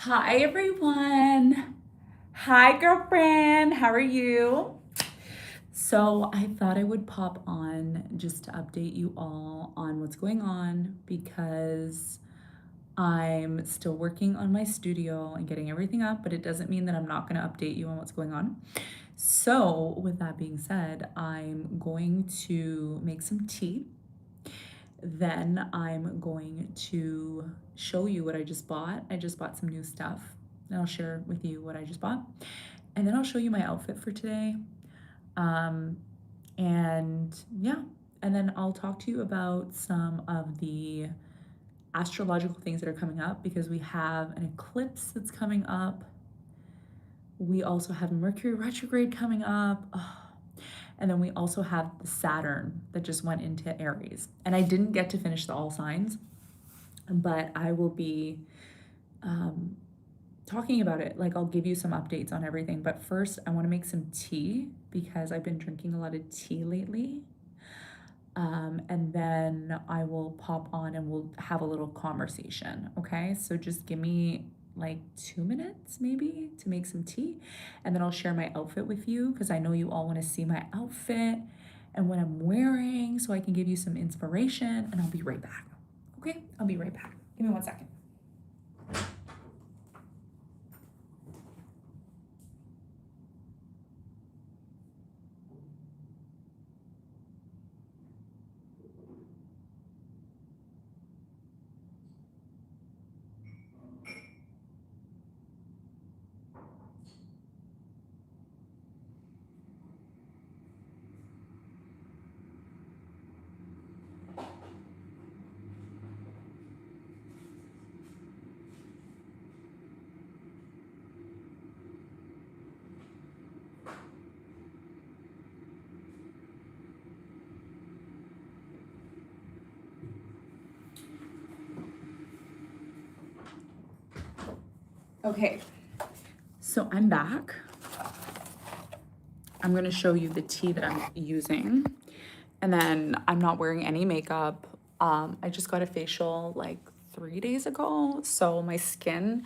Hi, everyone. Hi, girlfriend. How are you? So, I thought I would pop on just to update you all on what's going on because I'm still working on my studio and getting everything up, but it doesn't mean that I'm not going to update you on what's going on. So, with that being said, I'm going to make some tea. Then I'm going to show you what I just bought. I just bought some new stuff. And I'll share with you what I just bought. And then I'll show you my outfit for today. Um, and yeah, and then I'll talk to you about some of the astrological things that are coming up because we have an eclipse that's coming up. We also have Mercury retrograde coming up. Oh, and then we also have the Saturn that just went into Aries. And I didn't get to finish the all signs, but I will be um, talking about it. Like, I'll give you some updates on everything. But first, I want to make some tea because I've been drinking a lot of tea lately. And then I will pop on and we'll have a little conversation. Okay. So just give me like 2 minutes maybe to make some tea. And then I'll share my outfit with you because I know you all want to see my outfit and what I'm wearing so I can give you some inspiration. And I'll be right back. Okay. I'll be right back. Give me 1 second. Okay, so I'm back. I'm gonna show you the tea that I'm using. And then I'm not wearing any makeup. I just got a facial like 3 days ago. So my skin,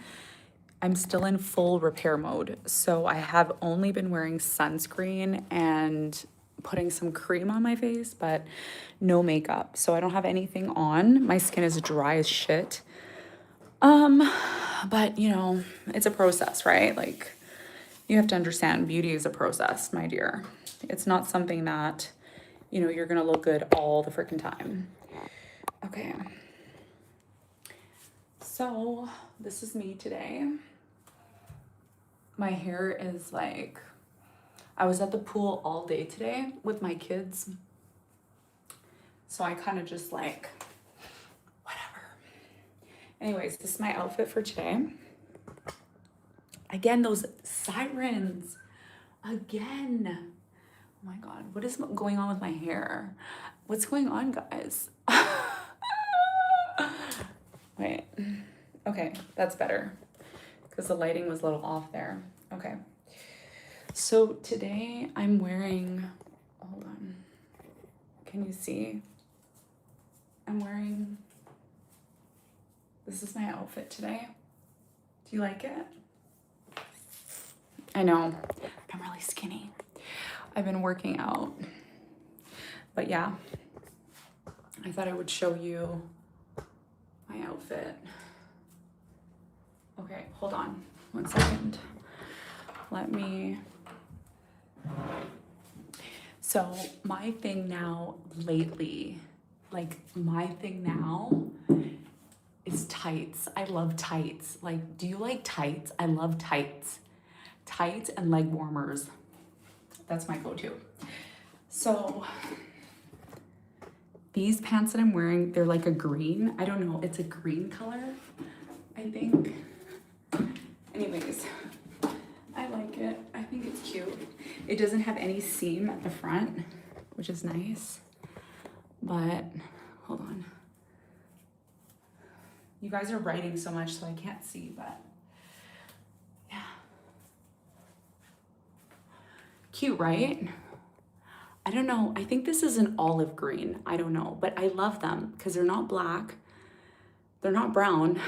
I'm still in full repair mode. So I have only been wearing sunscreen and putting some cream on my face, but no makeup. So I don't have anything on. My skin is dry as shit. Um, but it's a process, right? Like, you have to understand beauty is a process, my dear. It's not something that, you're gonna look good all the freaking time. Okay. So, this is me today. My hair is like, I was at the pool all day today with my kids. So I kind of just like, whatever. Anyways, this is my outfit for today. Again, those sirens. Again. Oh my God, what is going on with my hair? What's going on, guys? Wait. Okay, that's better because the lighting was a little off there. Okay. So today I'm wearing, hold on. Can you see? I'm wearing, this is my outfit today. Do you like it? I know, I'm really skinny. I've been working out. But yeah, I thought I would show you my outfit. Okay, hold on 1 second. Let me. So my thing now lately, like my thing now is tights. I love tights. Like, do you like tights? I love tights. Tights and leg warmers. That's my go-to. So these pants that I'm wearing, they're like a green. I don't know, it's a green color, I think. Anyways, I like it. I think it's cute. It doesn't have any seam at the front, which is nice. But, hold on. You guys are writing so much, so I can't see, but yeah. Cute, right? I don't know. I think this is an olive green. I don't know, but I love them because they're not black. They're not brown.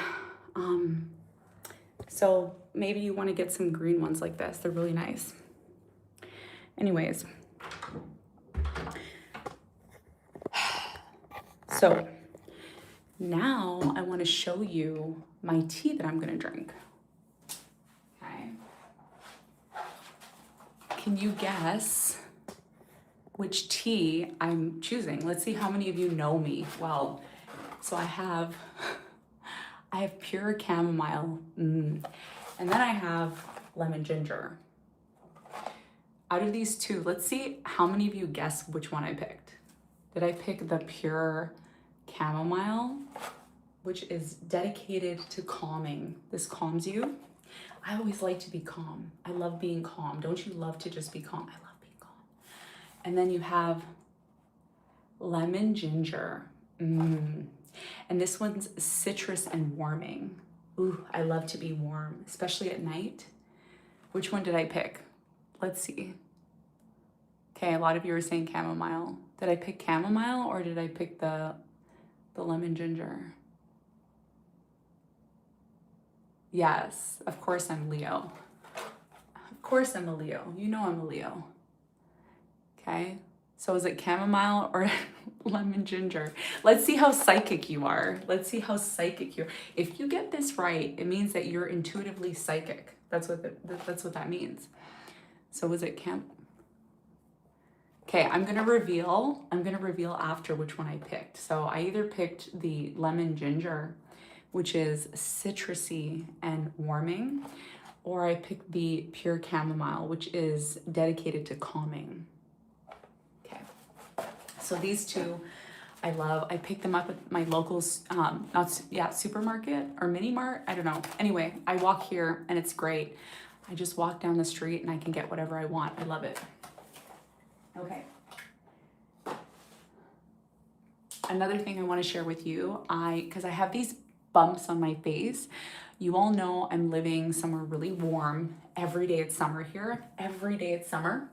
So maybe you want to get some green ones like this. They're really nice. Anyways, so now I want to show you my tea that I'm going to drink. Okay. Can you guess which tea I'm choosing? Let's see how many of you know me well. So I have pure chamomile, and then I have lemon ginger. Out of these two, let's see how many of you guess which one I picked. Did I pick the pure chamomile, which is dedicated to calming? This calms you. I always like to be calm. I love being calm. Don't you love to just be calm? I love being calm. And then you have lemon ginger. And this one's citrus and warming. Ooh, I love to be warm, especially at night. Which one did I pick? Let's see. Okay, a lot of you are saying chamomile. Did I pick chamomile or did I pick the lemon ginger? Yes, of course I'm Leo. Of course I'm a Leo. You know I'm a Leo. Okay, so is it chamomile or lemon ginger? Let's see how psychic you are. Let's see how psychic you are. If you get this right, it means that you're intuitively psychic. That's what that means. So is it Okay, I'm gonna reveal after which one I picked. So I either picked the lemon ginger, which is citrusy and warming, or I picked the pure chamomile, which is dedicated to calming. Okay, so these two I love. I picked them up at my local, supermarket or mini mart. I don't know. Anyway, I walk here and it's great. I just walk down the street and I can get whatever I want. I love it. Okay. Another thing I want to share with you, because I have these bumps on my face. You all know I'm living somewhere really warm. Every day it's summer here. Every day it's summer.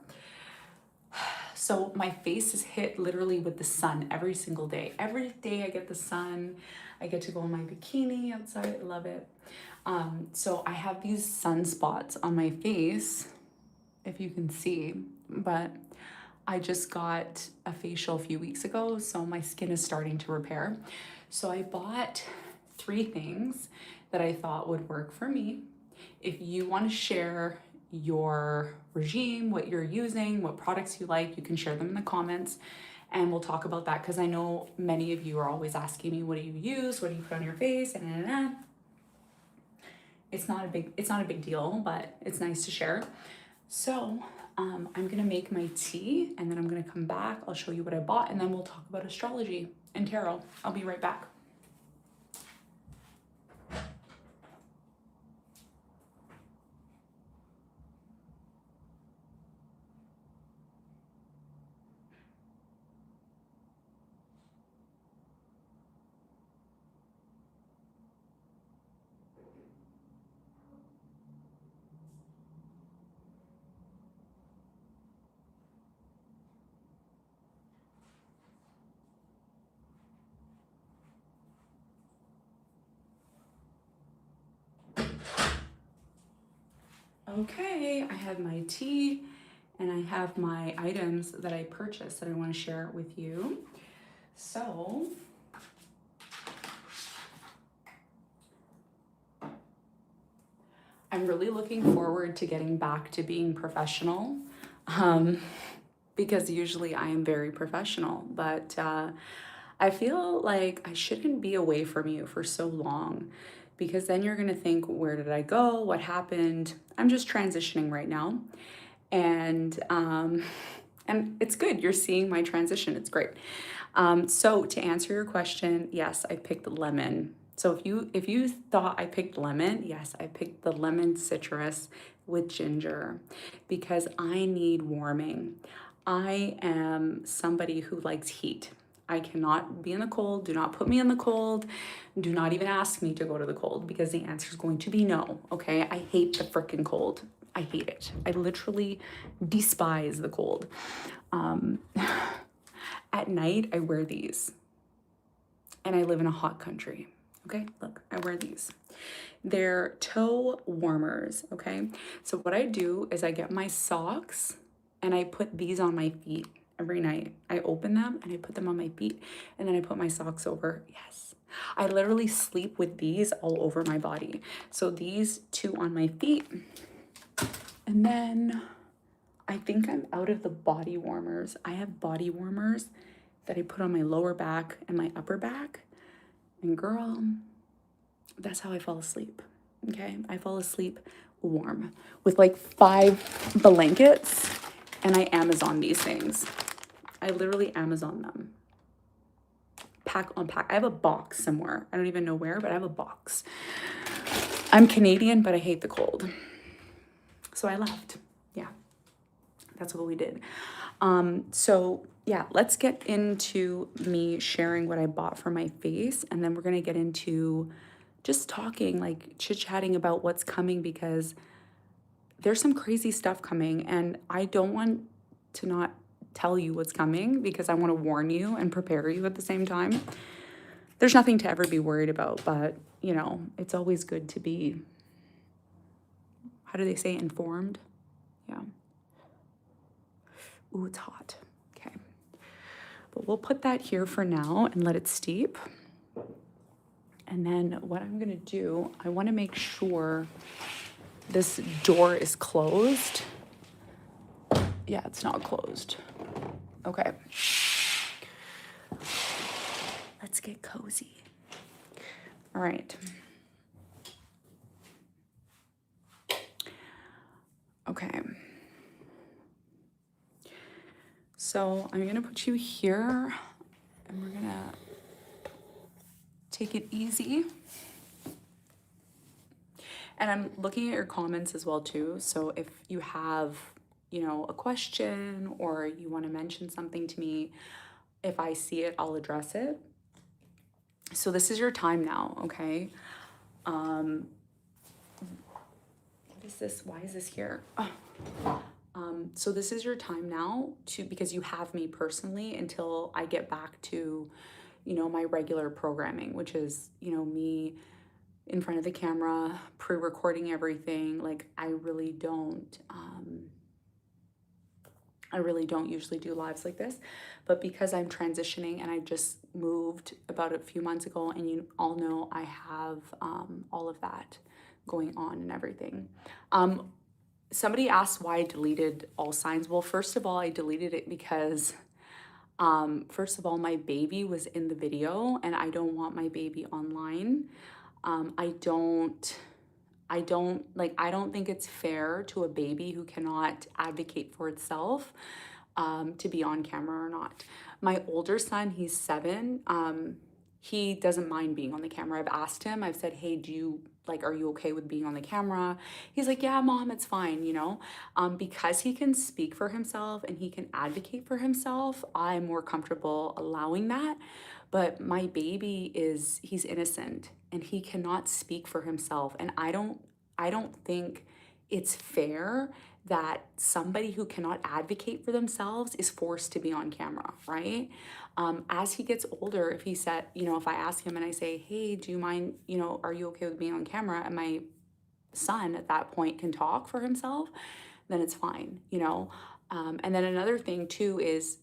So my face is hit literally with the sun every single day. Every day I get the sun. I get to go in my bikini outside. I love it. So I have these sunspots on my face, if you can see, but I just got a facial a few weeks ago, so my skin is starting to repair. So I bought 3 things that I thought would work for me. If you want to share your regime, what you're using, what products you like, you can share them in the comments and we'll talk about that, because I know many of you are always asking me, what do you use? What do you put on your face? And it's not a big deal, but it's nice to share. So I'm gonna make my tea and then I'm gonna come back. I'll show you what I bought and then we'll talk about astrology and tarot. I'll be right back. Okay, I have my tea and I have my items that I purchased that I want to share with you. So I'm really looking forward to getting back to being professional, because usually I am very professional, but I feel like I shouldn't be away from you for so long, because then you're gonna think, where did I go? What happened? I'm just transitioning right now. And it's good. You're seeing my transition. It's great. So to answer your question, yes, I picked lemon. So if you thought I picked lemon, yes, I picked the lemon citrus with ginger because I need warming. I am somebody who likes heat. I cannot be in the cold. Do not put me in the cold. Do not even ask me to go to the cold, because the answer is going to be no, okay? I hate the frickin' cold. I hate it. I literally despise the cold. At night, I wear these. And I live in a hot country, okay? Look, I wear these. They're toe warmers, okay? So what I do is I get my socks and I put these on my feet every night. I open them and I put them on my feet and then I put my socks over. Yes. I literally sleep with these all over my body. So these two on my feet. And then I think I'm out of the body warmers. I have body warmers that I put on my lower back and my upper back. And girl, that's how I fall asleep. Okay, I fall asleep warm with like 5 blankets, and I Amazon these things. I literally Amazon them. Pack on pack. I have a box somewhere. I don't even know where, but I have a box. I'm Canadian, but I hate the cold. So I left. Yeah, that's what we did. So yeah, let's get into me sharing what I bought for my face, and then we're gonna get into just talking, like chit-chatting about what's coming, because there's some crazy stuff coming, and I don't want to not tell you what's coming because I want to warn you and prepare you at the same time. There's nothing to ever be worried about, but you know, it's always good to be, how do they say, informed? Yeah. Ooh, it's hot. Okay. But we'll put that here for now and let it steep. And then what I'm gonna do, I wanna make sure this door is closed. Yeah, it's not closed. Okay. Let's get cozy. All right. Okay. So I'm gonna put you here and we're gonna take it easy. And I'm looking at your comments as well too. So if you have, you know, a question or you want to mention something to me, if I see it, I'll address it. So this is your time now, okay? What is this? Why is this here? So this is your time now because you have me personally until I get back to, you know, my regular programming, which is, you know, me in front of the camera, pre-recording everything. Like I really don't usually do lives like this, but because I'm transitioning and I just moved about a few months ago, and you all know I have all of that going on and everything. Somebody asked why I deleted all signs. Well, first of all, I deleted it because first of all, my baby was in the video and I don't want my baby online. I don't think it's fair to a baby who cannot advocate for itself to be on camera or not. My older son, he's 7. He doesn't mind being on the camera. I've asked him, I've said, hey, are you okay with being on the camera? He's like, yeah, mom, it's fine, you know? Because he can speak for himself and he can advocate for himself, I'm more comfortable allowing that. But my baby he's innocent and he cannot speak for himself. And I don't think it's fair that somebody who cannot advocate for themselves is forced to be on camera, right? As he gets older, if he said, you know, if I ask him and I say, hey, do you mind, you know, are you okay with being on camera? And my son at that point can talk for himself, then it's fine, you know? And then another thing too is,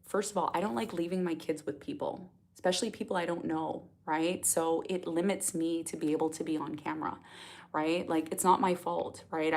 first of all, I don't like leaving my kids with people, especially people I don't know, right? So it limits me to be able to be on camera, right? Like it's not my fault, right?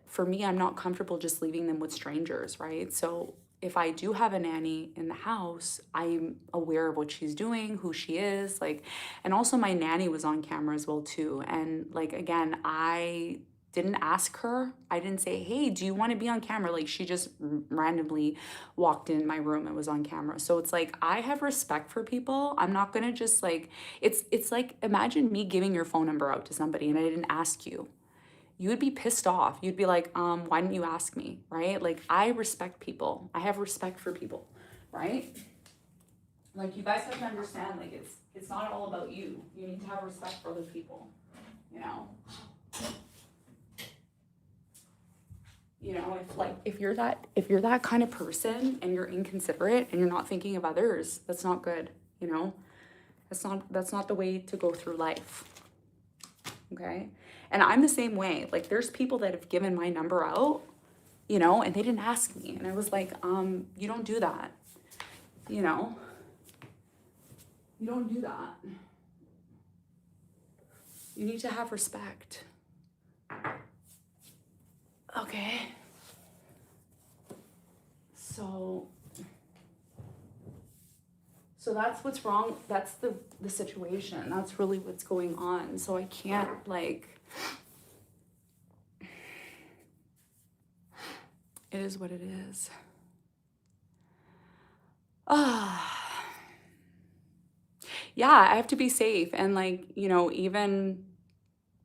For me, I'm not comfortable just leaving them with strangers, right? So if I do have a nanny in the house, I'm aware of what she's doing, who she is, like, and also my nanny was on camera as well too. And like, again, I didn't ask her. I didn't say, hey, do you want to be on camera? Like she just randomly walked in my room and was on camera. So it's like, I have respect for people. I'm not going to just like, it's like, imagine me giving your phone number out to somebody and I didn't ask you. You would be pissed off. You'd be like, why didn't you ask me, right? Like, I respect people. I have respect for people, right? Like, you guys have to understand, like, it's not all about you. You need to have respect for other people, you know? You know, if you're that kind of person and you're inconsiderate and you're not thinking of others, that's not good, you know? That's not the way to go through life. okay? And I'm the same way. Like, there's people that have given my number out, you know, and they didn't ask me. And I was like, you don't do that, you know? You don't do that. You need to have respect. Okay. So that's what's wrong. That's the situation. That's really what's going on. So I can't, like, it is what it is. Yeah, I have to be safe. And, like, you know, even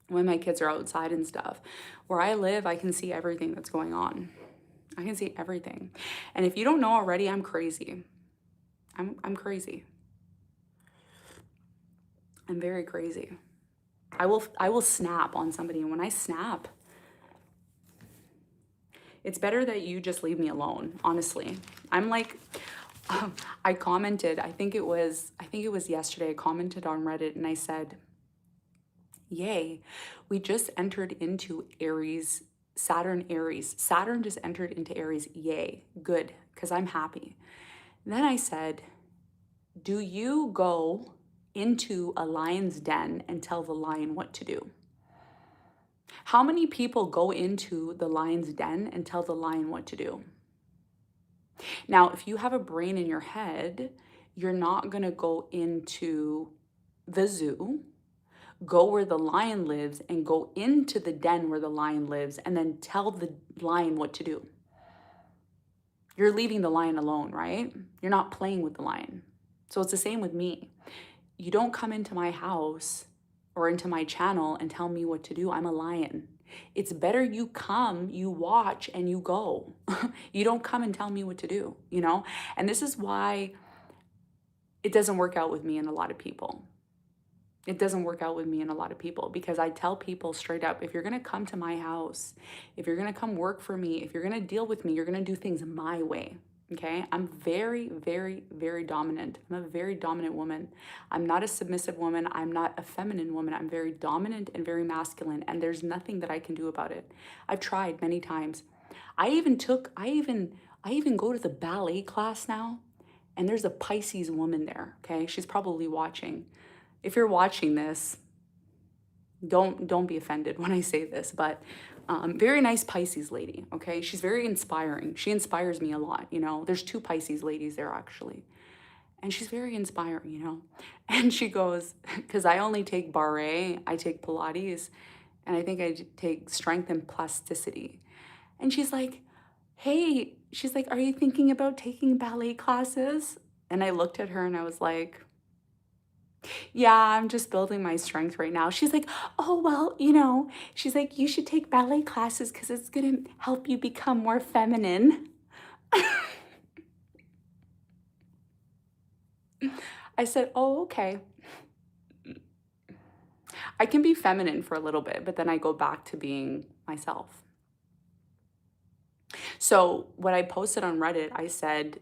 when my kids are outside and stuff, where I live, I can see everything that's going on. I can see everything. And if you don't know already, I'm crazy. I'm crazy. I'm very crazy. I will snap on somebody, and when I snap, it's better that you just leave me alone, honestly. I'm like, I commented, I think it was yesterday, I commented on Reddit and I said, yay, we just entered into Aries, Saturn Aries. Saturn just entered into Aries, yay, good, because I'm happy. Then I said, do you go into a lion's den and tell the lion what to do? How many people go into the lion's den and tell the lion what to do? Now, if you have a brain in your head, you're not going to go into the zoo, go where the lion lives, and go into the den where the lion lives and then tell the lion what to do. You're leaving the lion alone, right? You're not playing with the lion. So it's the same with me. You don't come into my house or into my channel and tell me what to do. I'm a lion. It's better you come, you watch, and you go. You don't come and tell me what to do, you know? And this is why it doesn't work out with me and a lot of people. It doesn't work out with me and a lot of people because I tell people straight up, if you're going to come to my house, if you're going to come work for me, if you're going to deal with me, you're going to do things my way. Okay, I'm very, very, very dominant. I'm a very dominant woman. I'm not a submissive woman. I'm not a feminine woman. I'm very dominant and very masculine, and there's nothing that I can do about it. I've tried many times. I even go to the ballet class now, and there's a Pisces woman there. Okay, she's probably watching. If you're watching this, don't be offended when I say this, but very nice Pisces lady, okay? She's very inspiring. She inspires me a lot, you know? There's 2 Pisces ladies there, actually. And she's very inspiring, you know? And she goes, because I only take barre, I take Pilates, and I think I take strength and plasticity. And she's like, hey, she's like, are you thinking about taking ballet classes? And I looked at her and I was like, yeah, I'm just building my strength right now. She's like, oh, well, you know, she's like, you should take ballet classes because it's going to help you become more feminine. I said, oh, okay. I can be feminine for a little bit, but then I go back to being myself. So what I posted on Reddit, I said,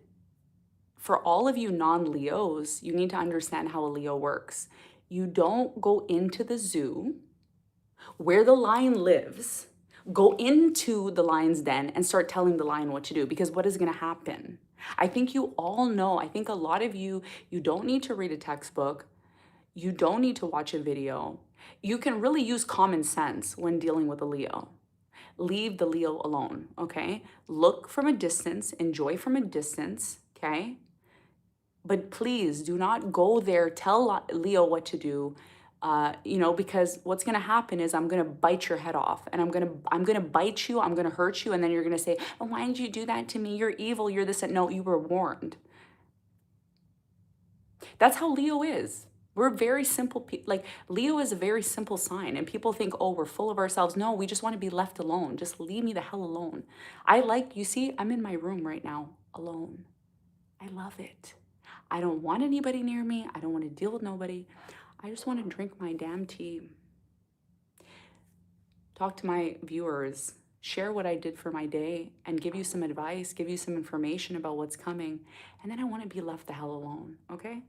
for all of you non-Leos, you need to understand how a Leo works. You don't go into the zoo where the lion lives, go into the lion's den and start telling the lion what to do, because what is going to happen? I think you all know, I think a lot of you don't need to read a textbook. You don't need to watch a video. You can really use common sense when dealing with a Leo. Leave the Leo alone, okay? Look from a distance, enjoy from a distance, okay? But please do not go there, tell Leo what to do, you know, because what's going to happen is I'm going to bite your head off, and I'm going to bite you. I'm going to hurt you. And then you're going to say, oh, why did you do that to me? You're evil. You're this. And no, you were warned. That's how Leo is. We're very simple. Like, Leo is a very simple sign, and people think, oh, we're full of ourselves. No, we just want to be left alone. Just leave me the hell alone. You see, I'm in my room right now alone. I love it. I don't want anybody near me. I don't want to deal with nobody. I just want to drink my damn tea. Talk to my viewers, share what I did for my day, and give you some advice, give you some information about what's coming. And then I want to be left the hell alone, okay?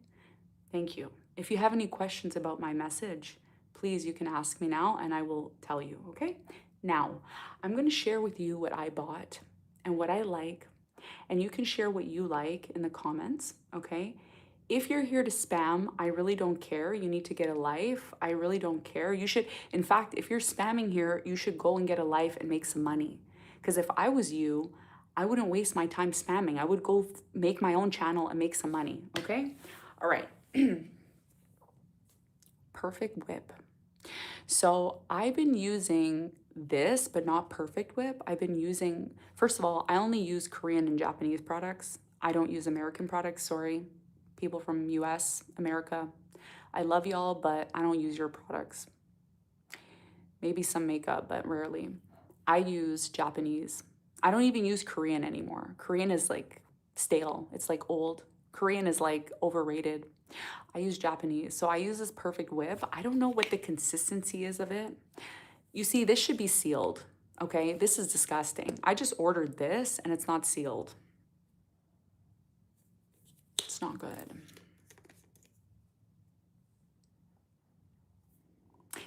Thank you. If you have any questions about my message, please, you can ask me now and I will tell you, okay? Now, I'm going to share with you what I bought and what I like, and you can share what you like in the comments, okay? If you're here to spam, I really don't care. You need to get a life. I really don't care. You should, in fact, if you're spamming here, you should go and get a life and make some money. Because if I was you, I wouldn't waste my time spamming. I would go make my own channel and make some money, okay? All right. Perfect Whip. So I've been using this, but not Perfect Whip. I've been using, first of all, I only use Korean and Japanese products. I don't use American products, sorry. People from US, America. I love y'all, but I don't use your products. Maybe some makeup, but rarely. I use Japanese. I don't even use Korean anymore. Korean is like stale. It's like old. Korean is like overrated. I use Japanese. So I use this Perfect Whip. I don't know what the consistency is of it. You see, this should be sealed. Okay, this is disgusting. I just ordered this and it's not sealed. It's not good.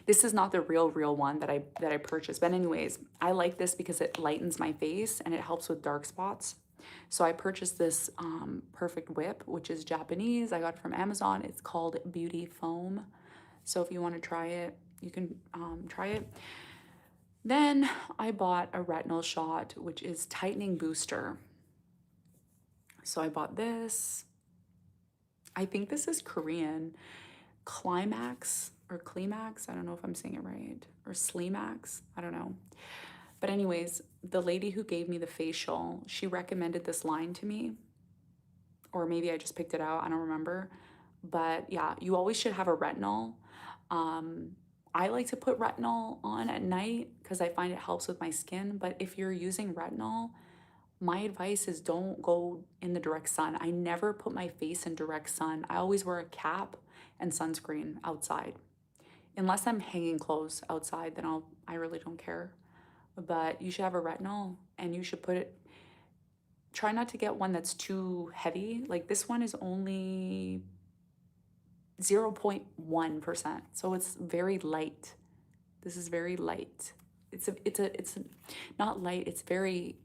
This is not the real one that I purchased. But anyways, I like this because it lightens my face and it helps with dark spots. So I purchased this Perfect Whip, which is Japanese. I got it from Amazon. It's called Beauty Foam. So if you want to try it, you can try it. Then I bought a retinol shot, which is tightening booster. So I bought this. I think this is Korean. Climax or Climax. I don't know if I'm saying it right. Or Slimax. I don't know. But anyways, the lady who gave me the facial, she recommended this line to me. Or maybe I just picked it out. I don't remember. But yeah, you always should have a retinol. I like to put retinol on at night because I find it helps with my skin. But if you're using retinol, my advice is don't go in the direct sun. I never put my face in direct sun. I always wear a cap and sunscreen outside. Unless I'm hanging clothes outside, then I really don't care. But you should have a retinol and you should put it, try not to get one that's too heavy. Like this one is only 0.1%. So it's very light. This is very light. It's not light, it's very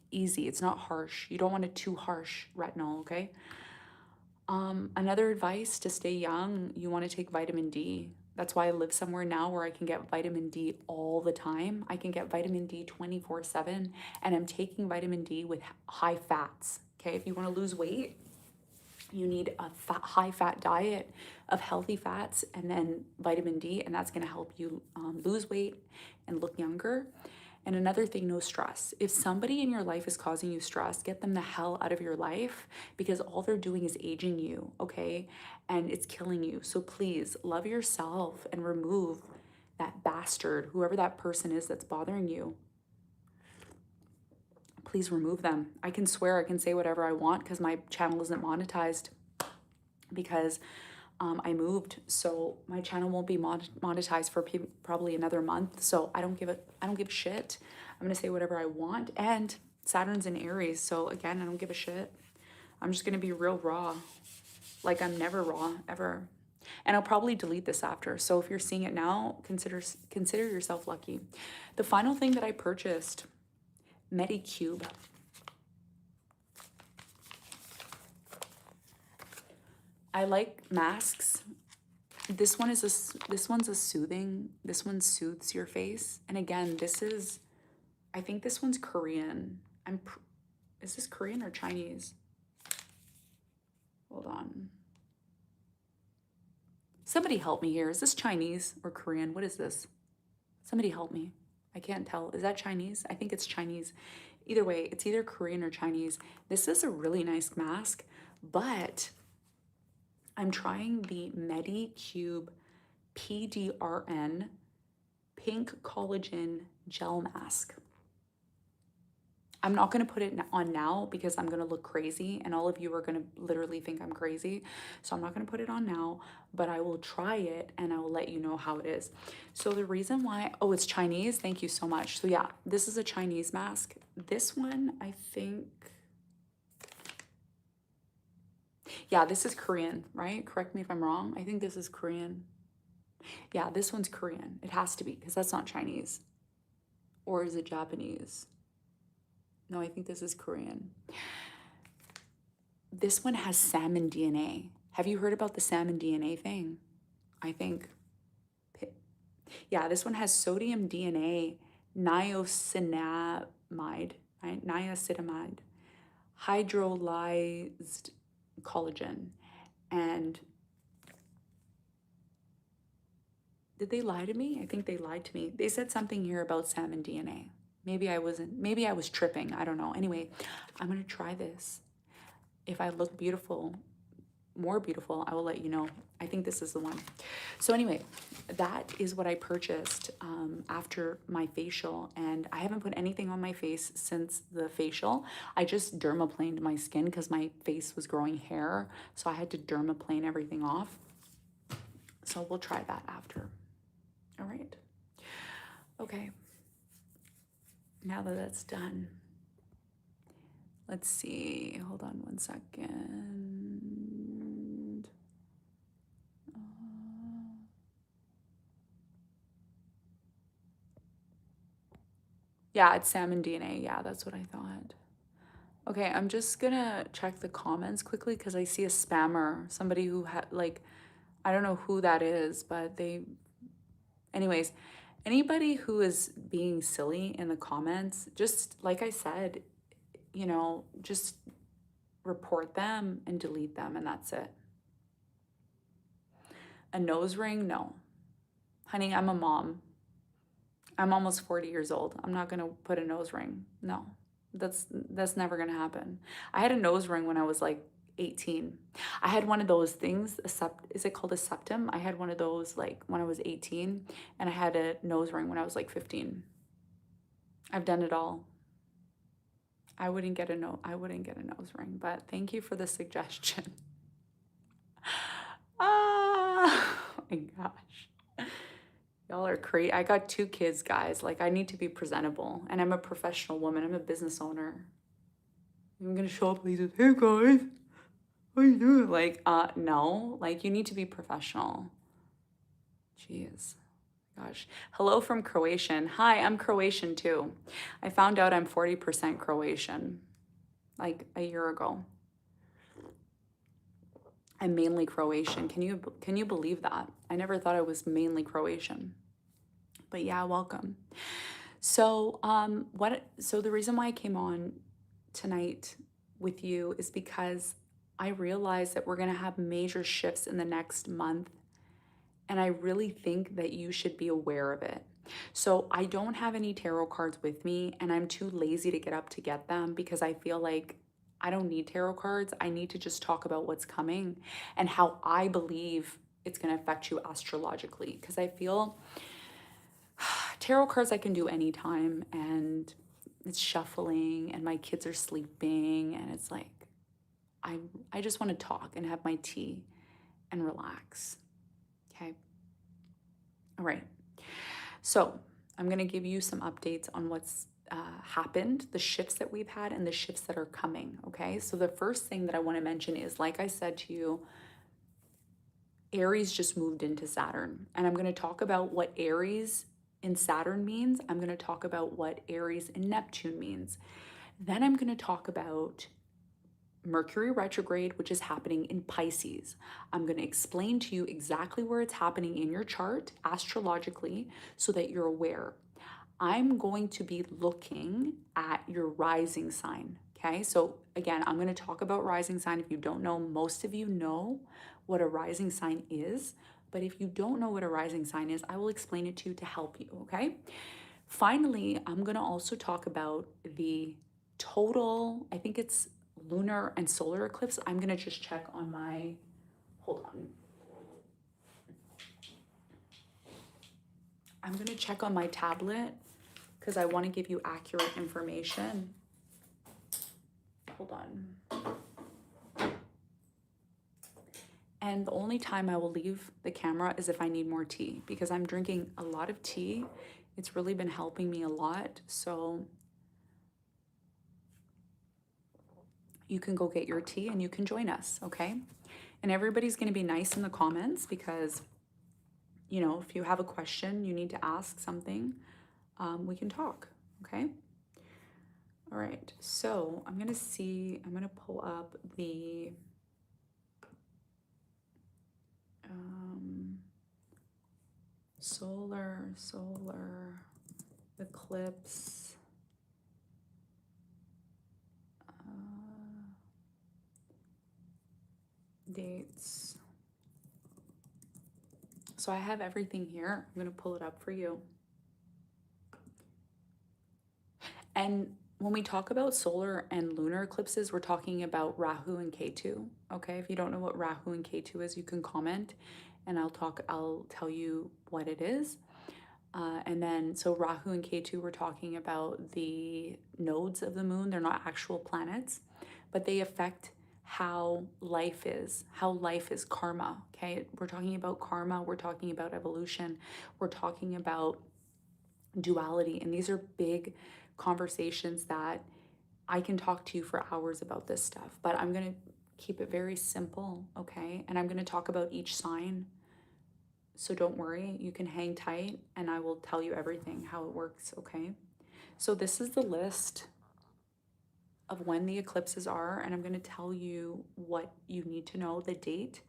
easy. It's not harsh. You don't want it too harsh retinol, okay? Another advice to stay young, you want to take vitamin D. That's why I live somewhere now where I can get vitamin D all the time. I can get vitamin D 24/7, and I'm taking vitamin D with high fats. Okay, if you want to lose weight, you need a high fat diet of healthy fats and then vitamin D, and that's going to help you lose weight and look younger. And another thing, no stress. If somebody in your life is causing you stress, get them the hell out of your life because all they're doing is aging you, okay? And it's killing you. So please love yourself and remove that bastard, whoever that person is that's bothering you. Please remove them. I can swear I can say whatever I want because my channel isn't monetized because I moved, so my channel won't be monetized for probably another month. So I don't give a shit. I'm gonna say whatever I want. And Saturn's in Aries, so again, I don't give a shit. I'm just gonna be real raw, like I'm never raw ever. And I'll probably delete this after. So if you're seeing it now, consider yourself lucky. The final thing that I purchased, Medicube. I like masks. This one's a soothing. This one soothes your face. And again, I think this one's Korean. Is this Korean or Chinese? Hold on. Somebody help me here. Is this Chinese or Korean? What is this? Somebody help me. I can't tell. Is that Chinese? I think it's Chinese. Either way, it's either Korean or Chinese. This is a really nice mask, but I'm trying the Medicube PDRN Pink Collagen Gel Mask. I'm not going to put it on now because I'm going to look crazy and all of you are going to literally think I'm crazy. So I'm not going to put it on now, but I will try it and I will let you know how it is. So the reason why, oh, it's Chinese. Thank you so much. So yeah, this is a Chinese mask. This one, I think, yeah, this is Korean, right? Correct me if I'm wrong. I think this is Korean. Yeah, this one's Korean. It has to be because that's not Chinese. Or is it Japanese? No, I think this is Korean. This one has salmon DNA. Have you heard about the salmon DNA thing? I think. Yeah, this one has sodium DNA, niacinamide, right? Niacinamide, hydrolyzed collagen. And did they lie to me? I think they lied to me. They said something here about salmon DNA. Maybe I wasn't, maybe I was tripping. I don't know. Anyway, I'm going to try this. If I look beautiful, more beautiful, I will let you know. I think this is the one. So anyway, that is what I purchased after my facial, and I haven't put anything on my face since the facial. I just dermaplaned my skin because my face was growing hair, so I had to dermaplane everything off. So we'll try that after. All right. Okay. Now that that's done, let's see. Hold on one second. Yeah, it's salmon DNA. Yeah, that's what I thought. Okay, I'm just gonna check the comments quickly because I see a spammer, somebody who had like, I don't know who that is, but they, anyways, anybody who is being silly in the comments, just like I said, you know, just report them and delete them, and that's it. A nose ring? No. Honey, I'm a mom. I'm almost 40 years old. I'm not gonna put a nose ring. No, that's never gonna happen. I had a nose ring when I was like 18. I had one of those things, is it called a septum? I had one of those like when I was 18, and I had a nose ring when I was like 15. I've done it all. I wouldn't get a nose ring, but thank you for the suggestion. Ah, oh my gosh. Y'all are crazy. I got 2 kids, guys. Like, I need to be presentable. And I'm a professional woman. I'm a business owner. I'm gonna show up and say, hey guys, what are you doing? Like, no. Like, you need to be professional. Jeez. Gosh. Hello from Croatian. Hi, I'm Croatian too. I found out I'm 40% Croatian like a year ago. I'm mainly Croatian. Can you believe that? I never thought I was mainly Croatian. But yeah, welcome. So so the reason why I came on tonight with you is because I realized that we're going to have major shifts in the next month, and I really think that you should be aware of it. So I don't have any tarot cards with me, and I'm too lazy to get up to get them because I feel like I don't need tarot cards. I need to just talk about what's coming and how I believe it's going to affect you astrologically, because I feel tarot cards I can do anytime, and it's shuffling and my kids are sleeping, and it's like I just want to talk and have my tea and relax. Okay. All right. So I'm going to give you some updates on what's happened, the shifts that we've had, and the shifts that are coming. Okay. So the first thing that I want to mention is, like I said to you, Aries just moved into Saturn, and I'm going to talk about what Aries in Saturn means. I'm going to talk about what Aries in Neptune means. Then I'm going to talk about Mercury retrograde, which is happening in Pisces. I'm going to explain to you exactly where it's happening in your chart astrologically so that you're aware. I'm going to be looking at your rising sign. Okay, so again, I'm going to talk about rising sign. If you don't know, most of you know what a rising sign is, but if you don't know what a rising sign is, I will explain it to you to help you. Okay, finally, I'm going to also talk about the total, I think it's lunar and solar eclipse. I'm going to just check on my, hold on. I'm going to check on my tablet because I want to give you accurate information. Hold on. And the only time I will leave the camera is if I need more tea, because I'm drinking a lot of tea. It's really been helping me a lot. So you can go get your tea and you can join us, okay? And everybody's going to be nice in the comments because if you have a question, you need to ask something, we can talk, okay? All right, so I'm gonna pull up the solar eclipse dates. So I have everything here. I'm gonna pull it up for you. And when we talk about solar and lunar eclipses, we're talking about Rahu and Ketu. Okay, if you don't know what Rahu and Ketu is, you can comment and I'll tell you what it is. And then, so Rahu and Ketu, we're talking about the nodes of the moon. They're not actual planets, but they affect how life is karma. Okay, we're talking about karma, we're talking about evolution, we're talking about duality. And these are big conversations that I can talk to you for hours about this stuff, but I'm going to keep it very simple, okay? And I'm going to talk about each sign. So don't worry, you can hang tight and I will tell you everything, how it works, okay? So this is the list of when the eclipses are, and I'm going to tell you what you need to know, the date.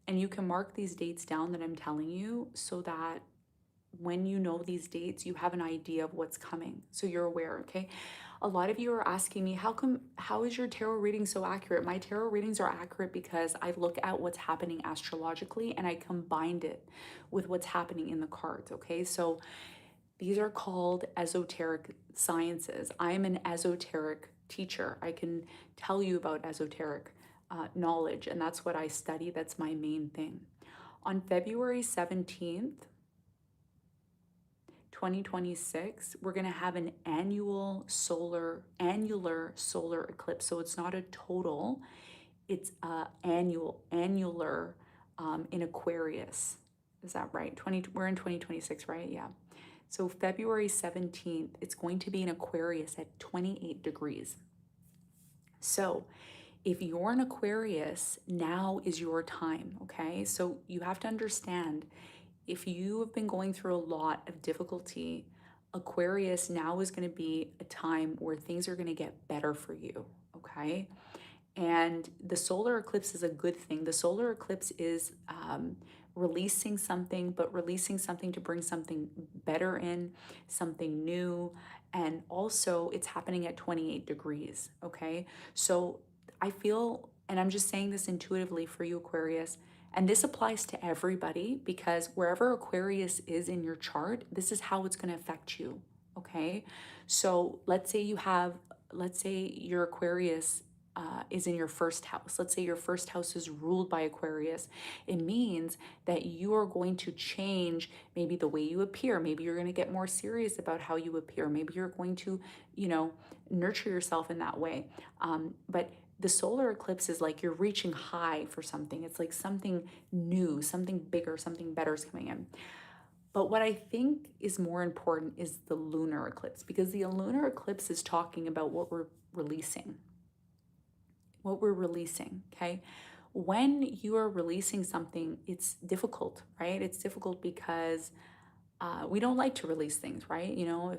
And you can mark these dates down that I'm telling you so that when you know these dates, you have an idea of what's coming. So you're aware, okay? A lot of you are asking me, how is your tarot reading so accurate? My tarot readings are accurate because I look at what's happening astrologically and I combined it with what's happening in the cards, okay? So these are called esoteric sciences. I am an esoteric teacher. I can tell you about esoteric knowledge, and that's what I study. That's my main thing. On February 17th, 2026, we're going to have an annular solar eclipse. So it's not a total, it's annular in Aquarius. Is that right? We're in 2026, right? Yeah. So February 17th, it's going to be in Aquarius at 28 degrees. So if you're an Aquarius, now is your time, okay? So you have to understand, if you have been going through a lot of difficulty, Aquarius now is going to be a time where things are going to get better for you, okay? And the solar eclipse is a good thing. The solar eclipse is releasing something, but releasing something to bring something better in, something new. And also, it's happening at 28 degrees, okay? So I feel, and I'm just saying this intuitively for you, Aquarius, and this applies to everybody because wherever Aquarius is in your chart, this is how it's going to affect you, okay? So let's say your Aquarius is in your first house. Let's say your first house is ruled by Aquarius. It means that you are going to change maybe the way you appear. Maybe you're going to get more serious about how you appear. Maybe you're going to, nurture yourself in that way. But the solar eclipse is like you're reaching high for something. It's like something new, something bigger, something better is coming in. But what I think is more important is the lunar eclipse, because the lunar eclipse is talking about what we're releasing. Okay? When you are releasing something, it's difficult, right? It's difficult because we don't like to release things, right?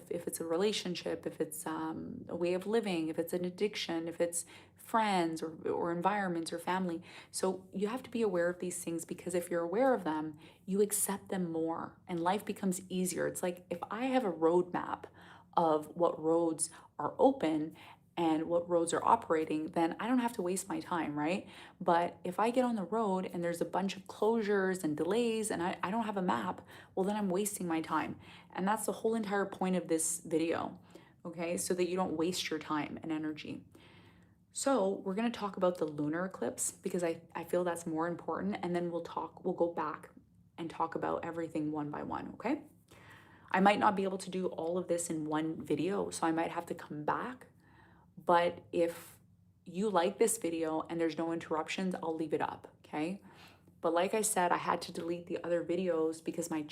If it's a relationship, if it's a way of living, if it's an addiction, if it's friends or environments or family. So you have to be aware of these things, because if you're aware of them, you accept them more and life becomes easier. It's like if I have a roadmap of what roads are open and what roads are operating, then I don't have to waste my time, right? But if I get on the road and there's a bunch of closures and delays and I don't have a map, well, then I'm wasting my time. And that's the whole entire point of this video, okay? So that you don't waste your time and energy. So we're gonna talk about the lunar eclipse because I feel that's more important, and then we'll go back and talk about everything one by one, okay? I might not be able to do all of this in one video, so I might have to come back. But if you like this video and there's no interruptions, I'll leave it up, okay? But like I said, I had to delete the other videos because my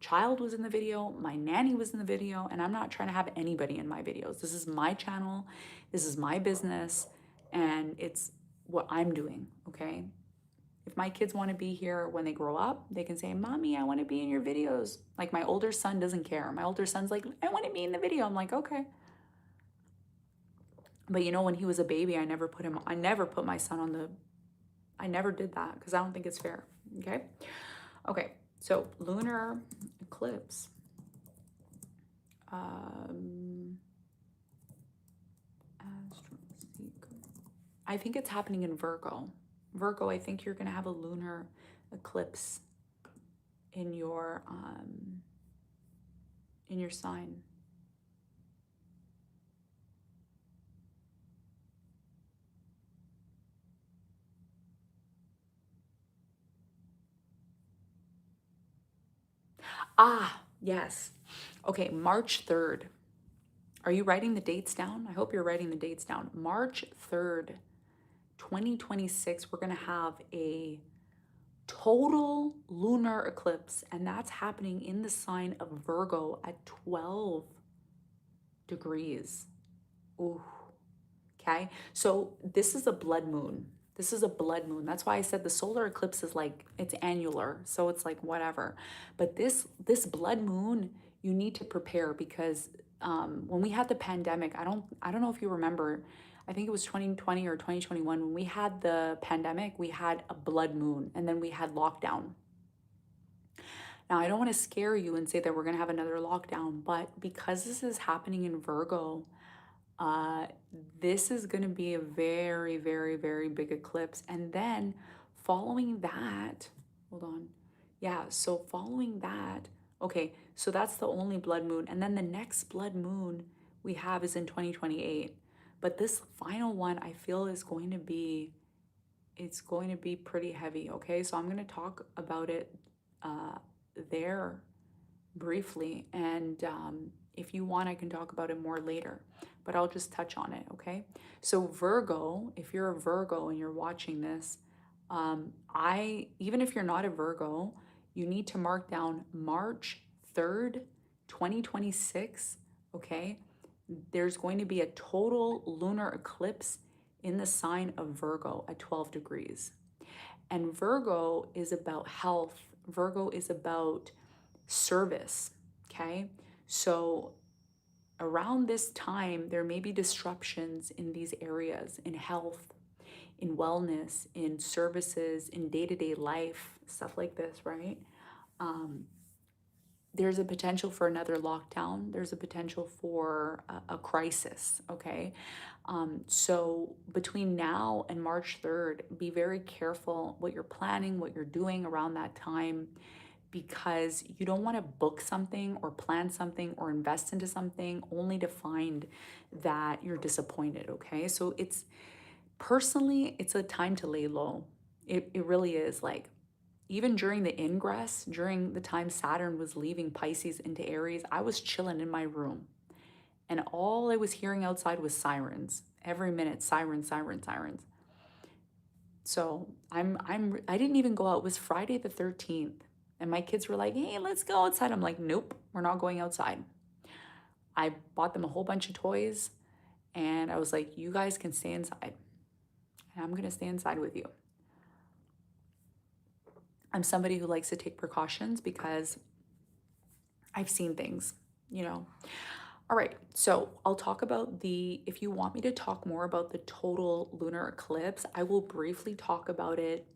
child was in the video, my nanny was in the video, and I'm not trying to have anybody in my videos. This is my channel, this is my business, and it's what I'm doing, okay? If my kids want to be here when they grow up, they can say, Mommy, I want to be in your videos. Like my older son doesn't care. My older son's like, I want to be in the video. I'm like, okay. But you know, when he was a baby, I never put my son on I never did that because I don't think it's fair. Okay. Okay. So lunar eclipse. I think it's happening in Virgo. Virgo, I think you're going to have a lunar eclipse in your sign. Ah, yes. Okay, March 3rd. Are you writing the dates down? I hope you're writing the dates down. March 3rd, 2026, we're going to have a total lunar eclipse, and that's happening in the sign of Virgo at 12 degrees. Ooh. Okay. So this is a blood moon. This is a blood moon. That's why I said the solar eclipse is like, it's annular. So it's like whatever. But this blood moon, you need to prepare because when we had the pandemic, I don't know if you remember, I think it was 2020 or 2021 when we had the pandemic, we had a blood moon and then we had lockdown. Now, I don't want to scare you and say that we're going to have another lockdown, but because this is happening in Virgo, uh, this is going to be a very, very, very big eclipse. And then following that, hold on. Yeah, so following that, okay, so that's the only blood moon. And then the next blood moon we have is in 2028. But this final one I feel is going to be, it's going to be pretty heavy, okay? So I'm going to talk about it there briefly. And if you want, I can talk about it more later, but I'll just touch on it, okay? So Virgo, if you're a Virgo and you're watching this, even if you're not a Virgo, you need to mark down March 3rd, 2026, okay? There's going to be a total lunar eclipse in the sign of Virgo at 12 degrees. And Virgo is about health. Virgo is about service, okay? So around this time, there may be disruptions in these areas, in health, in wellness, in services, in day-to-day life, stuff like this, right? There's a potential for another lockdown. There's a potential for a crisis, okay? So between now and March 3rd, be very careful what you're planning, what you're doing around that time, because you don't want to book something or plan something or invest into something only to find that you're disappointed, okay? So personally, it's a time to lay low. It really is. Like, even during the ingress, during the time Saturn was leaving Pisces into Aries, I was chilling in my room. And all I was hearing outside was sirens. Every minute, sirens, sirens, sirens. So I didn't even go out. It was Friday the 13th. And my kids were like, hey, let's go outside. I'm like, nope, we're not going outside. I bought them a whole bunch of toys and I was like, you guys can stay inside. And I'm going to stay inside with you. I'm somebody who likes to take precautions because I've seen things, you know. All right, so I'll talk about if you want me to talk more about the total lunar eclipse, I will briefly talk about it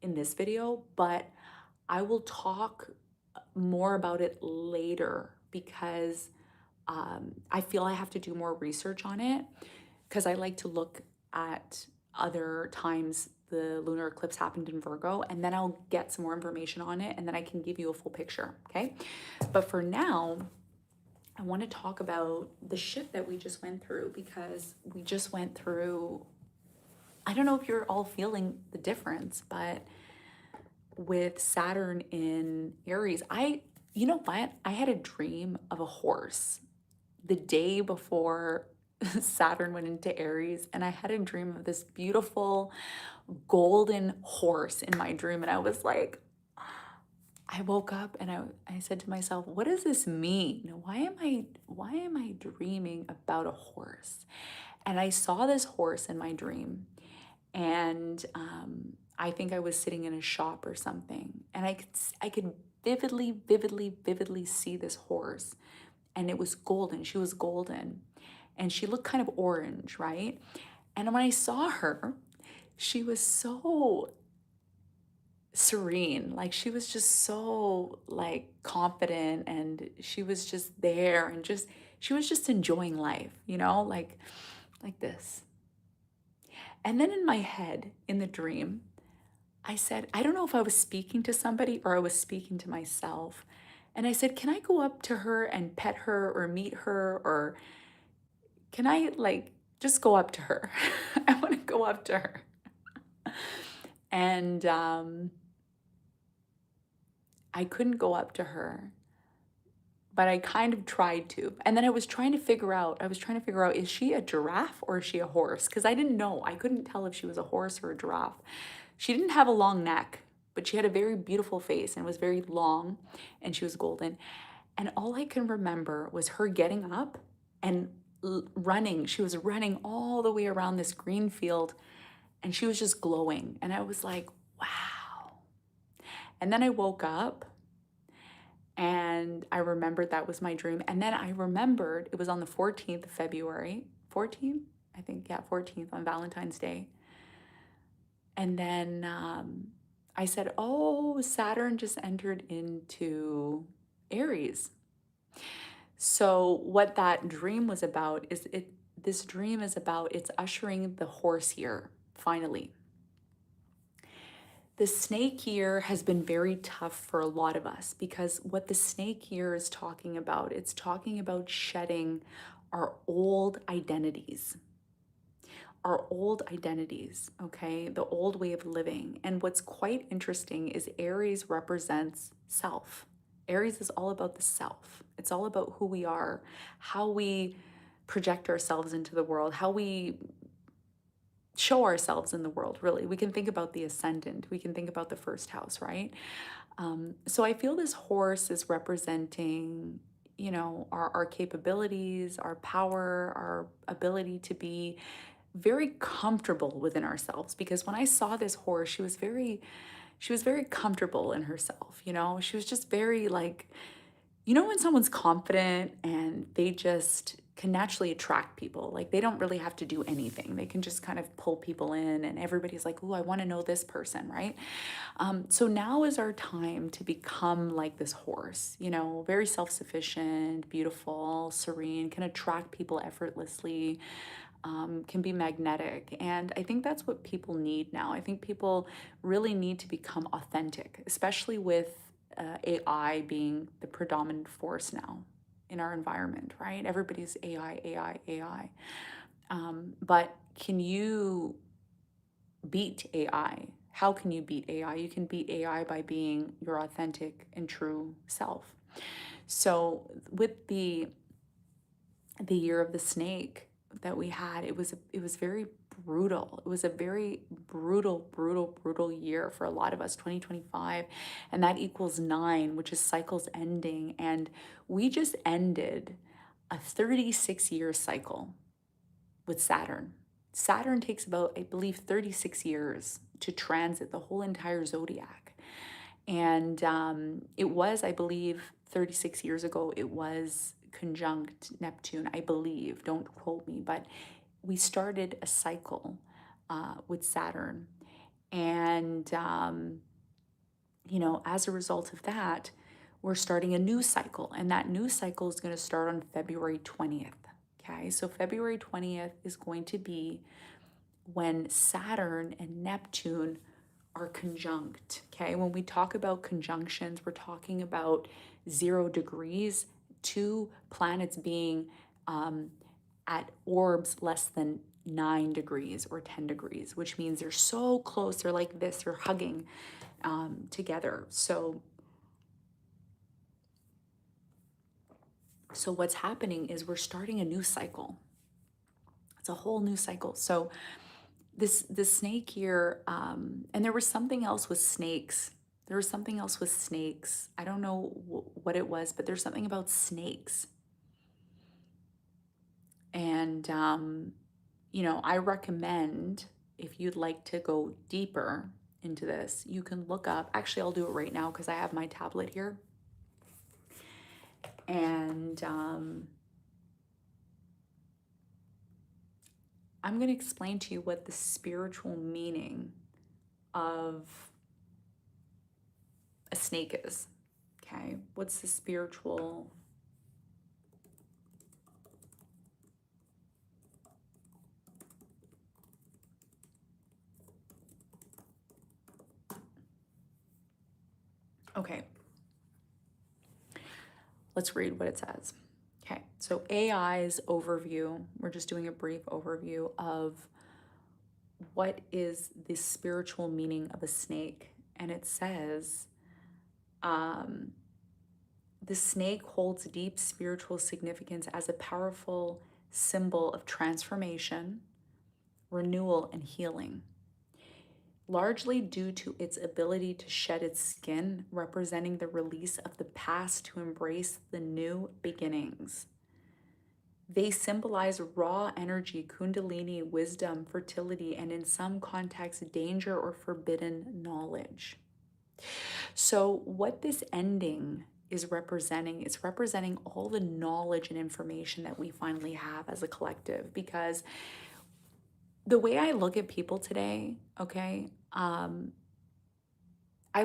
in this video, but I will talk more about it later because I feel I have to do more research on it because I like to look at other times the lunar eclipse happened in Virgo, and then I'll get some more information on it and then I can give you a full picture, okay? But for now, I want to talk about the shit that we just went through because we just went through, I don't know if you're all feeling the difference, but with Saturn in Aries, you know what? I had a dream of a horse the day before Saturn went into Aries, and I had a dream of this beautiful golden horse in my dream. And I was like, I woke up and I said to myself, what does this mean? Why am I dreaming about a horse? And I saw this horse in my dream, and I think I was sitting in a shop or something, and I could vividly see this horse, and it was golden. She was golden, and she looked kind of orange, right? And when I saw her, she was so serene. Like she was just so like confident, and she was just there, and just she was just enjoying life, like this. And then in my head, in the dream, I said, I don't know if I was speaking to somebody or I was speaking to myself. And I said, can I go up to her and pet her or meet her? Or can I like just go up to her? I want to go up to her. And I couldn't go up to her, but I kind of tried to. And then I was trying to figure out, is she a giraffe or is she a horse? Because I didn't know. I couldn't tell if she was a horse or a giraffe. She didn't have a long neck, but she had a very beautiful face and was very long, and she was golden. And all I can remember was her getting up and running. She was running all the way around this green field, and she was just glowing. And I was like, wow. And then I woke up and I remembered that was my dream. And then I remembered it was on the 14th of February, 14th, I think, yeah, 14th on Valentine's Day. And then I said, oh, Saturn just entered into Aries. So what that dream was about is this dream is about it's ushering the horse year, finally. The snake year has been very tough for a lot of us because what the snake year is talking about, it's talking about shedding our old identities. Our old identities, okay? The old way of living. And what's quite interesting is Aries represents self. Aries is all about the self. It's all about who we are, how we project ourselves into the world, how we show ourselves in the world, really. We can think about the ascendant, we can think about the first house, right? So I feel this horse is representing, our capabilities, our power, our ability to be very comfortable within ourselves. Because when I saw this horse, she was very comfortable in herself, she was just very like, when someone's confident and they just can naturally attract people, like they don't really have to do anything. They can just kind of pull people in, and everybody's like, oh, I want to know this person, right? So now is our time to become like this horse, very self sufficient, beautiful, serene, can attract people effortlessly, can be magnetic. And I think that's what people need now. I think people really need to become authentic, especially with AI being the predominant force now in our environment, right? Everybody's AI, AI, AI. But can you beat AI? How can you beat AI? You can beat AI by being your authentic and true self. So with the year of the snake that we had, it was very brutal. It was a very brutal year for a lot of us, 2025. And that equals 9, which is cycles ending. And we just ended a 36-year cycle with Saturn. Saturn takes about, I believe, 36 years to transit the whole entire zodiac. And it was, I believe, 36 years ago, it was conjunct Neptune, I believe. Don't quote me, but we started a cycle with Saturn. And, as a result of that, we're starting a new cycle. And that new cycle is going to start on February 20th. Okay, so February 20th is going to be when Saturn and Neptune are conjunct. Okay, when we talk about conjunctions, we're talking about 0 degrees, two planets being at orbs less than 9 degrees or 10 degrees, which means they're so close, they're like this, they're hugging together. So what's happening is we're starting a new cycle. It's a whole new cycle. So this snake year, and there was something else with snakes. There was something else with snakes. I don't know what it was, but there's something about snakes. And I recommend, if you'd like to go deeper, into this, you can look up, actually, I'll do it right now because I have my tablet here. And I'm going to explain to you what the spiritual meaning of a snake is. Okay, what's the spiritual? Okay, let's read what it says. Okay, so AI's overview, we're just doing a brief overview of what is the spiritual meaning of a snake. And it says, the snake holds deep spiritual significance as a powerful symbol of transformation, renewal, and healing, largely due to its ability to shed its skin, representing the release of the past to embrace the new beginnings. They symbolize raw energy, kundalini, wisdom, fertility, and in some contexts, danger or forbidden knowledge. So, what this ending is representing, it's representing all the knowledge and information that we finally have as a collective. Because the way I look at people today, okay, I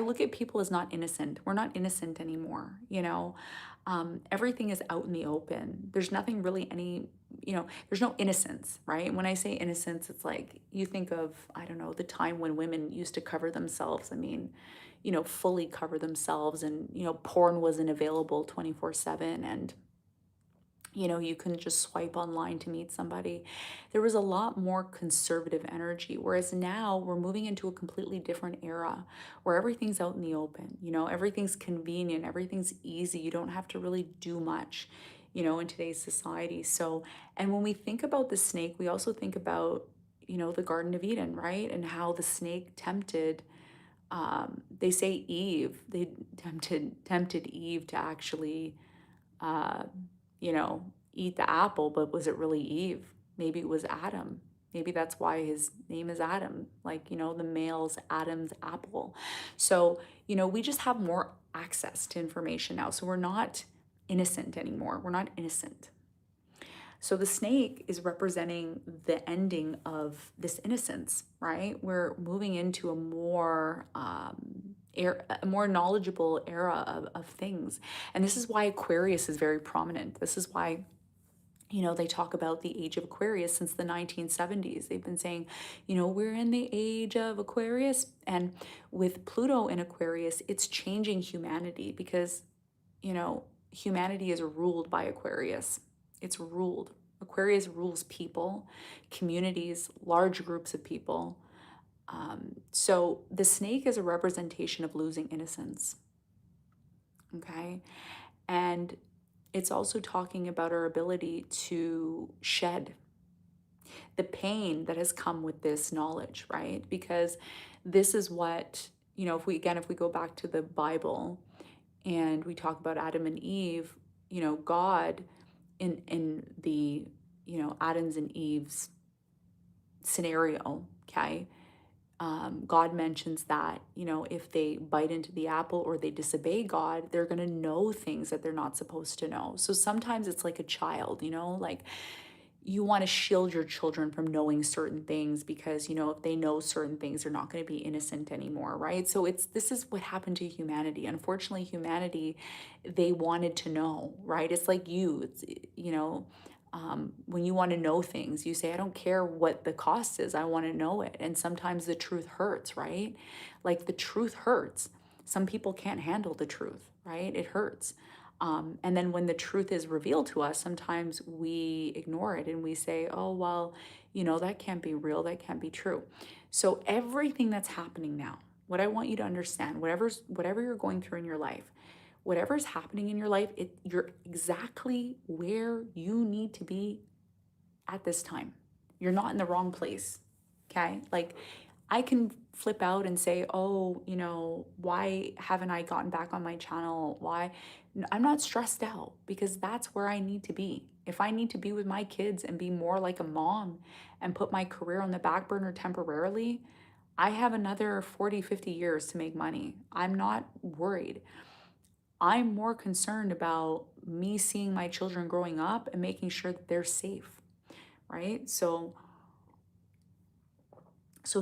look at people as not innocent. We're not innocent anymore, you know. Everything is out in the open. There's nothing really there's no innocence, right? When I say innocence, it's like you think of, I don't know, the time when women used to cover themselves. I mean, fully cover themselves, and, porn wasn't available 24/7, and you couldn't just swipe online to meet somebody. There was a lot more conservative energy, whereas now we're moving into a completely different era where everything's out in the open. Everything's convenient, everything's easy. You don't have to really do much, in today's society. So, and when we think about the snake, we also think about, the Garden of Eden, right? And how the snake tempted, they say Eve, they tempted Eve to actually, uh, eat the apple, but was it really Eve? Maybe it was Adam. Maybe that's why his name is Adam, like, the male's Adam's apple. So, we just have more access to information now. So we're not innocent anymore. We're not innocent. So the snake is representing the ending of this innocence, right? We're moving into a more a more knowledgeable era of things. And this is why Aquarius is very prominent. This is why they talk about the age of Aquarius since the 1970s. They've been saying, we're in the age of Aquarius. And with Pluto in Aquarius, it's changing humanity because, humanity is ruled by Aquarius. It's ruled. Aquarius rules people, communities, large groups of people. So the snake is a representation of losing innocence. Okay. And it's also talking about our ability to shed the pain that has come with this knowledge, right? Because this is what, if we go back to the Bible and we talk about Adam and Eve, God in the, Adam's and Eve's scenario, okay? God mentions that, if they bite into the apple or they disobey God, they're going to know things that they're not supposed to know. So sometimes it's like a child, like you want to shield your children from knowing certain things because, if they know certain things, they're not going to be innocent anymore, right? So this is what happened to humanity. Unfortunately, humanity, they wanted to know, right? It's like when you want to know things, you say, I don't care what the cost is, I want to know it. And sometimes the truth hurts, right? Like the truth hurts. Some people can't handle the truth, right? It hurts. And then when the truth is revealed to us, sometimes we ignore it and we say, oh, well, that can't be real, that can't be true. So everything that's happening now, what I want you to understand, whatever you're going through in your life, whatever's happening in your life, you're exactly where you need to be at this time. You're not in the wrong place. Okay? Like I can flip out and say, oh, why haven't I gotten back on my channel? Why? I'm not stressed out because that's where I need to be. If I need to be with my kids and be more like a mom and put my career on the back burner temporarily, I have another 40, 50 years to make money. I'm not worried. I'm more concerned about me seeing my children growing up and making sure that they're safe, right? So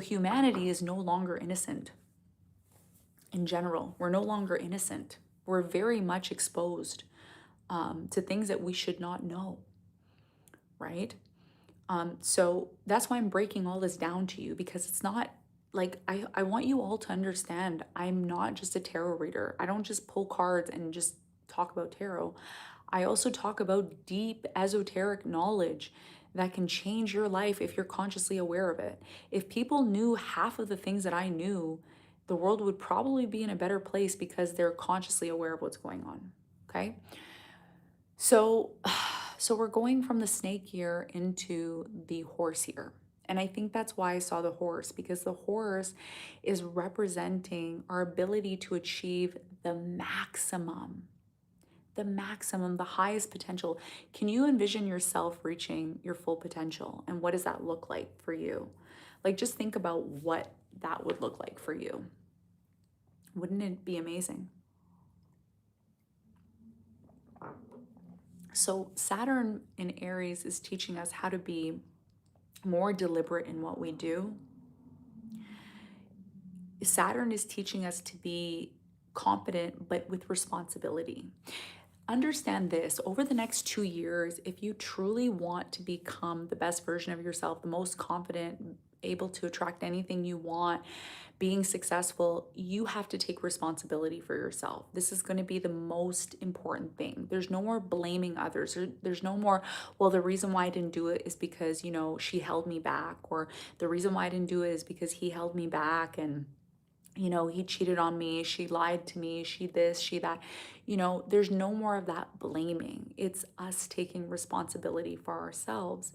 humanity is no longer innocent in general. We're no longer innocent. We're very much exposed to things that we should not know, right? So that's why I'm breaking all this down to you, because it's not like I want you all to understand I'm not just a tarot reader. I don't just pull cards and just talk about tarot. I also talk about deep esoteric knowledge that can change your life if you're consciously aware of it. If people knew half of the things that I knew, the world would probably be in a better place because they're consciously aware of what's going on. Okay? So, so we're going from the snake year into the horse year. And I think that's why I saw the horse, because the horse is representing our ability to achieve the highest potential. Can you envision yourself reaching your full potential? And what does that look like for you? Like, just think about what that would look like for you. Wouldn't it be amazing? So, Saturn in Aries is teaching us how to be more deliberate in what we do. Saturn is teaching us to be confident, but with responsibility. Understand this, over the next 2 years, if you truly want to become the best version of yourself, the most confident, able to attract anything you want, being successful, you have to take responsibility for yourself. This is going to be the most important thing. There's no more blaming others. There's no more, well, the reason why I didn't do it is because, she held me back, or the reason why I didn't do it is because he held me back, and he cheated on me, she lied to me, she this, she that. There's no more of that blaming. It's us taking responsibility for ourselves.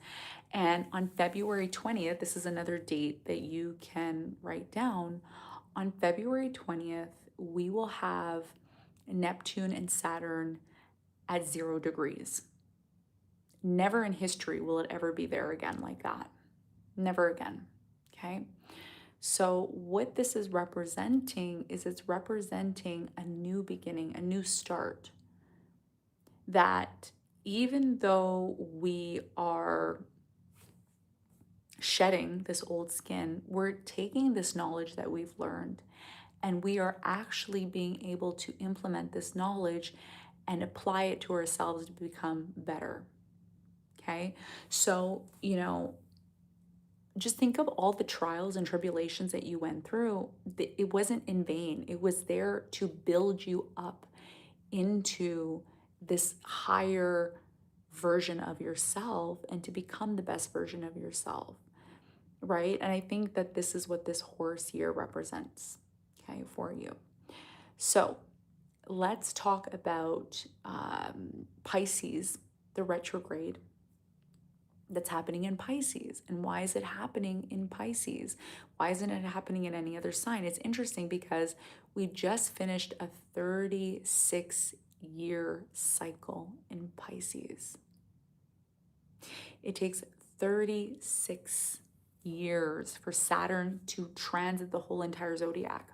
And on February 20th, this is another date that you can write down. On February 20th, we will have Neptune and Saturn at 0 degrees. Never in history will it ever be there again like that. Never again. Okay. So what this is representing is it's representing a new beginning, a new start. That even though we are shedding this old skin, we're taking this knowledge that we've learned, and we are actually being able to implement this knowledge and apply it to ourselves to become better. Okay. So, just think of all the trials and tribulations that you went through. It wasn't in vain. It was there to build you up into this higher version of yourself and to become the best version of yourself, right? And I think that this is what this horse year represents, okay, for you. So let's talk about Pisces, the retrograde that's happening in Pisces. And why is it happening in Pisces? Why isn't it happening in any other sign? It's interesting because we just finished a 36-year cycle in Pisces. It takes 36 years for Saturn to transit the whole entire zodiac.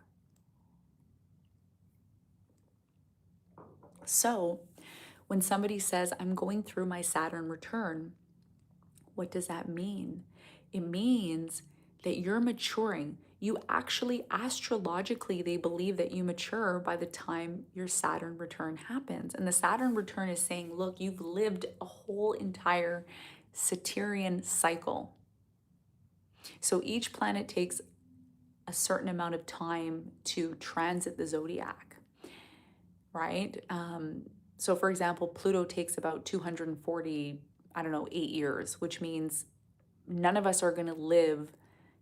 So when somebody says, I'm going through my Saturn return, what does that mean? It means that you're maturing. You actually, astrologically, they believe that you mature by the time your Saturn return happens. And the Saturn return is saying, look, you've lived a whole entire Saturnian cycle. So each planet takes a certain amount of time to transit the zodiac, right? So for example, Pluto takes about 240, 8 years, which means none of us are going to live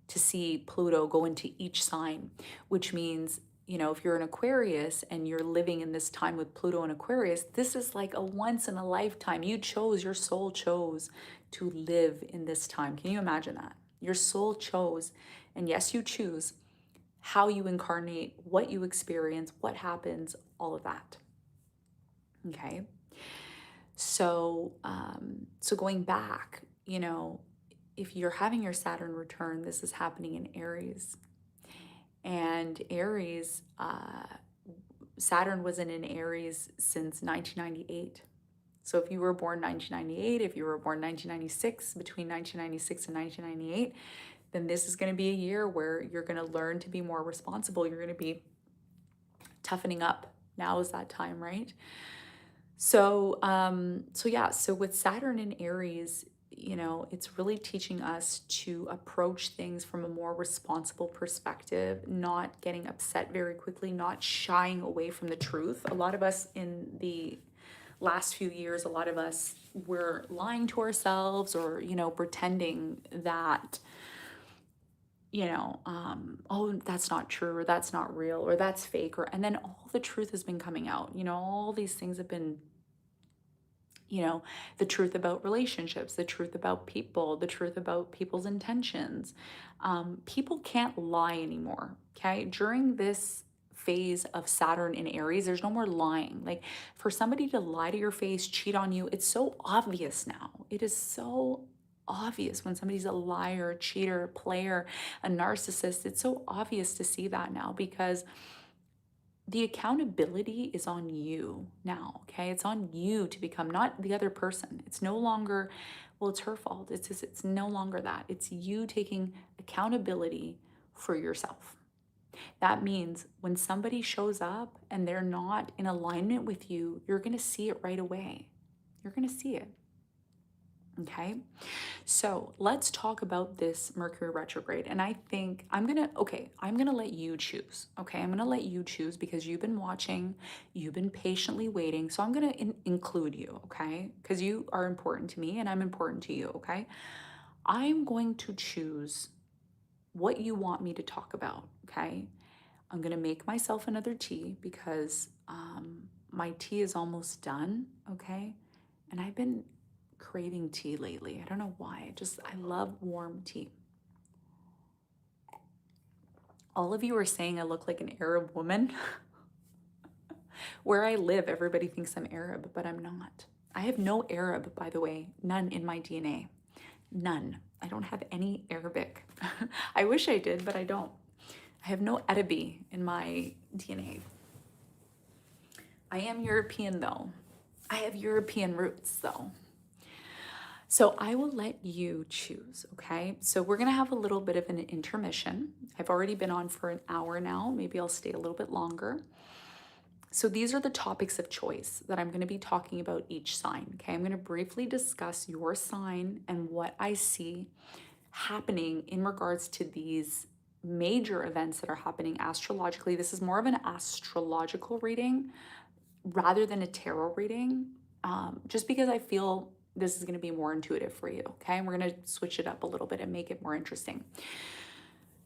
to see Pluto go into each sign, which means, if you're an Aquarius and you're living in this time with Pluto and Aquarius, this is like a once in a lifetime. Your soul chose to live in this time. Can you imagine that? Your soul chose, and yes, you choose how you incarnate, what you experience, what happens, all of that. Okay. So going back, if you're having your Saturn return, this is happening in Aries. And Aries, Saturn was in Aries since 1998. So if you were born 1998, if you were born 1996, between 1996 and 1998, then this is going to be a year where you're going to learn to be more responsible. You're going to be toughening up. Now is that time, right? So, so with Saturn in Aries, it's really teaching us to approach things from a more responsible perspective, not getting upset very quickly, not shying away from the truth. A lot of us in the last few years, a lot of us were lying to ourselves or, pretending that, oh, that's not true, or that's not real, or that's fake, and then all the truth has been coming out. All these things have been, the truth about relationships, the truth about people, the truth about people's intentions. People can't lie anymore, okay? During this phase of Saturn in Aries, there's no more lying. Like, for somebody to lie to your face, cheat on you, it's so obvious now. It is so obvious when somebody's a liar, a cheater, a player, a narcissist. It's so obvious to see that now, because the accountability is on you now, okay? It's on you to become, not the other person. It's no longer, well, it's her fault. It's no longer that. It's you taking accountability for yourself. That means when somebody shows up and they're not in alignment with you, you're going to see it right away. You're going to see it. Okay, so let's talk about this Mercury retrograde. And I think I'm gonna let you choose. Okay, I'm gonna let you choose because you've been watching, you've been patiently waiting. So I'm gonna include you, okay? Because you are important to me and I'm important to you, okay? I'm going to choose what you want me to talk about, okay? I'm gonna make myself another tea because my tea is almost done, okay? And I've been craving tea lately. I don't know why. I love warm tea. All of you are saying I look like an Arab woman. Where I live, everybody thinks I'm Arab, but I'm not. I have no Arab, by the way, none in my DNA. None. I don't have any Arabic. I wish I did, but I don't. I have no Arabi in my DNA. I am European, though. I have European roots, though. So I will let you choose, okay? So we're gonna have a little bit of an intermission. I've already been on for an hour now. Maybe I'll stay a little bit longer. So these are the topics of choice that I'm gonna be talking about each sign, okay? I'm gonna briefly discuss your sign and what I see happening in regards to these major events that are happening astrologically. This is more of an astrological reading rather than a tarot reading, just because I feel this is going to be more intuitive for you. Okay. And we're going to switch it up a little bit and make it more interesting.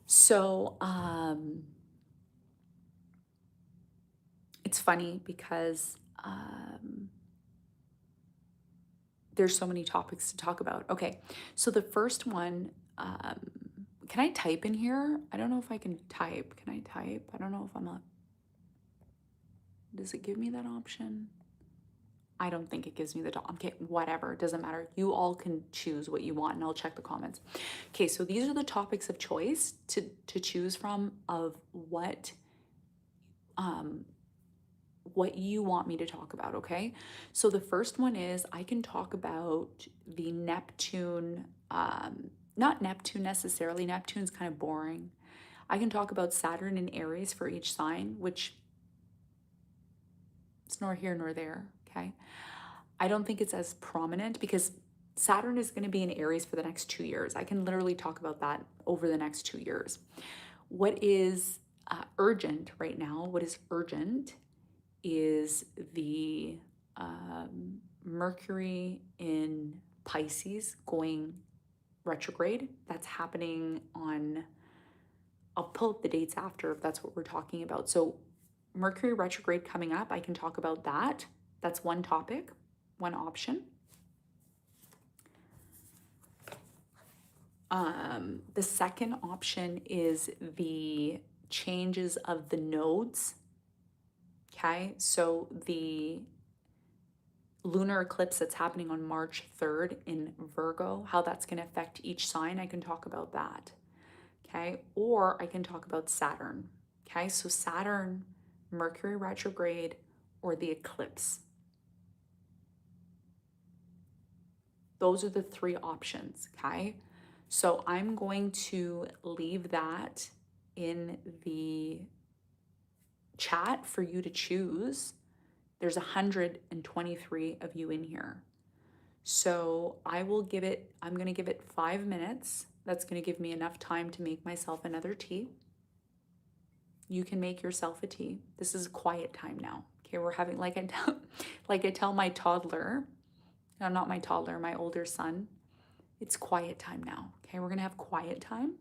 So, it's funny because, there's so many topics to talk about. Okay. So the first one, can I type in here? I don't know if I can type. Can I type? I don't know if does it give me that option? I don't think it gives me the dot. Okay, whatever, it doesn't matter. You all can choose what you want and I'll check the comments. Okay, so these are the topics of choice to choose from of what you want me to talk about, okay? So the first one is I can talk about the Neptune, not Neptune necessarily. Neptune's kind of boring. I can talk about Saturn and Aries for each sign, which it's nor here nor there, okay? I don't think it's as prominent because Saturn is going to be in Aries for the next 2 years. I can literally talk about that over the next 2 years. What is urgent right now, what is urgent is the Mercury in Pisces going retrograde. That's happening on, I'll pull up the dates after if that's what we're talking about. So Mercury retrograde coming up, I can talk about that. That's one topic. One option. The second option is the changes of the nodes. Okay, so the lunar eclipse that's happening on March 3rd in Virgo, how that's going to affect each sign, I can talk about that. okay? Or I can talk about Saturn, okay? So Saturn, Mercury retrograde, or the eclipse. Those are the three options, okay? So I'm going to leave that in the chat for you to choose. There's 123 of you in here. So I'm going to give it 5 minutes. That's going to give me enough time to make myself another tea. You can make yourself a tea. This is quiet time now. Okay, we're having, like I tell my toddler, no, not my toddler, my older son, it's quiet time now. Okay, we're going to have quiet time,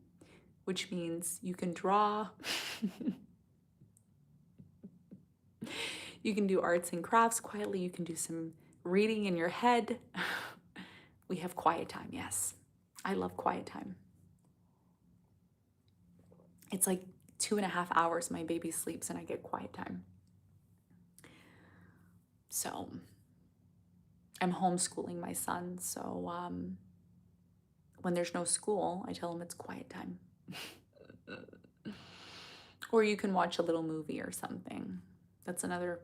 which means you can draw, you can do arts and crafts quietly, you can do some reading in your head. We have quiet time, yes. I love quiet time. It's like 2.5 hours my baby sleeps and I get quiet time. So I'm homeschooling my son. So when there's no school, I tell him it's quiet time. Or you can watch a little movie or something. That's another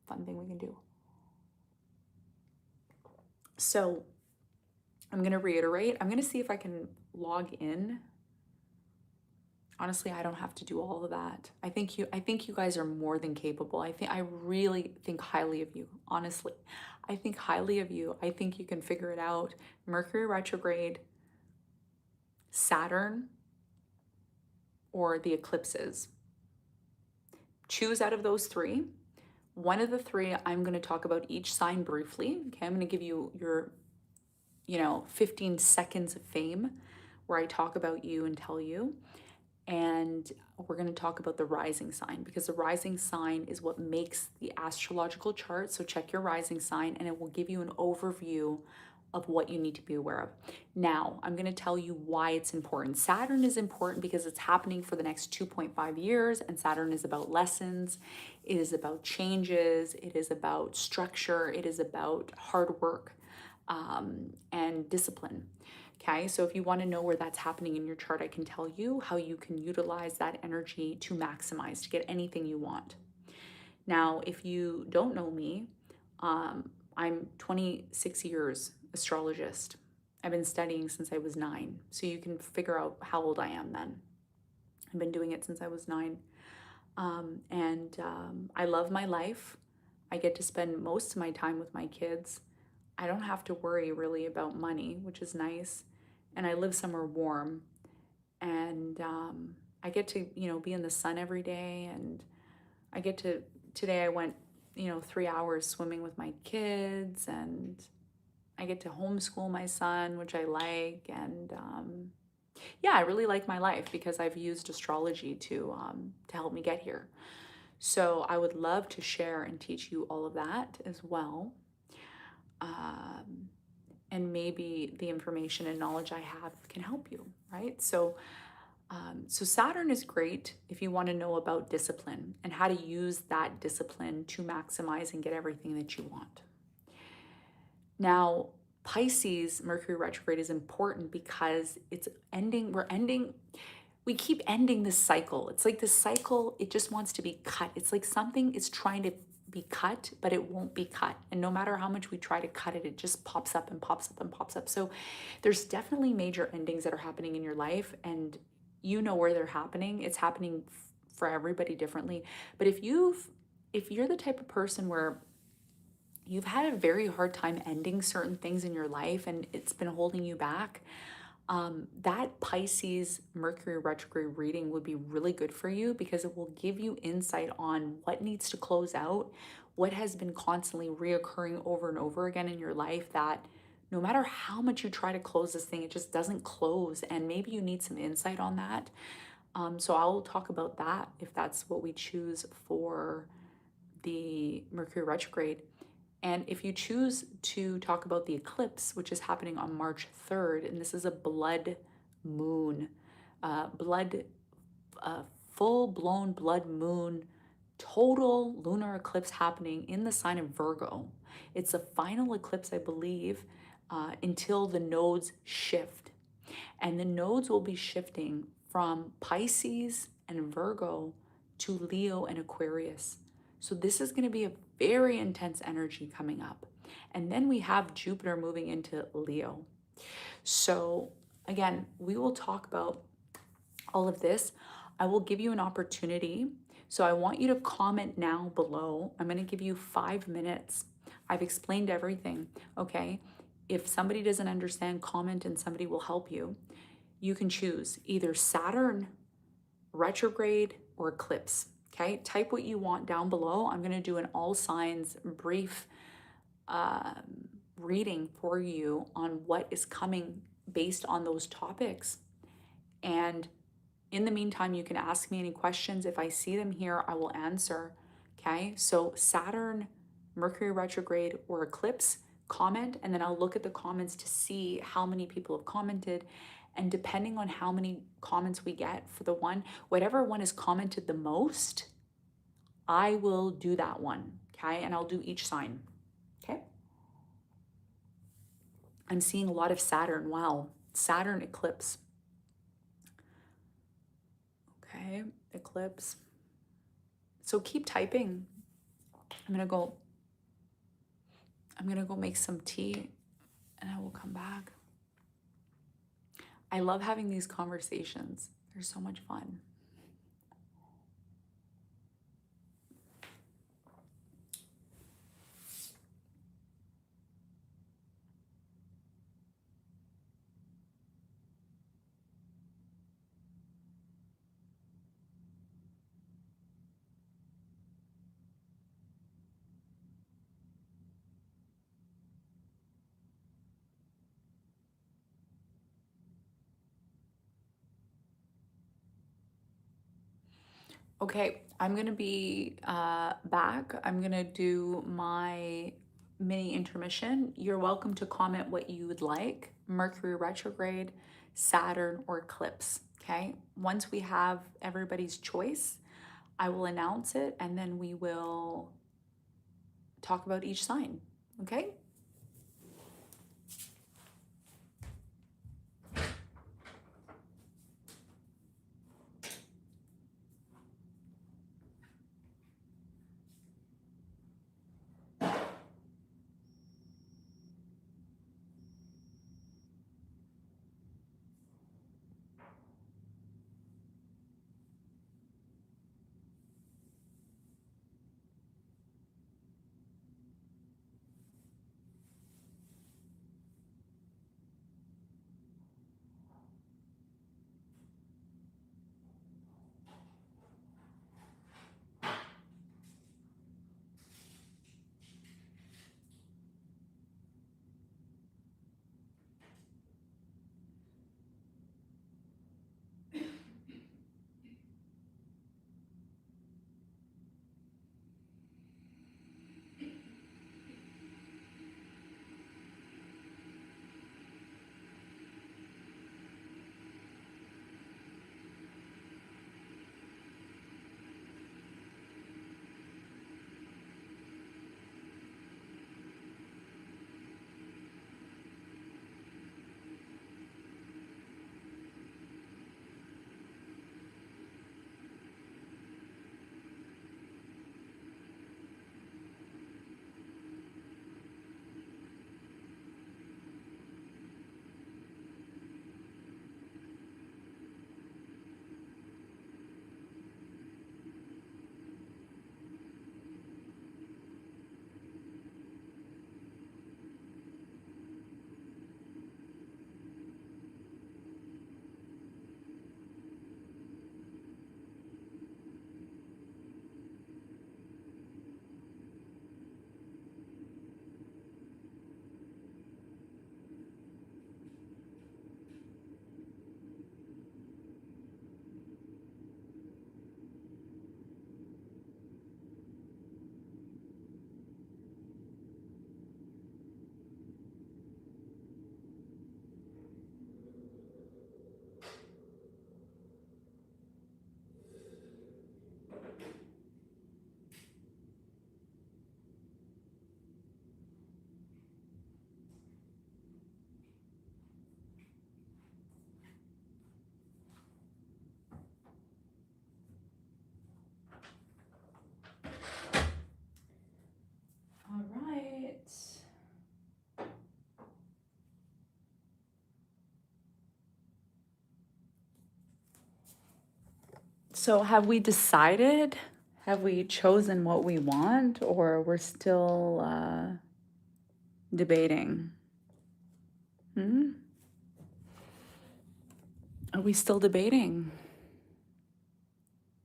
fun thing we can do. So I'm going to reiterate. I'm going to see if I can log in. Honestly, I don't have to do all of that. I think you guys are more than capable. I really think highly of you. Honestly, I think highly of you. I think you can figure it out. Mercury retrograde, Saturn, or the eclipses. Choose out of those three. One of the three, I'm going to talk about each sign briefly. Okay, I'm going to give you your 15 seconds of fame where I talk about you and tell you. And we're going to talk about the rising sign, because the rising sign is what makes the astrological chart. So check your rising sign and it will give you an overview of what you need to be aware of. Now, I'm going to tell you why it's important. Saturn is important because it's happening for the next 2.5 years, and Saturn is about lessons. It is about changes. It is about structure. It is about hard work and discipline. Okay, so if you want to know where that's happening in your chart, I can tell you how you can utilize that energy to maximize, to get anything you want. Now, if you don't know me, I'm 26 years astrologist. I've been studying since I was 9, so you can figure out how old I am then. I've been doing it since I was 9. I love my life. I get to spend most of my time with my kids. I don't have to worry really about money, which is nice. And I live somewhere warm. And I get to, be in the sun every day. And today I went, 3 hours swimming with my kids. And I get to homeschool my son, which I like. And yeah, I really like my life because I've used astrology to help me get here. So I would love to share and teach you all of that as well. And maybe the information and knowledge I have can help you, right? So Saturn is great if you want to know about discipline and how to use that discipline to maximize and get everything that you want. Now, Pisces, Mercury retrograde is important because we keep ending this cycle. It's like this cycle, it just wants to be cut. It's like something is trying to be cut, but it won't be cut. And no matter how much we try to cut it, it just pops up and pops up and pops up. So there's definitely major endings that are happening in your life, and you know where they're happening. It's happening for everybody differently. But if you're the type of person where you've had a very hard time ending certain things in your life and it's been holding you back, that Pisces Mercury retrograde reading would be really good for you because it will give you insight on what needs to close out, what has been constantly reoccurring over and over again in your life that no matter how much you try to close this thing, it just doesn't close. And maybe you need some insight on that. So I'll talk about that if that's what we choose for the Mercury retrograde. And if you choose to talk about the eclipse, which is happening on March 3rd, and this is a blood moon, full-blown blood moon, total lunar eclipse happening in the sign of Virgo. It's a final eclipse, I believe, until the nodes shift. And the nodes will be shifting from Pisces and Virgo to Leo and Aquarius. So this is going to be a very intense energy coming up. And then we have Jupiter moving into Leo. So again, we will talk about all of this. I will give you an opportunity. So I want you to comment now below. I'm going to give you 5 minutes. I've explained everything, okay? If somebody doesn't understand, comment and somebody will help you. You can choose either Saturn, retrograde, or eclipse, okay? Type what you want down below. I'm going to do an all signs brief reading for you on what is coming based on those topics. And in the meantime, you can ask me any questions. If I see them here, I will answer. Okay, so Saturn, Mercury retrograde, or eclipse, comment, and then I'll look at the comments to see how many people have commented. And depending on how many comments we get for the one, whatever one is commented the most, I will do that one. Okay, and I'll do each sign. Okay, I'm seeing a lot of Saturn. Wow, Saturn eclipse. Okay, eclipse. So keep typing. I'm gonna go make some tea and I will come back. I love having these conversations. They're so much fun. Okay, I'm gonna be back. I'm gonna do my mini intermission. You're welcome to comment what you would like, Mercury retrograde, Saturn, or eclipse, okay? Once we have everybody's choice, I will announce it and then we will talk about each sign, okay? So have we decided? Have we chosen what we want, or we're still debating? Are we still debating?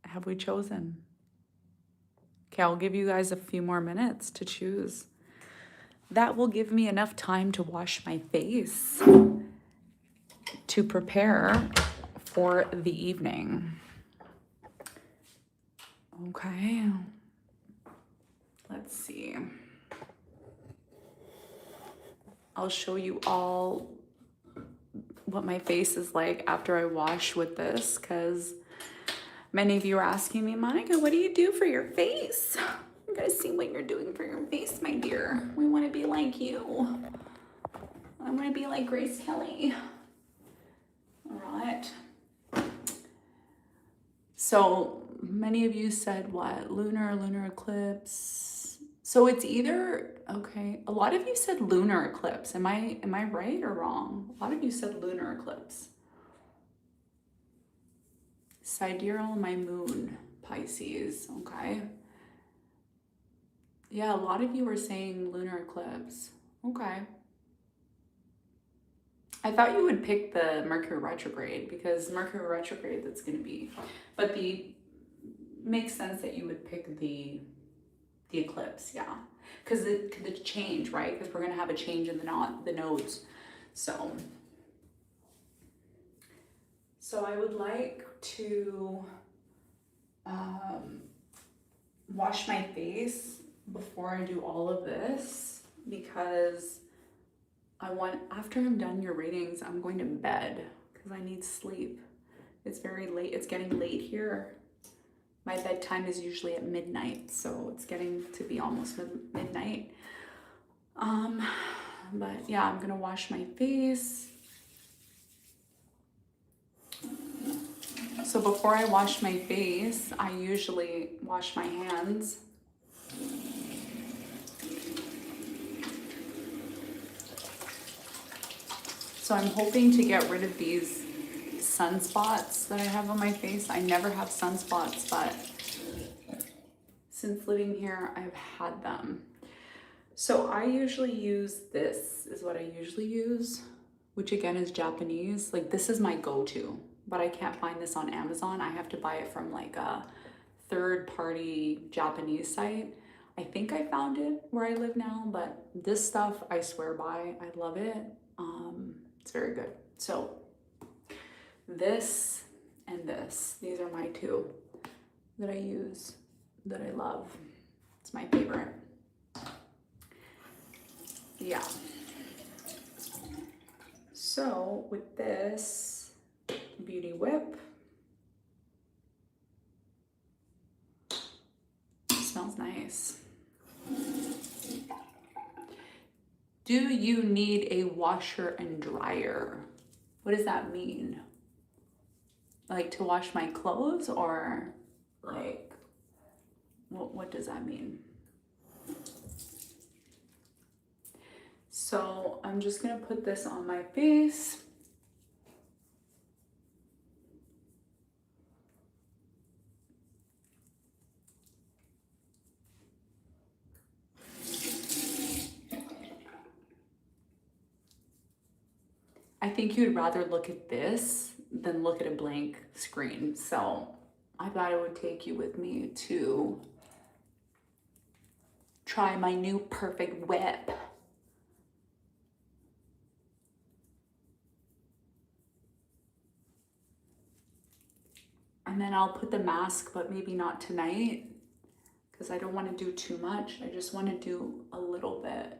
Have we chosen? Okay, I'll give you guys a few more minutes to choose. That will give me enough time to wash my face to prepare for the evening. Okay, let's see. I'll show you all what my face is like after I wash with this, because many of you are asking me, Monica, what do you do for your face? I gotta see what you're doing for your face, my dear. We want to be like you. I want to be like Grace Kelly. All right. So many of you said what? Lunar eclipse. So it's either, okay, a lot of you said lunar eclipse. Am I right or wrong? A lot of you said lunar eclipse. Sidereal, my moon, Pisces, okay. Yeah, a lot of you were saying lunar eclipse. Okay. I thought you would pick the Mercury retrograde, because Mercury retrograde, that's going to be, but makes sense that you would pick the eclipse, yeah, because the change, right? Because we're going to have a change in the nodes. So I would like to wash my face before I do all of this, because after I'm done your readings, I'm going to bed because I need sleep. It's very late. It's getting late here. My bedtime is usually at midnight, so it's getting to be almost midnight. But yeah, I'm gonna wash my face. So before I wash my face, I usually wash my hands. So I'm hoping to get rid of these sunspots that I have on my face. I never have sunspots, but since living here, I've had them. So I usually use this, is what I usually use, which again is Japanese. Like, this is my go-to, but I can't find this on Amazon. I have to buy it from like a third-party Japanese site. I think I found it where I live now, but this stuff I swear by. I love it. It's very good. So this and this, these are my two that I use, that I love. It's my favorite. Yeah. So with this Beauty Whip, it smells nice. Do you need a washer and dryer? What does that mean? Like to wash my clothes, or like, what does that mean? So I'm just gonna put this on my face. I think you'd rather look at this than look at a blank screen. So I thought I would take you with me to try my new perfect whip. And then I'll put the mask, but maybe not tonight, because I don't want to do too much. I just want to do a little bit.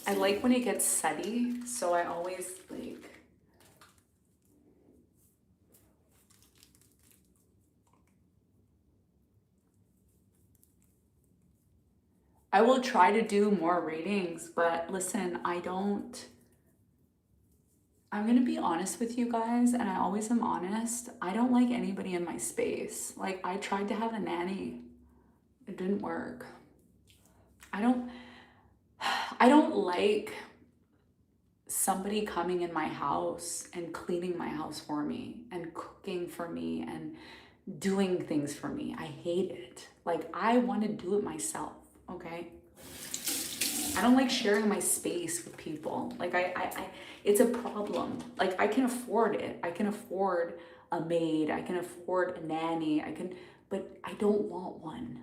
I like when it gets setty, so I always like, I will try to do more readings, but listen, I'm gonna be honest with you guys, and I always am honest. I don't like anybody in my space. Like, I tried to have a nanny. It didn't work. I don't like somebody coming in my house and cleaning my house for me and cooking for me and doing things for me. I hate it. Like, I want to do it myself, okay? I don't like sharing my space with people. Like, it's a problem. Like, I can afford it. I can afford a maid. I can afford a nanny. But I don't want one.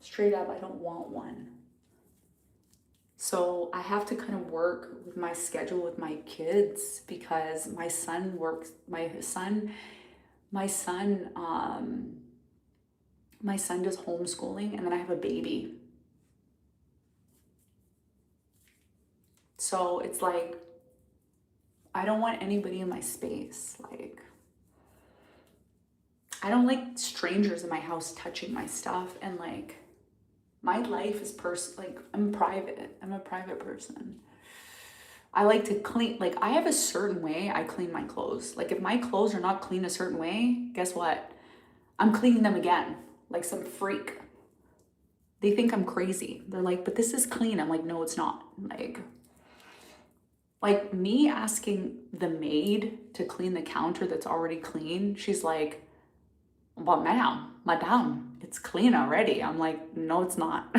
Straight up, I don't want one. So I have to kind of work with my schedule with my kids because my son works, my son does homeschooling, and then I have a baby. So it's like, I don't want anybody in my space. Like, I don't like strangers in my house touching my stuff. And like, my life is like, I'm private. I'm a private person. I like to clean, like, I have a certain way I clean my clothes. Like, if my clothes are not clean a certain way, guess what? I'm cleaning them again, like some freak. They think I'm crazy. They're like, but this is clean. I'm like, no, it's not. Like me asking the maid to clean the counter that's already clean, she's like, but madam, it's clean already. I'm like, no, it's not.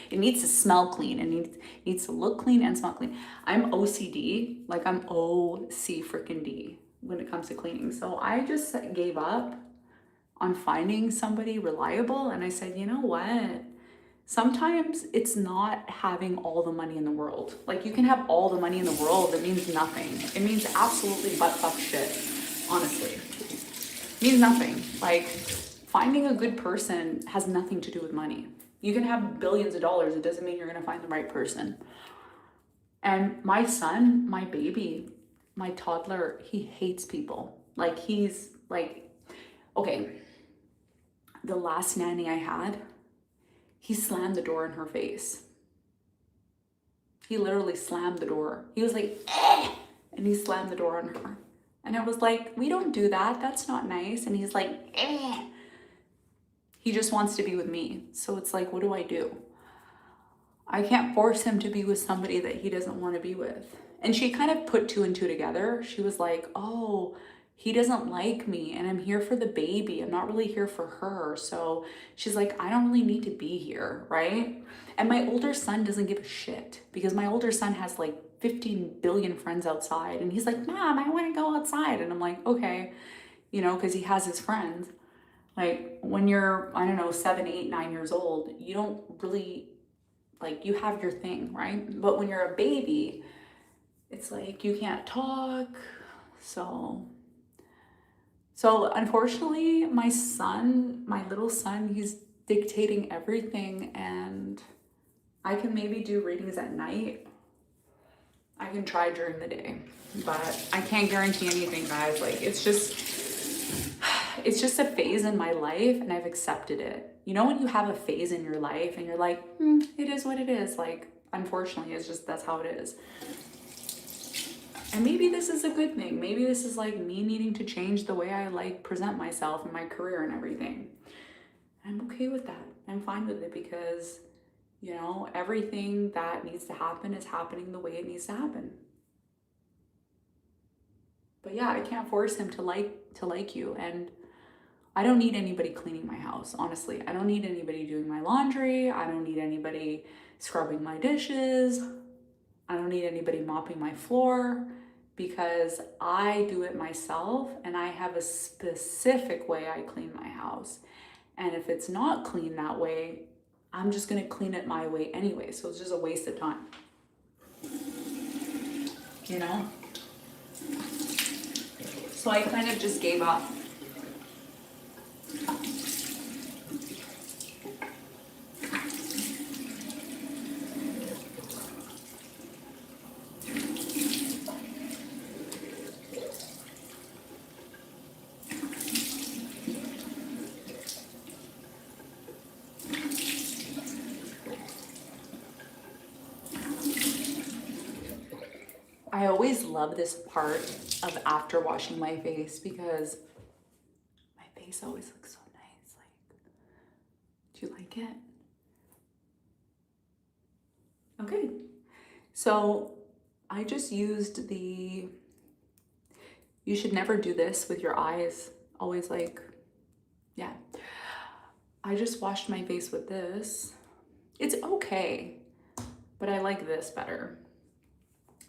It needs to smell clean. It needs to look clean and smell clean. I'm OCD, like I'm OC freaking D when it comes to cleaning. So I just gave up on finding somebody reliable. And I said, you know what? Sometimes it's not having all the money in the world. Like, you can have all the money in the world. It means nothing. It means absolutely butt fuck shit, honestly. It means nothing. Like, finding a good person has nothing to do with money. You can have billions of dollars. It doesn't mean you're going to find the right person. And my son, my baby, my toddler, he hates people. Like, he's like, okay, the last nanny I had, he slammed the door in her face. He literally slammed the door. He was like, eh! And he slammed the door on her. And I was like, we don't do that. That's not nice. And he's like, eh! He just wants to be with me. So it's like, what do I do? I can't force him to be with somebody that he doesn't want to be with. And she kind of put two and two together. She was like, oh, he doesn't like me and I'm here for the baby. I'm not really here for her. So she's like, I don't really need to be here, right? And my older son doesn't give a shit because my older son has like 15 billion friends outside. And he's like, Mom, I want to go outside. And I'm like, okay, you know, because he has his friends. Like, when you're, I don't know, 7, 8, 9 years old, you don't really, like, you have your thing, right? But when you're a baby, it's like you can't talk. So unfortunately, my son, my little son, he's dictating everything, and I can maybe do readings at night. I can try during the day, but I can't guarantee anything, guys. Like, it's just a phase in my life, and I've accepted it. You know, when you have a phase in your life and you're like, it is what it is. Like, unfortunately, it's just, that's how it is. And maybe this is a good thing. Maybe this is like me needing to change the way I like present myself in my career and everything. I'm okay with that. I'm fine with it because, you know, everything that needs to happen is happening the way it needs to happen. But yeah, I can't force him to like you. And I don't need anybody cleaning my house, honestly. I don't need anybody doing my laundry. I don't need anybody scrubbing my dishes. I don't need anybody mopping my floor because I do it myself and I have a specific way I clean my house. And if it's not clean that way, I'm just gonna clean it my way anyway. So it's just a waste of time, you know? So I kind of just gave up. I always love this part of after washing my face because my face always looks so nice. Like, do you like it? Okay. So I just used the, you should never do this with your eyes. Always like, yeah. I just washed my face with this. It's okay, but I like this better.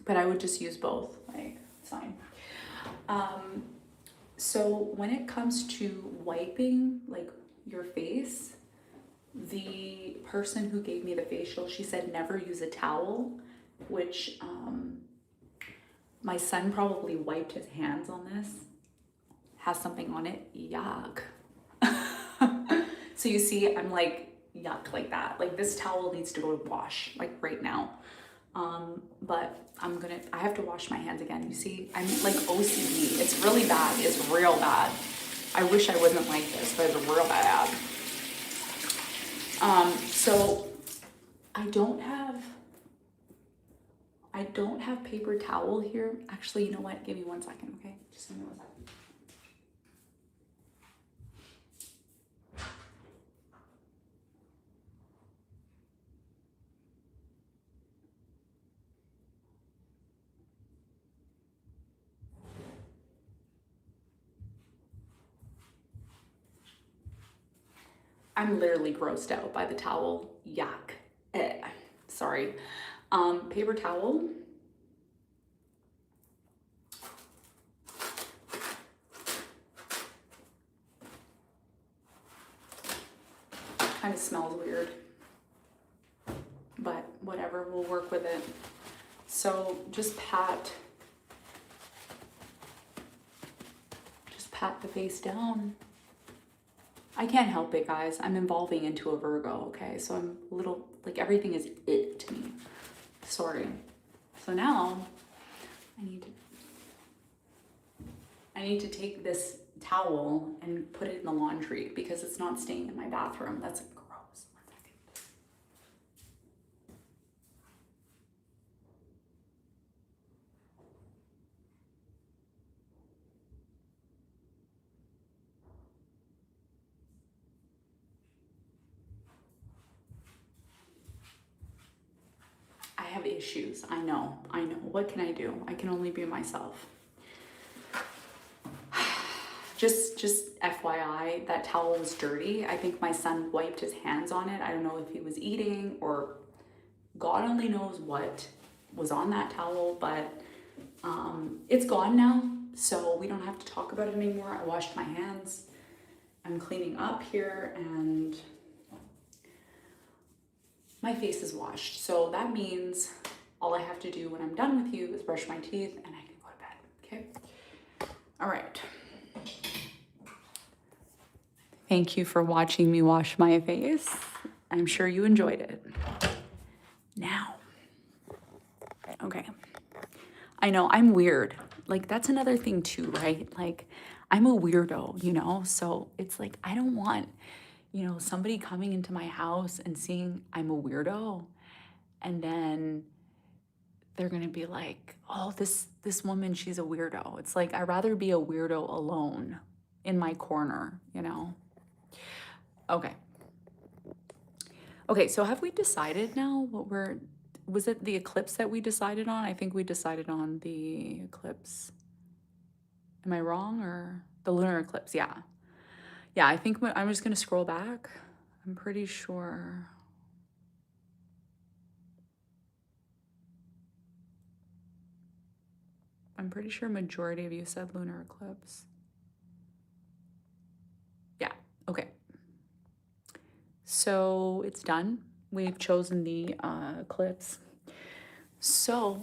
But I would just use both, like, it's fine. So when it comes to wiping, like, your face, the person who gave me the facial, she said never use a towel, which my son probably wiped his hands on this. Has something on it, yuck. So you see, I'm like, yuck, like that. Like, this towel needs to go to wash, like right now. But I have to wash my hands again. You see, I'm like OCD. It's really bad. It's real bad. I wish I wasn't like this, but it's real bad. So I don't have paper towel here. Actually, you know what? Give me 1 second, okay? Just give me 1 second. I'm literally grossed out by the towel. Yuck. Sorry. Paper towel. Kind of smells weird, but whatever, we'll work with it. So just pat the face down. I can't help it, guys. I'm evolving into a Virgo, okay? So I'm a little, like, everything is it to me. Sorry. So now I need to take this towel and put it in the laundry because it's not staying in my bathroom. That's gross. 1 second. I have issues. I know. What can I do? I can only be myself. Just FYI, that towel was dirty. I think my son wiped his hands on it. I don't know if he was eating or God only knows what was on that towel, but it's gone now, so we don't have to talk about it anymore. I washed my hands. I'm cleaning up here and my face is washed. So that means all I have to do when I'm done with you is brush my teeth and I can go to bed, okay? All right. Thank you for watching me wash my face. I'm sure you enjoyed it. Now, okay. I know I'm weird. Like, that's another thing too, right? Like, I'm a weirdo, you know? So it's like, I don't want, you know, somebody coming into my house and seeing I'm a weirdo, and then they're gonna be like, oh, this woman, she's a weirdo. It's like, I'd rather be a weirdo alone in my corner, you know? Okay. Okay, so have we decided now what was it the eclipse that we decided on? I think we decided on the eclipse. Am I wrong? Or the lunar eclipse? Yeah. Yeah, I think I'm just gonna scroll back. I'm pretty sure. Majority of you said lunar eclipse. Yeah, okay. So it's done. We've chosen the eclipse. So,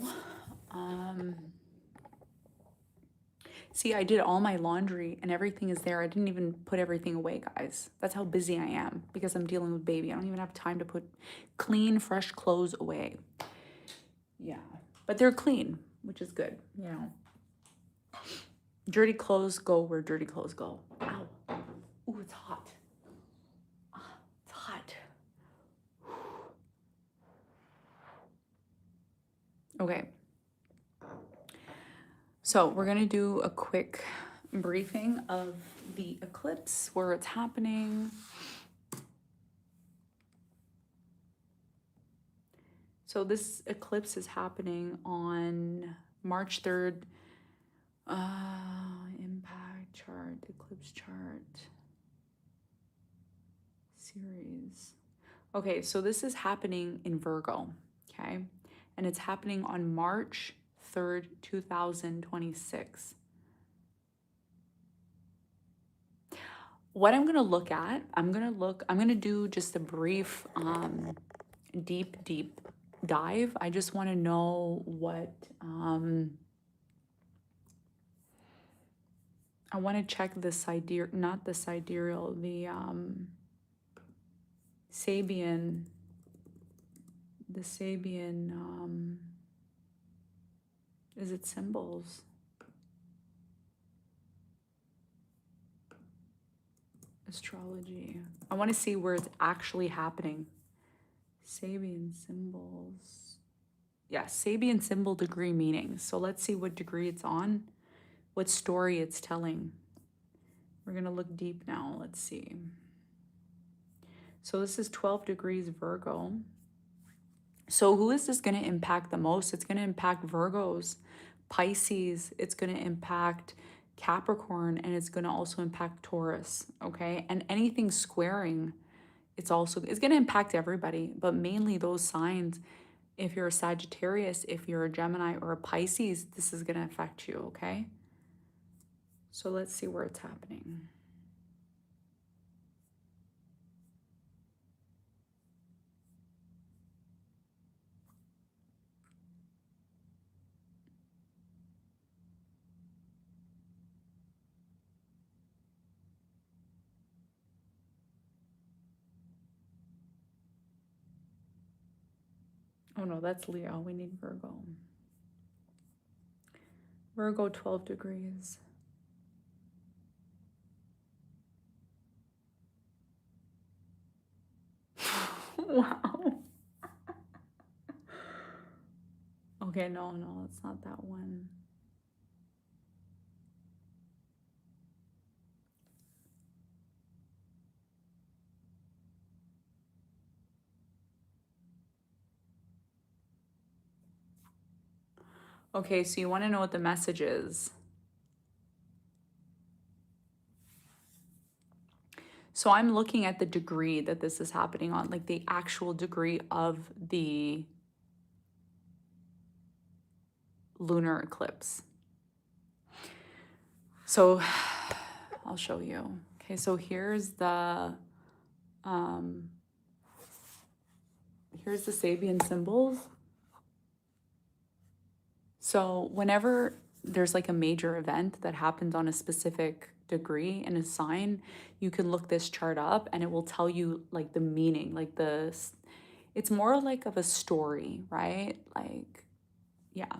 see, I did all my laundry and everything is there. I didn't even put everything away, guys. That's how busy I am because I'm dealing with baby. I don't even have time to put clean, fresh clothes away. Yeah, but they're clean, which is good, you know. Dirty clothes go where dirty clothes go. Ow. Ooh, it's hot. It's hot. Okay. So we're gonna do a quick briefing of the eclipse, where it's happening. So this eclipse is happening on March 3rd. Impact chart, eclipse chart, series. Okay, so this is happening in Virgo, okay? And it's happening on March 3rd, 2026. What I'm going to look at, I'm going to do just a brief deep dive. I just want to know what I want to check the sidereal, not the sidereal, the Sabian, is it symbols? Astrology. I want to see where it's actually happening. Sabian symbols. Yeah, Sabian symbol degree meanings. So let's see what degree it's on, what story it's telling. We're going to look deep now. Let's see. So this is 12 degrees Virgo. So who is this going to impact the most? It's going to impact Virgos, Pisces. It's going to impact Capricorn, and it's going to also impact Taurus, okay? And anything squaring, it's going to impact everybody, but mainly those signs. If you're a Sagittarius, if you're a Gemini or a Pisces, this is going to affect you, okay? So let's see where it's happening. Oh no, that's Leo. We need Virgo. Virgo, 12 degrees. Wow. Okay, no, it's not that one. Okay, so you want to know what the message is. So I'm looking at the degree that this is happening on, like the actual degree of the lunar eclipse. So I'll show you. Okay, so here's the Sabian symbols. So whenever there's like a major event that happens on a specific degree and a sign, you can look this chart up and it will tell you like the meaning, like it's more like of a story, right? Like, yeah.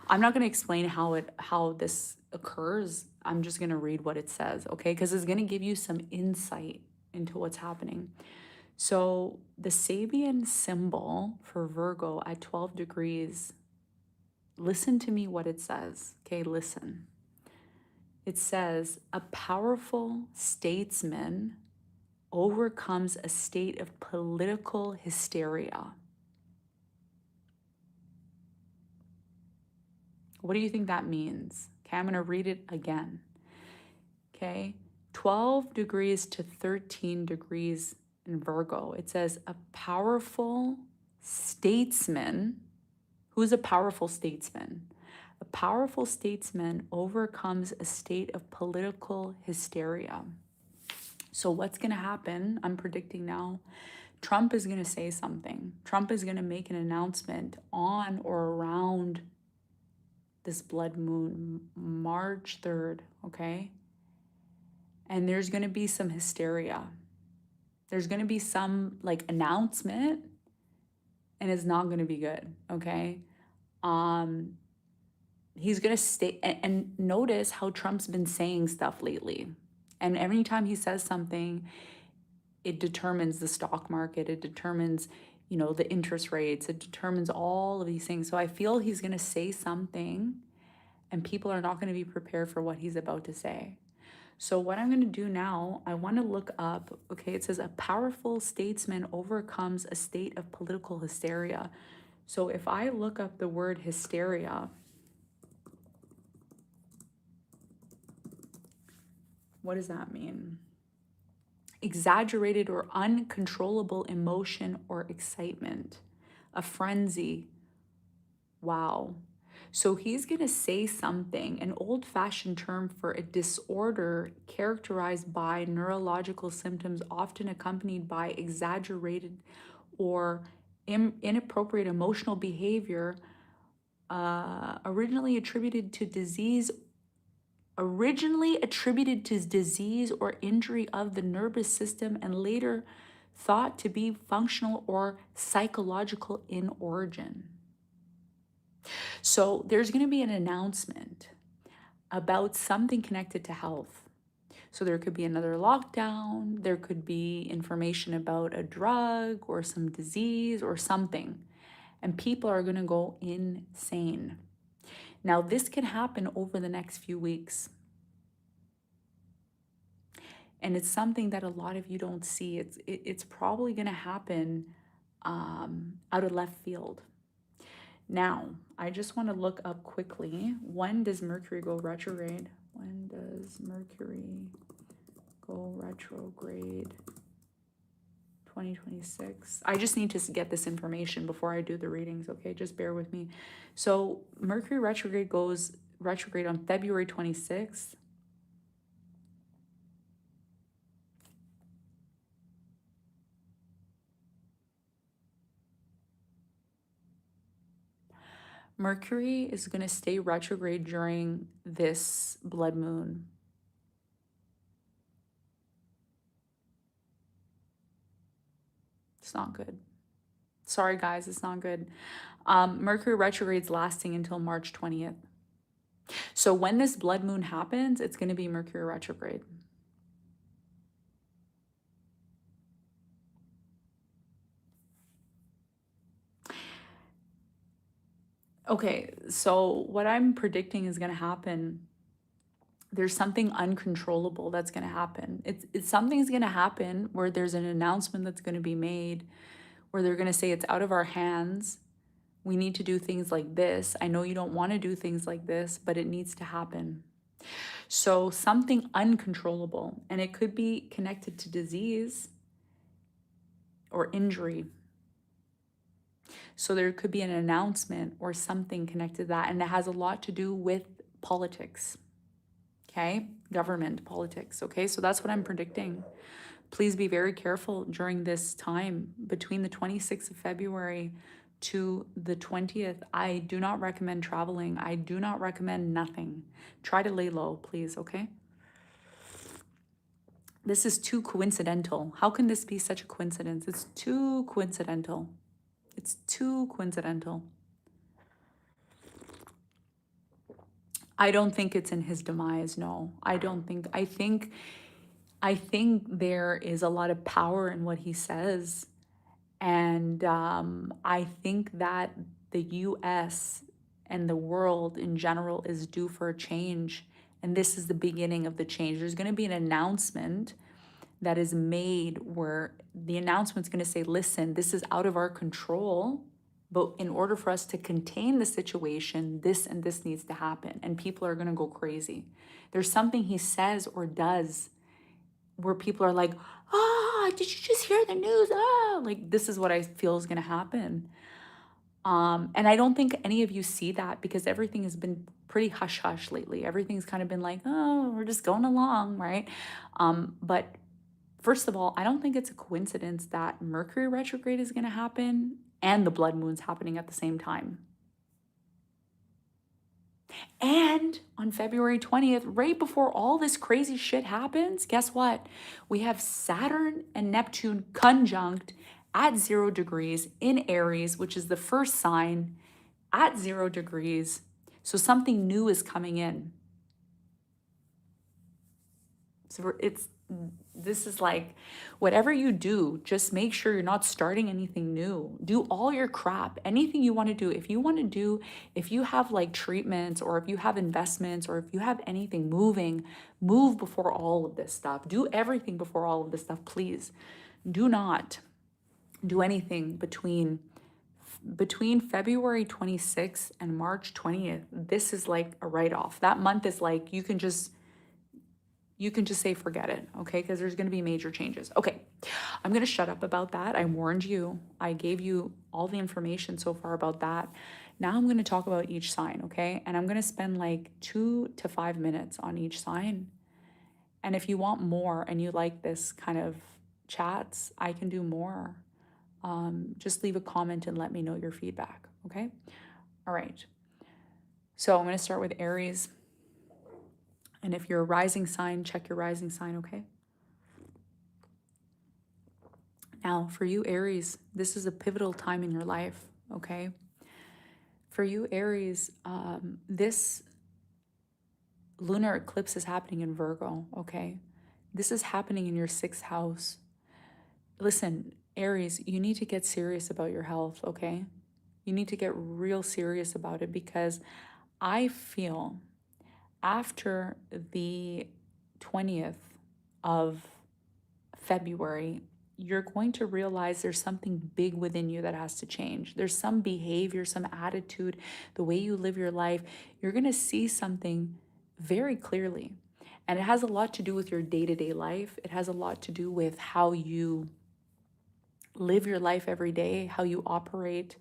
I'm not going to explain how this occurs. I'm just going to read what it says, okay? Because it's going to give you some insight into what's happening. So the Sabian symbol for Virgo at 12 degrees, listen to me what it says, okay? Listen. It says, a powerful statesman overcomes a state of political hysteria. What do you think that means? Okay, I'm going to read it again. Okay, 12 degrees to 13 degrees in Virgo. It says a powerful statesman. Who's a powerful statesman? A powerful statesman overcomes a state of political hysteria. So what's going to happen? I'm predicting now. Trump is going to say something. Trump is going to make an announcement on or around this blood moon, March 3rd, okay? And there's going to be some hysteria. There's going to be some like announcement, and it's not going to be good, okay? He's going to stay and notice how Trump's been saying stuff lately. And every time he says something, it determines the stock market, it determines, the interest rates, it determines all of these things. So I feel he's going to say something and people are not going to be prepared for what he's about to say. So what I'm going to do now, I want to look up, okay, it says a powerful statesman overcomes a state of political hysteria. So if I look up the word hysteria, what does that mean? Exaggerated or uncontrollable emotion or excitement, a frenzy. Wow. So he's going to say something, an old fashioned term for a disorder characterized by neurological symptoms often accompanied by exaggerated or inappropriate emotional behavior, originally attributed to disease or injury of the nervous system and later thought to be functional or psychological in origin. So there's going to be an announcement about something connected to health. So there could be another lockdown, there could be information about a drug or some disease or something, and people are going to go insane. Now, this can happen over the next few weeks. And it's something that a lot of you don't see. It's probably going to happen out of left field. Now, I just want to look up quickly. When does Mercury go retrograde? When does Mercury go retrograde? 2026. I just need to get this information before I do the readings, okay? Just bear with me. So Mercury retrograde goes retrograde on February 26th. Mercury is going to stay retrograde during this blood moon. It's not good. Sorry, guys, it's not good. Mercury retrograde's lasting until March 20th. So when this blood moon happens, it's going to be Mercury retrograde. Okay, so what I'm predicting is going to happen, there's something uncontrollable that's going to happen. It's something's going to happen where there's an announcement that's going to be made where they're going to say it's out of our hands. We need to do things like this. I know you don't want to do things like this, but it needs to happen. So something uncontrollable, and it could be connected to disease or injury. So there could be an announcement or something connected to that, and it has a lot to do with politics. Okay, government politics. Okay, so that's what I'm predicting. Please be very careful during this time between the 26th of February to the 20th. I do not recommend traveling. I do not recommend nothing. Try to lay low, please, okay? This is too coincidental. How can this be such a coincidence? It's too coincidental. It's too coincidental. I don't think it's in his demise, no. I think there is a lot of power in what he says. And I think that the US and the world in general is due for a change. And this is the beginning of the change. There's going to be an announcement that is made where the announcement's going to say, listen, this is out of our control. But in order for us to contain the situation, this and this needs to happen. And people are going to go crazy. There's something he says or does where people are like, did you just hear the news? Like this is what I feel is going to happen. And I don't think any of you see that because everything has been pretty hush-hush lately. Everything's kind of been like, oh, we're just going along, right? But first of all, I don't think it's a coincidence that Mercury retrograde is going to happen and the blood moon's happening at the same time. And on February 20th, right before all this crazy shit happens, guess what? We have Saturn and Neptune conjunct at 0 degrees in Aries, which is the first sign at 0 degrees. So something new is coming in. So this is like, whatever you do, just make sure you're not starting anything new. Do all your crap, anything you want to do. If you have like treatments or if you have investments or if you have anything moving, move before all of this stuff. Do everything before all of this stuff, please. Do not do anything between between February 26th and March 20th, this is like a write-off. That month is like you can just say forget it, okay? Because there's going to be major changes. Okay, I'm going to shut up about that. I warned you. I gave you all the information so far about that. Now I'm going to talk about each sign, okay? And I'm going to spend like 2 to 5 minutes on each sign. And if you want more and you like this kind of chats, I can do more. Just leave a comment and let me know your feedback, okay? All right. So I'm going to start with Aries. And if you're a rising sign, check your rising sign, okay? Now, for you, Aries, this is a pivotal time in your life, okay? For you, Aries, this lunar eclipse is happening in Virgo, okay? This is happening in your sixth house. Listen, Aries, you need to get serious about your health, okay? You need to get real serious about it because I feel after the 20th of February, you're going to realize there's something big within you that has to change. There's some behavior, some attitude, the way you live your life. You're going to see something very clearly. And it has a lot to do with your day to day life. It has a lot to do with how you live your life every day, how you operate,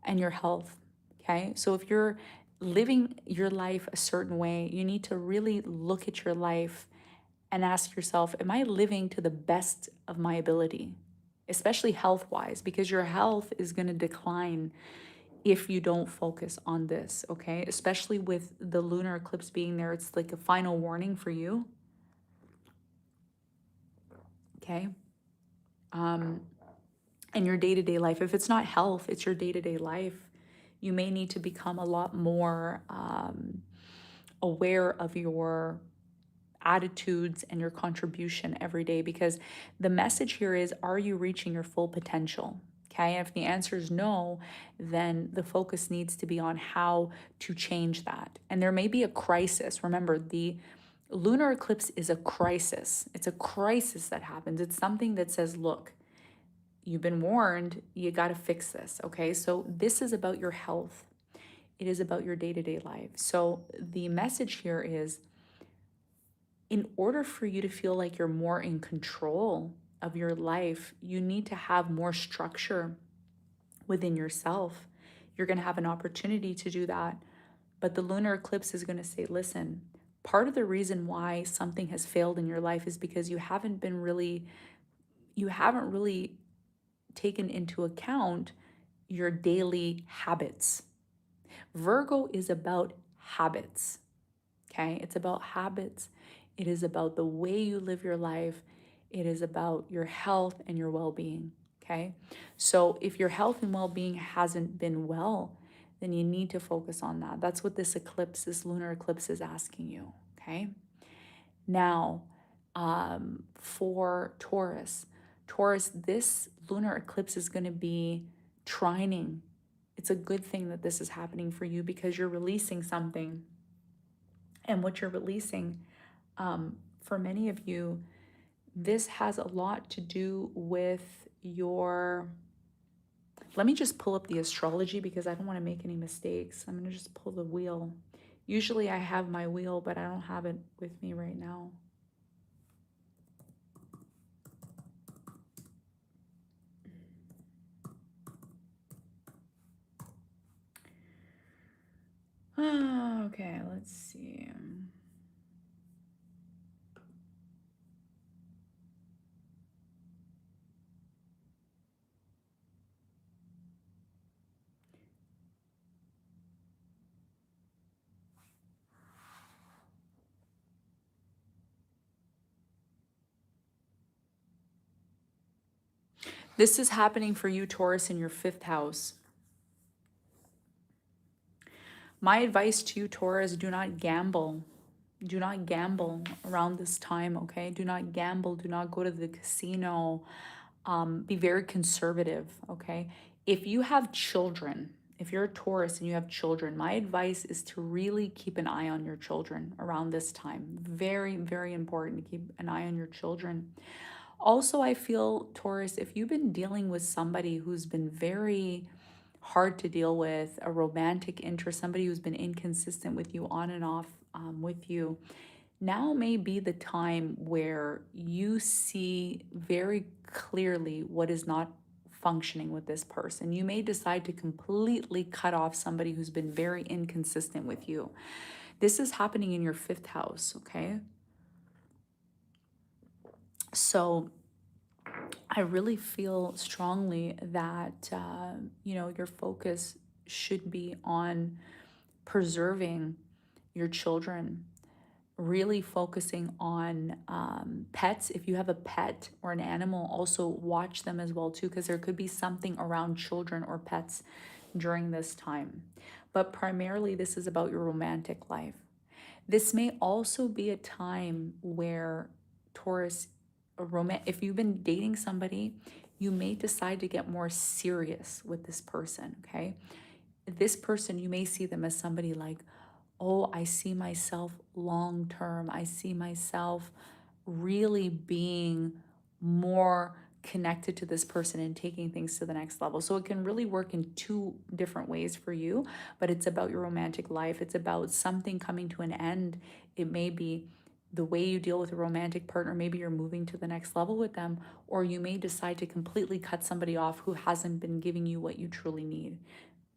and your health. Okay. So if you're living your life a certain way, you need to really look at your life and ask yourself, am I living to the best of my ability? Especially health wise, because your health is going to decline if you don't focus on this. Okay. Especially with the lunar eclipse being there, it's like a final warning for you. Okay. And your day to day life, if it's not health, it's your day to day life. You may need to become a lot more aware of your attitudes and your contribution every day, because the message here is, are you reaching your full potential? Okay, if the answer is no, then the focus needs to be on how to change that. And there may be a crisis. Remember, the lunar eclipse is a crisis. It's a crisis that happens. It's something that says, look, you've been warned, you got to fix this. Okay, so this is about your health, it is about your day to day life. So the message here is, in order for you to feel like you're more in control of your life, you need to have more structure within yourself. You're going to have an opportunity to do that. But the lunar eclipse is going to say, listen, part of the reason why something has failed in your life is because you haven't really taken into account your daily habits. Virgo is about habits. Okay, it's about habits. It is about the way you live your life. It is about your health and your well-being. Okay, so if your health and well-being hasn't been well, then you need to focus on that. That's what this eclipse, this lunar eclipse, is asking you. Okay, now for Taurus, this lunar eclipse is going to be trining. It's a good thing that this is happening for you because you're releasing something. And what you're releasing, for many of you, this has a lot to do with your. Let me just pull up the astrology because I don't want to make any mistakes. I'm going to just pull the wheel. Usually I have my wheel, but I don't have it with me right now. Okay, let's see. This is happening for you, Taurus, in your fifth house. My advice to you, Taurus, do not gamble. Do not gamble around this time, okay? Do not gamble. Do not go to the casino. Be very conservative, okay? If you have children, if you're a Taurus and you have children, my advice is to really keep an eye on your children around this time. Very, very important to keep an eye on your children. Also, I feel, Taurus, if you've been dealing with somebody who's been very hard to deal with, a romantic interest, somebody who's been inconsistent with you on and off with you, now may be the time where you see very clearly what is not functioning with this person. You may decide to completely cut off somebody who's been very inconsistent with you. This is happening in your fifth house, okay? So I really feel strongly that, your focus should be on preserving your children, really focusing on pets. If you have a pet or an animal, also watch them as well too, because there could be something around children or pets during this time. But primarily, this is about your romantic life. This may also be a time where Taurus, if you've been dating somebody, you may decide to get more serious with this person, okay? This person, you may see them as somebody like, oh, I see myself long term. I see myself really being more connected to this person and taking things to the next level. So it can really work in two different ways for you, but it's about your romantic life. It's about something coming to an end. It may be the way you deal with a romantic partner. Maybe you're moving to the next level with them, or you may decide to completely cut somebody off who hasn't been giving you what you truly need.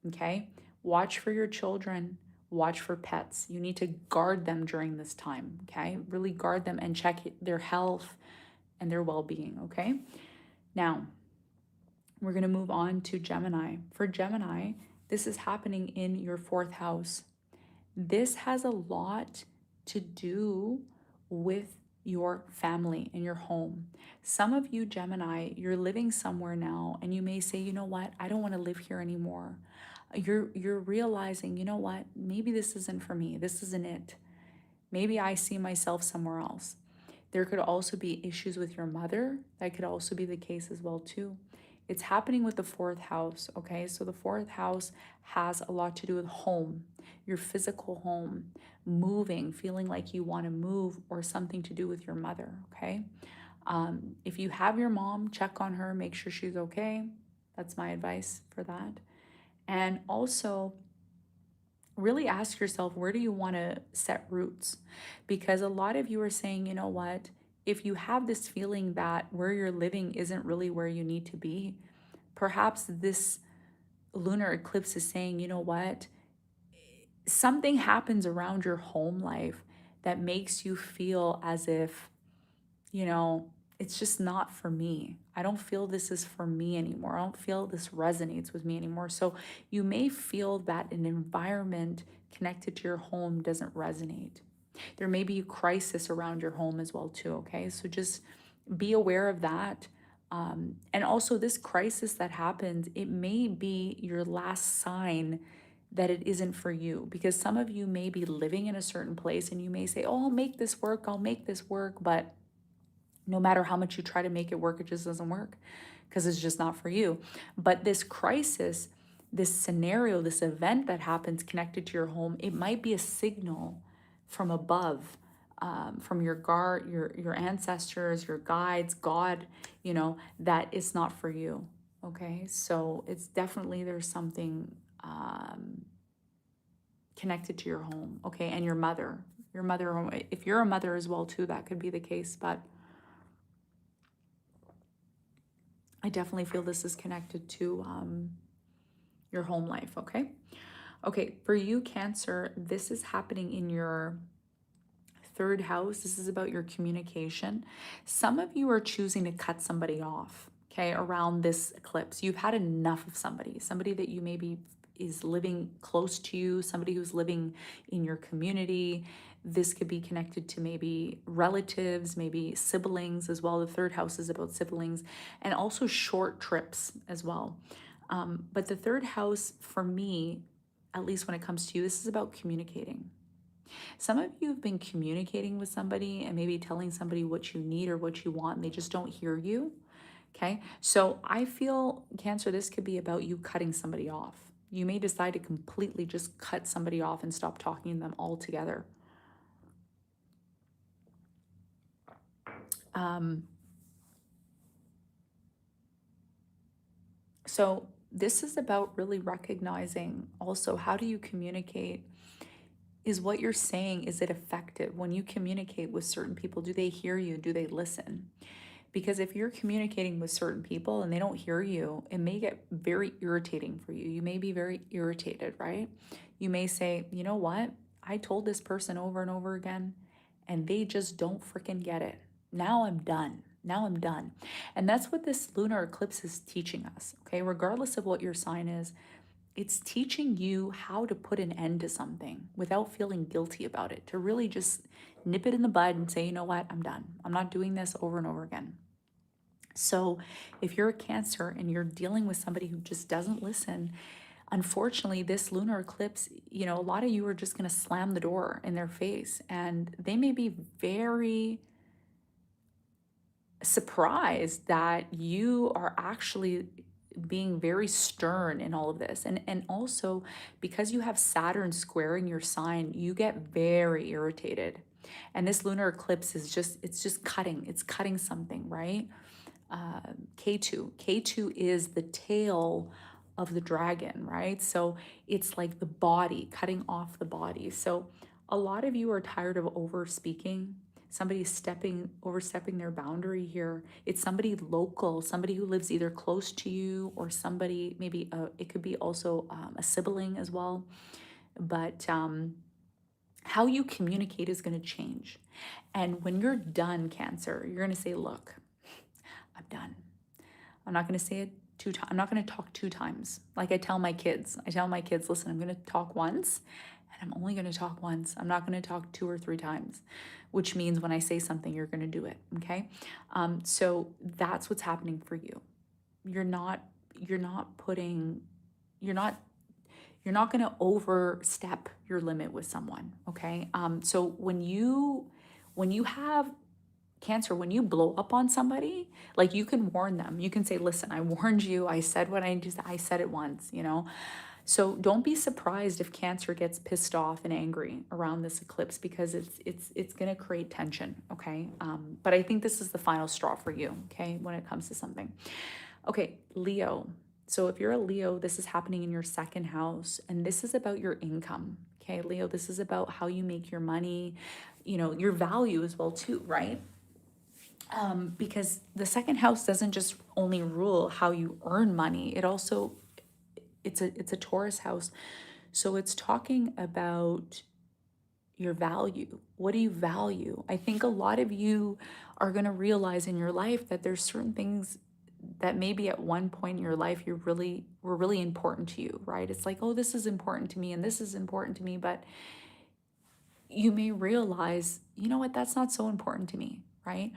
Okay? Watch for your children. Watch for pets. You need to guard them during this time. Okay? Really guard them and check their health and their well being. Okay? Now, we're going to move on to Gemini. For Gemini, this is happening in your fourth house. This has a lot to do with your family and your home. Some of you, Gemini, you're living somewhere now and you may say, you know what, I don't want to live here anymore. You're realizing, you know what, maybe this isn't for me. This isn't it. Maybe I see myself somewhere else. There could also be issues with your mother. That could also be the case as well too. It's happening with the fourth house, okay? So the fourth house has a lot to do with home, your physical home, moving, feeling like you want to move, or something to do with your mother, okay? If you have your mom, check on her, make sure she's okay. That's my advice for that. And also, really ask yourself, where do you want to set roots? Because a lot of you are saying, you know what, if you have this feeling that where you're living isn't really where you need to be, perhaps this lunar eclipse is saying, you know what, something happens around your home life that makes you feel as if, it's just not for me. I don't feel this is for me anymore. I don't feel this resonates with me anymore. So you may feel that an environment connected to your home doesn't resonate. There may be a crisis around your home as well too, okay? So just be aware of that. And also this crisis that happens, it may be your last sign that it isn't for you, because some of you may be living in a certain place and you may say, oh, I'll make this work, but no matter how much you try to make it work, it just doesn't work because it's just not for you. But this crisis, this scenario, this event that happens connected to your home, it might be a signal from above, from your guard, your ancestors, your guides, God, that it's not for you. Okay, so it's definitely there's something connected to your home. Okay, and your mother. If you're a mother as well too, that could be the case, but I definitely feel this is connected to your home life, okay? Okay, for you, Cancer, this is happening in your third house. This is about your communication. Some of you are choosing to cut somebody off, okay, around this eclipse. You've had enough of somebody that you maybe is living close to you, somebody who's living in your community. This could be connected to maybe relatives, maybe siblings as well. The third house is about siblings, and also short trips as well. But the third house, for me, at least when it comes to you, this is about communicating. Some of you have been communicating with somebody and maybe telling somebody what you need or what you want, and they just don't hear you. Okay, so I feel, Cancer, this could be about you cutting somebody off. You may decide to completely just cut somebody off and stop talking to them altogether. So this is about really recognizing also, how do you communicate? Is what you're saying, is it effective? When you communicate with certain people, do they hear you? Do they listen? Because if you're communicating with certain people and they don't hear you, it may get very irritating for you. You may be very irritated, right? You may say, you know what? I told this person over and over again, and they just don't freaking get it. Now I'm done. Now I'm done. And that's what this lunar eclipse is teaching us, okay? Regardless of what your sign is, it's teaching you how to put an end to something without feeling guilty about it, to really just nip it in the bud and say, you know what, I'm done. I'm not doing this over and over again. So if you're a Cancer and you're dealing with somebody who just doesn't listen, unfortunately, this lunar eclipse, a lot of you are just going to slam the door in their face, and they may be very surprised that you are actually being very stern in all of this. And also, because you have Saturn squaring your sign, you get very irritated. And this lunar eclipse is just cutting something, right? K2 is the tail of the dragon, right? So it's like the body, cutting off the body. So a lot of you are tired of over speaking. Somebody's overstepping their boundary here. It's somebody local, somebody who lives either close to you, or somebody, maybe it could be also a sibling as well. But how you communicate is going to change. And when you're done, Cancer, you're going to say, look, I'm done. I'm not going to say it 2 times. I'm not going to talk 2 times. Like I tell my kids, listen, I'm going to talk once, and I'm only going to talk once. I'm not going to talk 2 or 3 times, which means when I say something, you're going to do it. Okay. So that's what's happening for you. You're not going to overstep your limit with someone. Okay. So when you have Cancer, when you blow up on somebody, like, you can warn them. You can say, listen, I warned you. I said what I said it once, So don't be surprised if Cancer gets pissed off and angry around this eclipse, because it's going to create tension, okay? But I think this is the final straw for you, okay, when it comes to something. Okay, Leo. So if you're a Leo, this is happening in your second house, and this is about your income, okay, Leo? This is about how you make your money, your value as well too, right? Because the second house doesn't just only rule how you earn money. It's a Taurus house. So it's talking about your value. What do you value? I think a lot of you are going to realize in your life that there's certain things that maybe at one point in your life were really important to you, right? It's like, oh, this is important to me and this is important to me, but you may realize, you know what, that's not so important to me, right?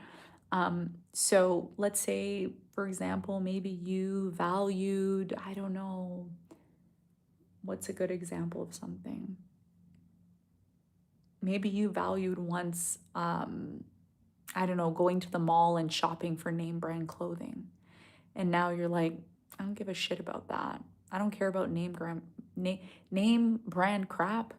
So let's say, for example, maybe you valued, I don't know, what's a good example of something? Maybe you valued once, I don't know, going to the mall and shopping for name brand clothing. And now you're like, I don't give a shit about that. I don't care about name brand crap.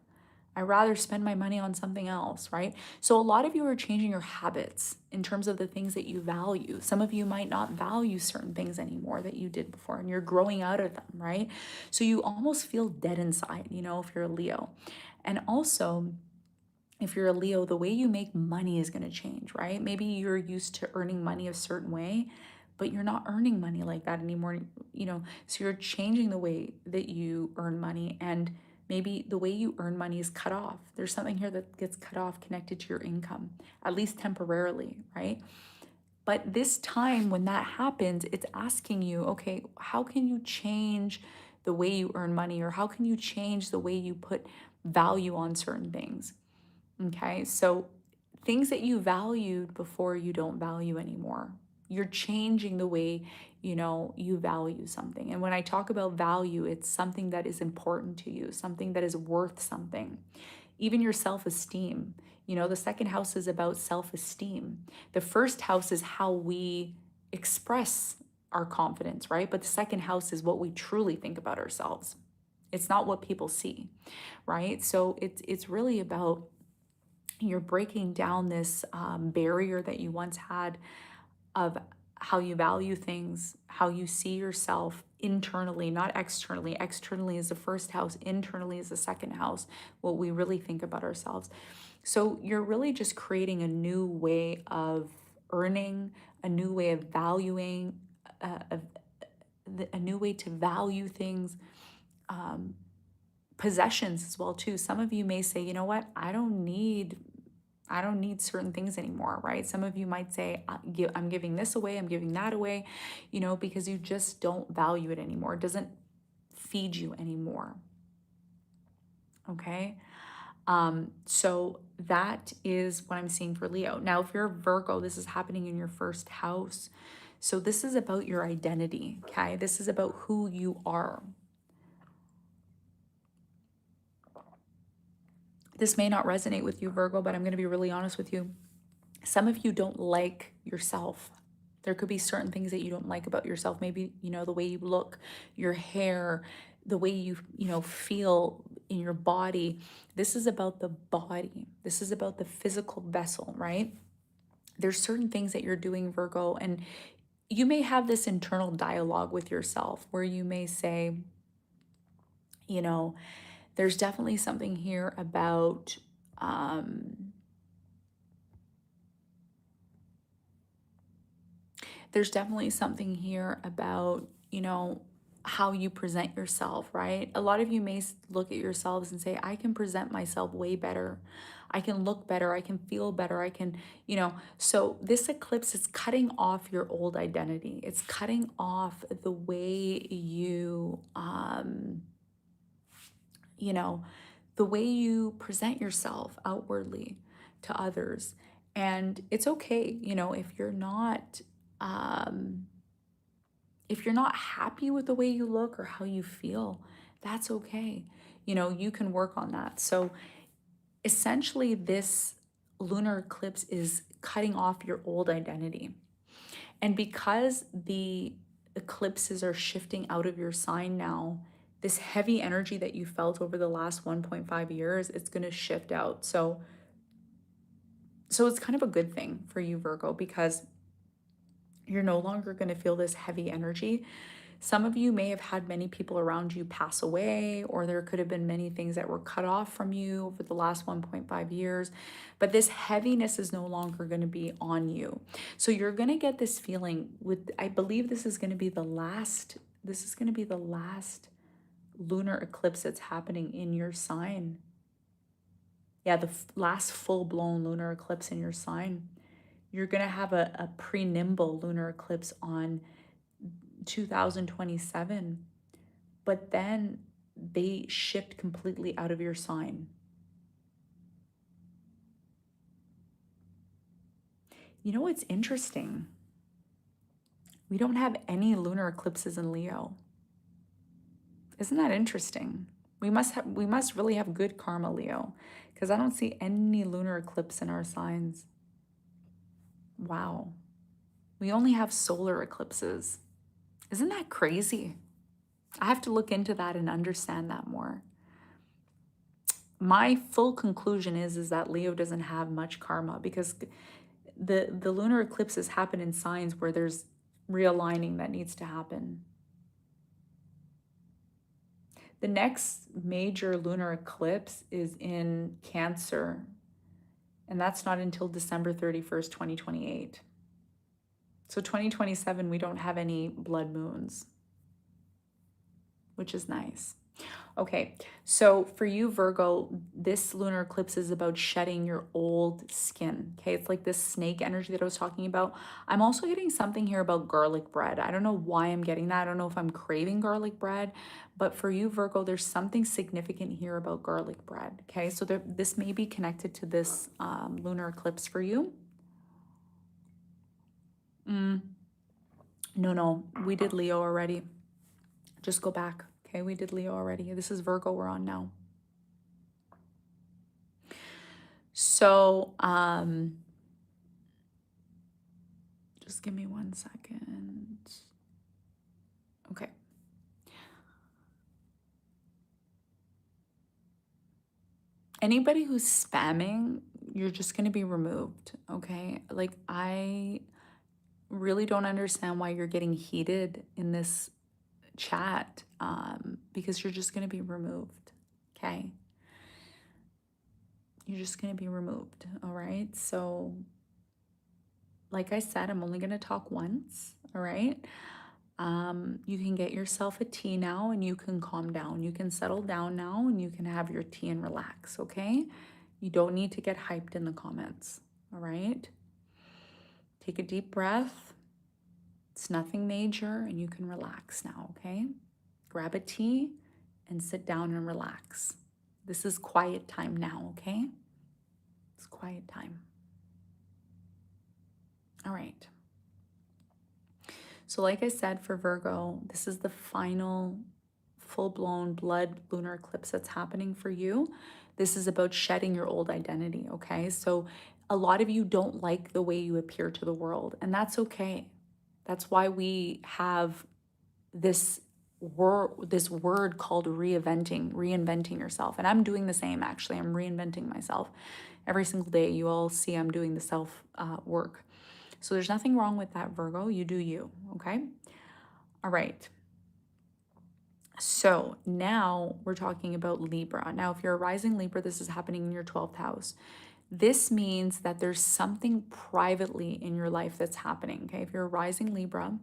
I'd rather spend my money on something else, right? So a lot of you are changing your habits in terms of the things that you value. Some of you might not value certain things anymore that you did before, and you're growing out of them, right? So you almost feel dead inside, if you're a Leo. And also, if you're a Leo, the way you make money is going to change, right? Maybe you're used to earning money a certain way, but you're not earning money like that anymore, so you're changing the way that you earn money, and maybe the way you earn money is cut off. There's something here that gets cut off connected to your income, at least temporarily, right? But this time when that happens, it's asking you, okay, how can you change the way you earn money, or how can you change the way you put value on certain things? Okay, so things that you valued before, you don't value anymore. You're changing the way, you value something. And when I talk about value, it's something that is important to you, something that is worth something. Even your self-esteem. The second house is about self-esteem. The first house is how we express our confidence, right? But the second house is what we truly think about ourselves. It's not what people see, right? So it's really about, you're breaking down this barrier that you once had of how you value things, how you see yourself internally, not externally. Externally is the first house, internally is the second house, what we really think about ourselves. So you're really just creating a new way of earning, a new way of valuing, a new way to value things, um, possessions as well too. Some of you may say, you know what, I don't need certain things anymore, right? Some of you might say, I'm giving this away, I'm giving that away, because you just don't value it anymore. It doesn't feed you anymore. Okay. So that is what I'm seeing for Leo. Now, if you're a Virgo, this is happening in your first house. So this is about your identity. Okay. This is about who you are. This may not resonate with you, Virgo, but I'm going to be really honest with you. Some of you don't like yourself. There could be certain things that you don't like about yourself. Maybe, the way you look, your hair, the way you feel in your body. This is about the body. This is about the physical vessel, right? There's certain things that you're doing, Virgo, and you may have this internal dialogue with yourself where you may say, there's definitely something here about, how you present yourself, right? A lot of you may look at yourselves and say, I can present myself way better. I can look better. I can feel better. I can, So this eclipse is cutting off your old identity. It's cutting off the way the way you present yourself outwardly to others. And it's okay, um, if you're not happy with the way you look or how you feel, that's okay. You can work on that. So essentially, this lunar eclipse is cutting off your old identity. And because the eclipses are shifting out of your sign now, this heavy energy that you felt over the last 1.5 years, it's going to shift out. So it's kind of a good thing for you, Virgo, because you're no longer going to feel this heavy energy. Some of you may have had many people around you pass away, or there could have been many things that were cut off from you over the last 1.5 years. But this heaviness is no longer going to be on you. So you're going to get this feeling I believe this is going to be the last lunar eclipse that's happening in your sign. Yeah, the last full-blown lunar eclipse in your sign. You're going to have a pre-nimble lunar eclipse on 2027, but then they shift completely out of your sign. You know what's interesting? We don't have any lunar eclipses in Leo. Isn't that interesting? We must really have good karma, Leo, because I don't see any lunar eclipse in our signs. Wow. We only have solar eclipses. Isn't that crazy? I have to look into that and understand that more. My full conclusion is that Leo doesn't have much karma, because the lunar eclipses happen in signs where there's realigning that needs to happen. The next major lunar eclipse is in Cancer, and that's not until December 31st, 2028. So 2027, we don't have any blood moons, which is nice. Okay, so for you, Virgo, this lunar eclipse is about shedding your old skin. Okay, it's like this snake energy that I was talking about. I'm also getting something here about garlic bread. I don't know why I'm getting that. I don't know if I'm craving garlic bread, but for you, Virgo, there's something significant here about garlic bread. Okay, so this may be connected to this lunar eclipse for you. No, we did Leo already. Just go back. Okay, we did Leo already. This is Virgo we're on now. So, just give me 1 second. Okay. Anybody who's spamming, you're just going to be removed, okay? Like, I really don't understand why you're getting heated in this chat because you're just going to be removed. Okay. You're just going to be removed. All right. So, like I said, I'm only going to talk once. All right. You can get yourself a tea now and you can calm down. You can settle down now and you can have your tea and relax. Okay. You don't need to get hyped in the comments. All right. Take a deep breath. It's nothing major and you can relax now. Okay. Grab a tea and sit down and relax. This is quiet time now. Okay. It's quiet time. All right. So, like I said, for Virgo, this is the final full-blown blood lunar eclipse that's happening for you. This is about shedding your old identity, okay? So, a lot of you don't like the way you appear to the world, and that's okay. That's why we have this word called reinventing yourself. And I'm doing the same actually. I'm reinventing myself every single day. You all see I'm doing the self work. So there's nothing wrong with that, Virgo. You do you, okay? All right. So now we're talking about Libra. Now, if you're a rising Libra, this is happening in your 12th house. This means that there's something privately in your life that's happening, okay? If you're a rising Libra,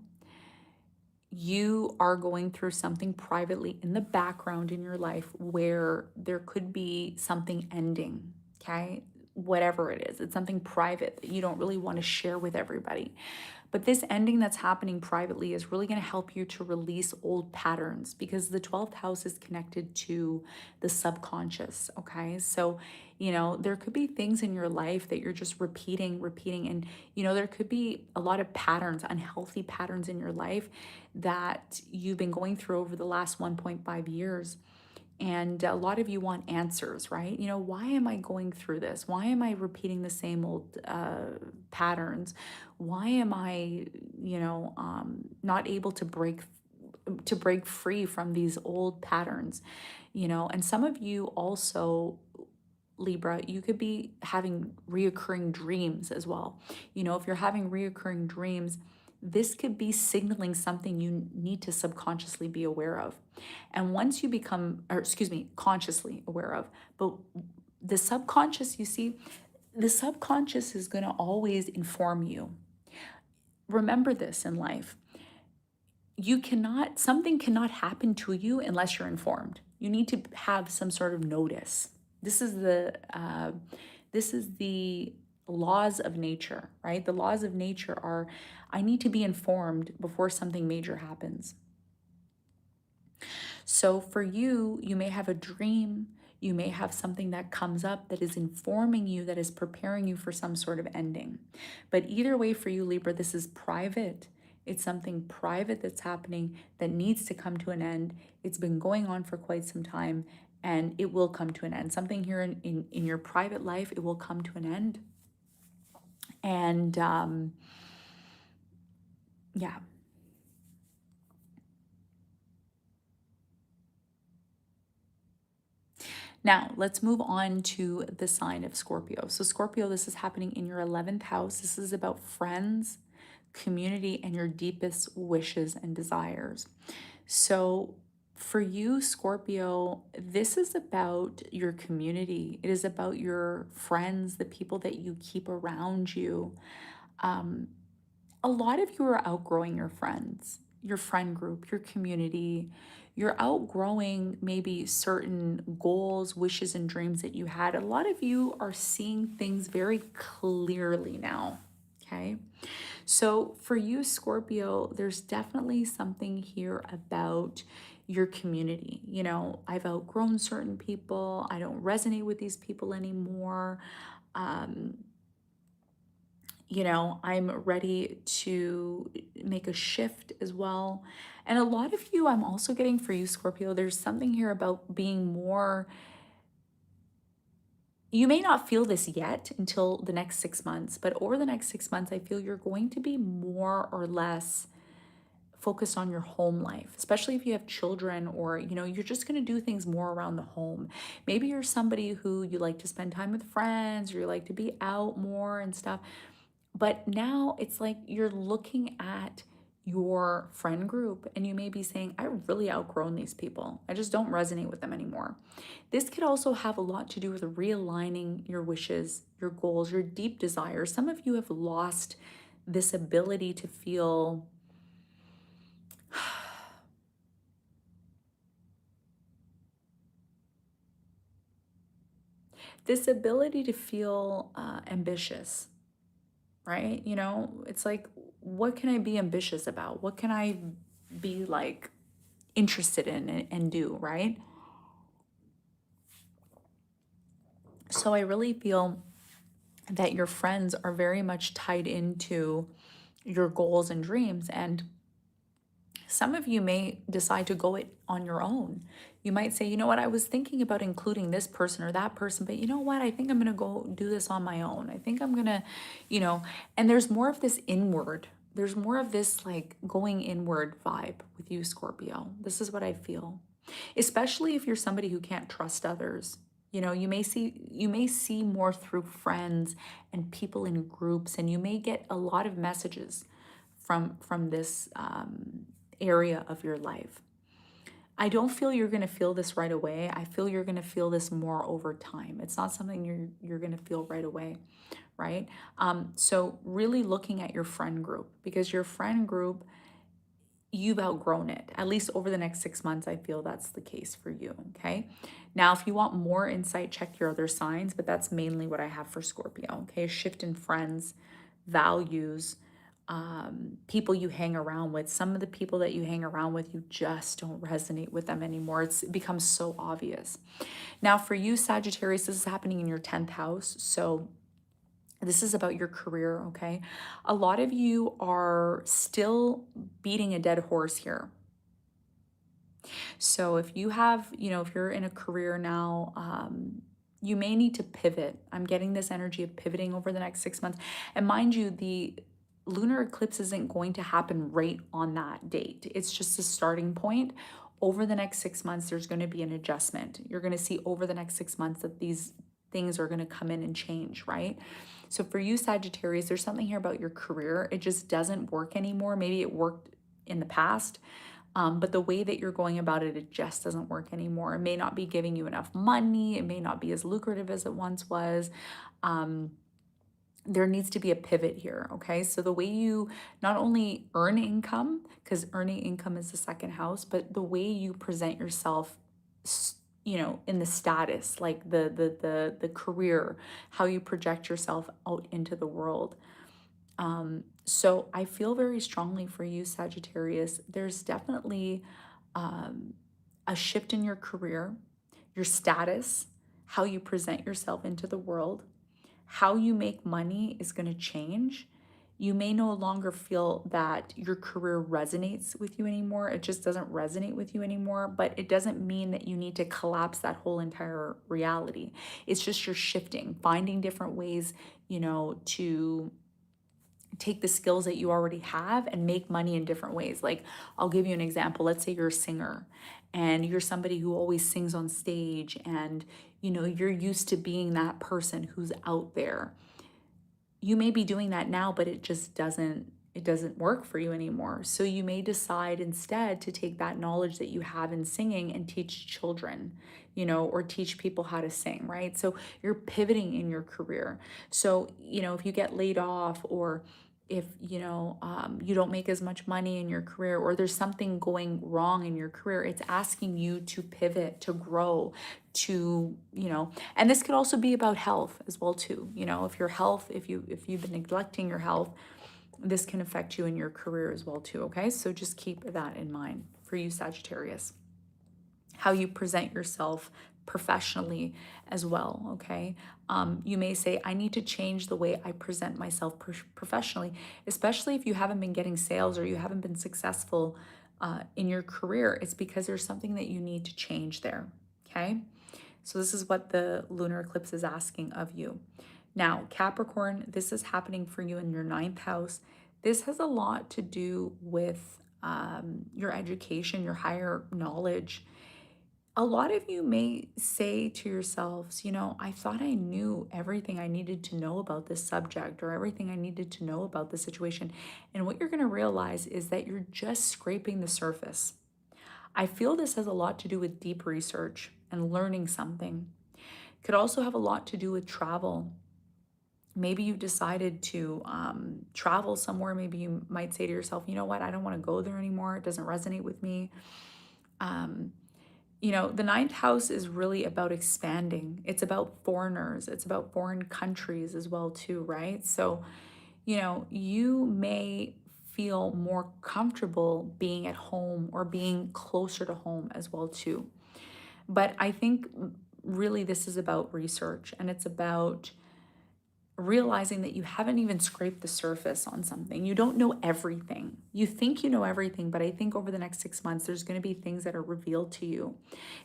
you are going through something privately in the background in your life where there could be something ending, okay? Whatever it is, it's something private that you don't really want to share with everybody. But this ending that's happening privately is really going to help you to release old patterns because the 12th house is connected to the subconscious, okay? So, there could be things in your life that you're just repeating. And, there could be a lot of patterns, unhealthy patterns in your life that you've been going through over the last 1.5 years. And a lot of you want answers, right? Why am I going through this? Why am I repeating the same old patterns? Why am I, not able to break free from these old patterns? And some of you also, Libra, you could be having reoccurring dreams as well. If you're having reoccurring dreams, this could be signaling something you need to subconsciously be aware of. And once you become, or excuse me, consciously aware of, but the subconscious, you see, the subconscious is going to always inform you. Remember this in life. Something cannot happen to you unless you're informed. You need to have some sort of notice. This is the laws of nature, right? The laws of nature are, I need to be informed before something major happens. So for you, you may have a dream, you may have something that comes up that is informing you, that is preparing you for some sort of ending. But either way for you, Libra, this is private. It's something private that's happening that needs to come to an end. It's been going on for quite some time and it will come to an end. Something here in your private life, it will come to an end. And yeah. Now, let's move on to the sign of Scorpio. So, Scorpio, this is happening in your 11th house. This is about friends, community, and your deepest wishes and desires. So, for you, Scorpio, this is about your community. It is about your friends, the people that you keep around you. A lot of you are outgrowing your friends, your friend group, your community. You're outgrowing maybe certain goals, wishes, and dreams that you had. A lot of you are seeing things very clearly now. Okay. So for you, Scorpio, there's definitely something here about your community. I've outgrown certain people. I don't resonate with these people anymore. I'm ready to make a shift as well. And a lot of you, I'm also getting for you, Scorpio, there's something here about being more. You may not feel this yet until the next 6 months, but over the next 6 months, I feel you're going to be more or less focused on your home life, especially if you have children or, you're just going to do things more around the home. Maybe you're somebody who you like to spend time with friends or you like to be out more and stuff. But now it's like you're looking at your friend group and you may be saying, I've really outgrown these people. I just don't resonate with them anymore. This could also have a lot to do with realigning your wishes, your goals, your deep desires. Some of you have lost this ability to feel ambitious, right? You know, it's like, what can I be ambitious about? What can I be like interested in and do, right? So I really feel that your friends are very much tied into your goals and dreams. And some of you may decide to go it on your own. You might say, you know what, I was thinking about including this person or that person, but you know what, I think I'm going to go do this on my own. I think I'm going to, and there's more of this inward. There's more of this like going inward vibe with you, Scorpio. This is what I feel. Especially if you're somebody who can't trust others. You may see more through friends and people in groups, and you may get a lot of messages from this area of your life. I don't feel you're going to feel this right away. I feel you're going to feel this more over time. It's not something you're going to feel right away, right? So really looking at your friend group, because your friend group, you've outgrown it. At least over the next 6 months, I feel that's the case for you, okay? Now, if you want more insight, check your other signs, but that's mainly what I have for Scorpio, okay? A shift in friends, values, people you hang around with. Some of the people that you hang around with, you just don't resonate with them anymore. It becomes so obvious. Now, for you, Sagittarius, this is happening in your 10th house, so this is about your career, okay? A lot of you are still beating a dead horse here. So if you have, if you're in a career now, you may need to pivot. I'm getting this energy of pivoting over the next 6 months. And mind you, the lunar eclipse isn't going to happen right on that date. It's just a starting point. Over the next 6 months, there's going to be an adjustment. You're going to see over the next 6 months that these things are going to come in and change, right? So for you, Sagittarius, there's something here about your career. It just doesn't work anymore. Maybe it worked in the past, but the way that you're going about it, it just doesn't work anymore. It may not be giving you enough money. It may not be as lucrative as it once was. There needs to be a pivot here, okay? So the way you not only earn income, because earning income is the second house, but the way you present yourself, in the status, like the career, how you project yourself out into the world. So I feel very strongly for you, Sagittarius. There's definitely a shift in your career, your status, how you present yourself into the world, how you make money is going to change. You may no longer feel that your career resonates with you anymore. It just doesn't resonate with you anymore, but it doesn't mean that you need to collapse that whole entire reality. It's just you're shifting, finding different ways, to take the skills that you already have and make money in different ways. Like, I'll give you an example. Let's say you're a singer and you're somebody who always sings on stage, and you're used to being that person who's out there. You may be doing that now, but it doesn't work for you anymore. So you may decide instead to take that knowledge that you have in singing and teach children, or teach people how to sing, right? So you're pivoting in your career. So, if you get laid off, or if, you don't make as much money in your career, or there's something going wrong in your career, it's asking you to pivot, to grow, and this could also be about health as well too. If your health, if you've been neglecting your health, this can affect you in your career as well too, okay? So just keep that in mind for you, Sagittarius. How you present yourself professionally as well, okay? You may say, I need to change the way I present myself professionally, especially if you haven't been getting sales or you haven't been successful in your career. It's because there's something that you need to change there, okay? So this is what the lunar eclipse is asking of you. Now, Capricorn, this is happening for you in your 9th house. This has a lot to do with your education, your higher knowledge. A lot of you may say to yourselves, I thought I knew everything I needed to know about this subject or everything I needed to know about the situation. And what you're going to realize is that you're just scraping the surface. I feel this has a lot to do with deep research and learning something. Could also have a lot to do with travel. Maybe you've decided to travel somewhere. Maybe you might say to yourself, you know what, I don't want to go there anymore. It doesn't resonate with me. Um, the ninth house is really about expanding. It's about foreigners. It's about foreign countries as well, too, right? So, you may feel more comfortable being at home or being closer to home as well, too. But I think really this is about research, and it's about realizing that you haven't even scraped the surface on something. You don't know everything. You think you know everything, but I think over the next 6 months, there's going to be things that are revealed to you,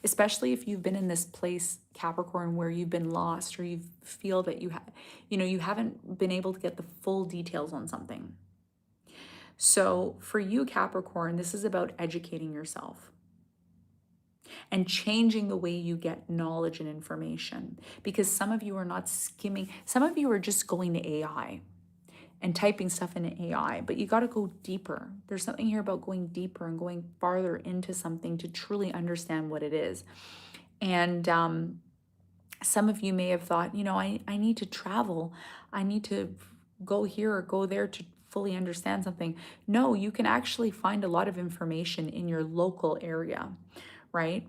especially if you've been in this place, Capricorn, where you've been lost or you feel that you haven't been able to get the full details on something. So for you, Capricorn, this is about educating yourself and changing the way you get knowledge and information. Because some of you are not skimming, some of you are just going to AI and typing stuff into AI, but you got to go deeper. There's something here about going deeper and going farther into something to truly understand what it is. And some of you may have thought, I need to travel. I need to go here or go there to fully understand something. No, you can actually find a lot of information in your local area, right?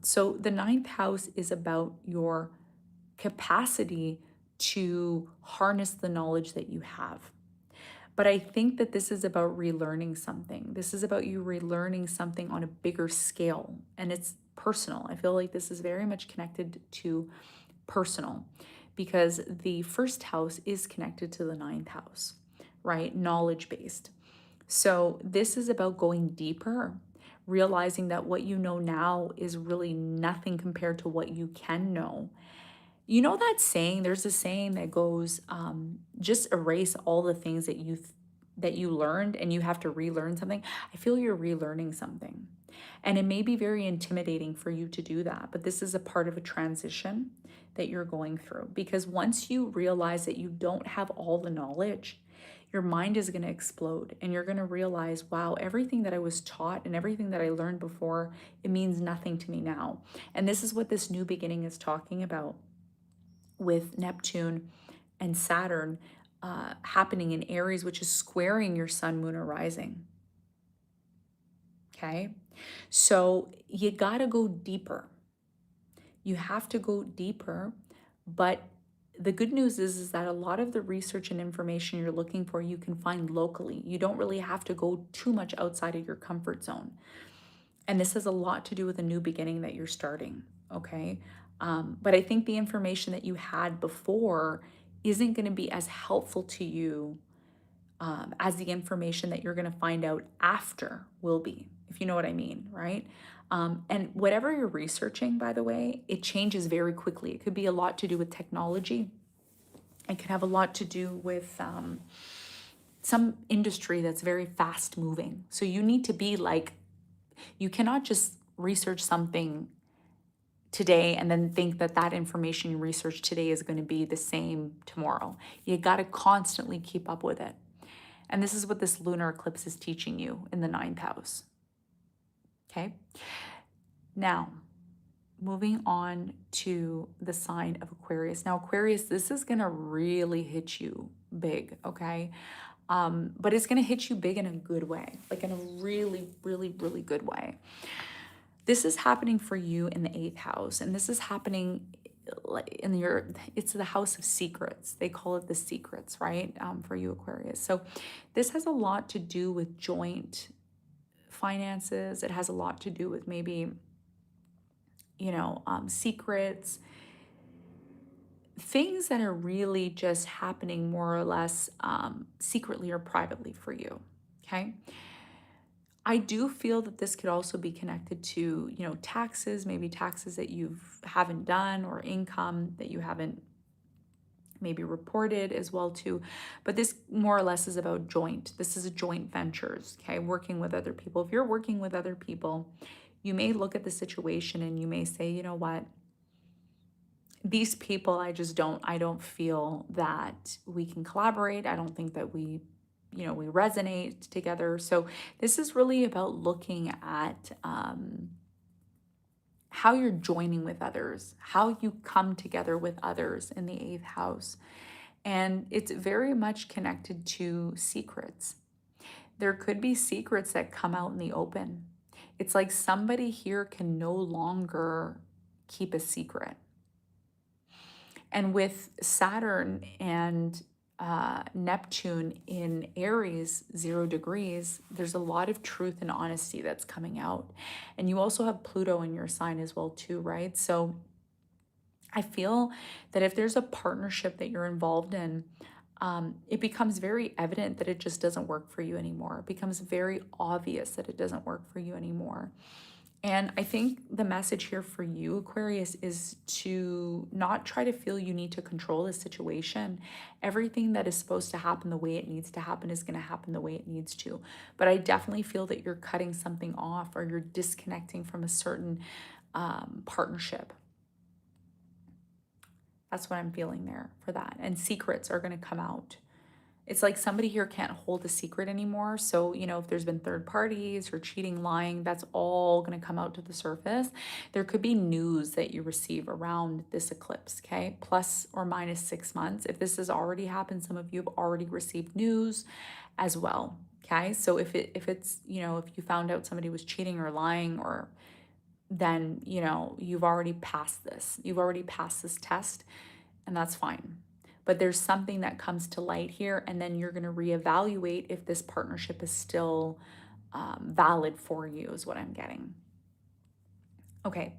So the ninth house is about your capacity to harness the knowledge that you have. But I think that this is about relearning something. This is about you relearning something on a bigger scale, and it's personal. I feel like this is very much connected to personal because the first house is connected to the ninth house, right? Knowledge based. So this is about going deeper, realizing that what you know now is really nothing compared to what you can know. You know that saying, there's a saying that goes, just erase all the things that you learned and you have to relearn something. I feel you're relearning something. And it may be very intimidating for you to do that, but this is a part of a transition that you're going through. Because once you realize that you don't have all the knowledge, your mind is going to explode and you're going to realize, wow, everything that I was taught and everything that I learned before, it means nothing to me now. And this is what this new beginning is talking about with Neptune and Saturn happening in Aries, which is squaring your sun, moon, or rising. Okay. So you got to go deeper. You have to go deeper. But the good news is that a lot of the research and information you're looking for, you can find locally. You don't really have to go too much outside of your comfort zone. And this has a lot to do with a new beginning that you're starting. Okay. But I think the information that you had before isn't going to be as helpful to you as the information that you're going to find out after will be, if you know what I mean, right? And whatever you're researching, by the way, it changes very quickly. It could be a lot to do with technology. It could have a lot to do with some industry that's very fast moving. So you need to be like, you cannot just research something today and then think that that information you research today is going to be the same tomorrow. You got to constantly keep up with it. And this is what this lunar eclipse is teaching you in the ninth house. Okay. Now, moving on to the sign of Aquarius. Now, Aquarius, this is going to really hit you big. Okay. But it's going to hit you big in a good way, like in a really, really, really good way. This is happening for you in the eighth house, and this is happening it's the house of secrets. They call it the secrets, right? For you, Aquarius. So this has a lot to do with joint finances. It has a lot to do with maybe, secrets, things that are really just happening more or less secretly or privately for you. Okay. I do feel that this could also be connected to, taxes, maybe taxes that you haven't done or income that you haven't maybe reported as well too. But this more or less is about this is a joint ventures, okay? Working with other people. If you're working with other people, you may look at the situation and you may say, you know what, these people, I don't feel that we can collaborate. I don't think that we resonate together. So this is really about looking at how you're joining with others, how you come together with others in the eighth house. And it's very much connected to secrets. There could be secrets that come out in the open. It's like somebody here can no longer keep a secret. And with Saturn and Neptune in Aries, 0 degrees, there's a lot of truth and honesty that's coming out. And you also have Pluto in your sign as well, too, right? So I feel that if there's a partnership that you're involved in, it becomes very evident that it just doesn't work for you anymore. It becomes very obvious that it doesn't work for you anymore. And I think the message here for you, Aquarius, is to not try to feel you need to control the situation. Everything that is supposed to happen the way it needs to happen is going to happen the way it needs to. But I definitely feel that you're cutting something off or you're disconnecting from a certain partnership. That's what I'm feeling there for that. And secrets are going to come out. It's like somebody here can't hold a secret anymore. So, if there's been third parties or cheating, lying, that's all going to come out to the surface. There could be news that you receive around this eclipse, okay? Plus or minus 6 months. If this has already happened, some of you have already received news as well, okay? So if it's, if you found out somebody was cheating or lying, or then, you've already passed this. You've already passed this test, and that's fine. But there's something that comes to light here, and then you're going to reevaluate if this partnership is still valid for you, is what I'm getting. Okay,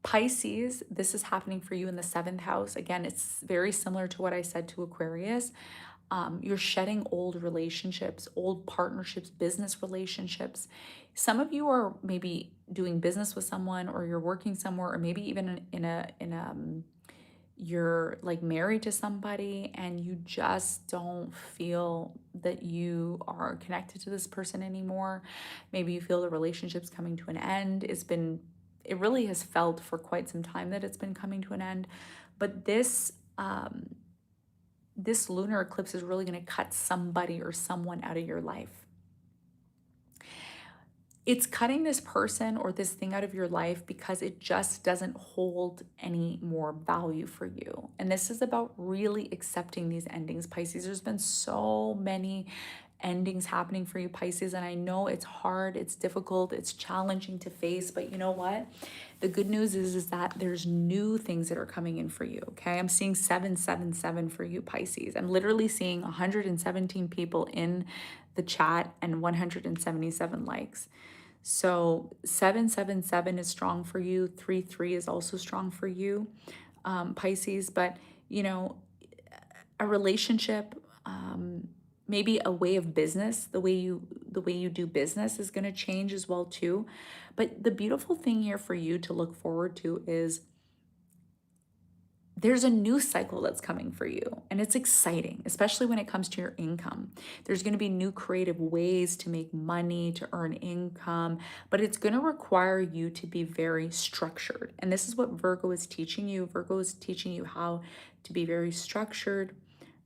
Pisces, this is happening for you in the 7th house. Again, it's very similar to what I said to Aquarius. You're shedding old relationships, old partnerships, business relationships. Some of you are maybe doing business with someone, or you're working somewhere, or maybe even you're like married to somebody and you just don't feel that you are connected to this person anymore. Maybe you feel the relationship's coming to an end. It really has felt for quite some time that it's been coming to an end. But this lunar eclipse is really going to cut somebody or someone out of your life. It's cutting this person or this thing out of your life because it just doesn't hold any more value for you. And this is about really accepting these endings, Pisces. There's been so many endings happening for you, Pisces, and I know it's hard, it's difficult, it's challenging to face, but you know what? The good news is that there's new things that are coming in for you, okay? I'm seeing 777 for you, Pisces. I'm literally seeing 117 people in the chat and 177 likes. So 777 is strong for you. 33 is also strong for you, Pisces. But, a relationship, maybe a way of business, the way you do business is going to change as well too. But the beautiful thing here for you to look forward to is there's a new cycle that's coming for you, and it's exciting, especially when it comes to your income. There's going to be new creative ways to make money, to earn income, but it's going to require you to be very structured. And this is what Virgo is teaching you. Virgo is teaching you how to be very structured.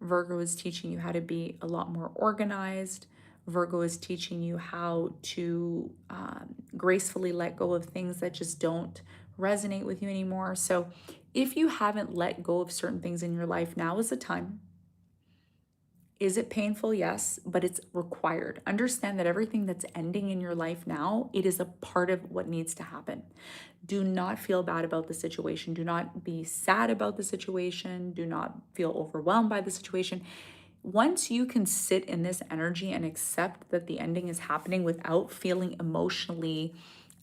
Virgo is teaching you how to be a lot more organized. Virgo is teaching you how to gracefully let go of things that just don't resonate with you anymore. So if you haven't let go of certain things in your life, now is the time. Is it painful? Yes, but it's required. Understand that everything that's ending in your life now, it is a part of what needs to happen. Do not feel bad about the situation. Do not be sad about the situation. Do not feel overwhelmed by the situation. Once you can sit in this energy and accept that the ending is happening without feeling emotionally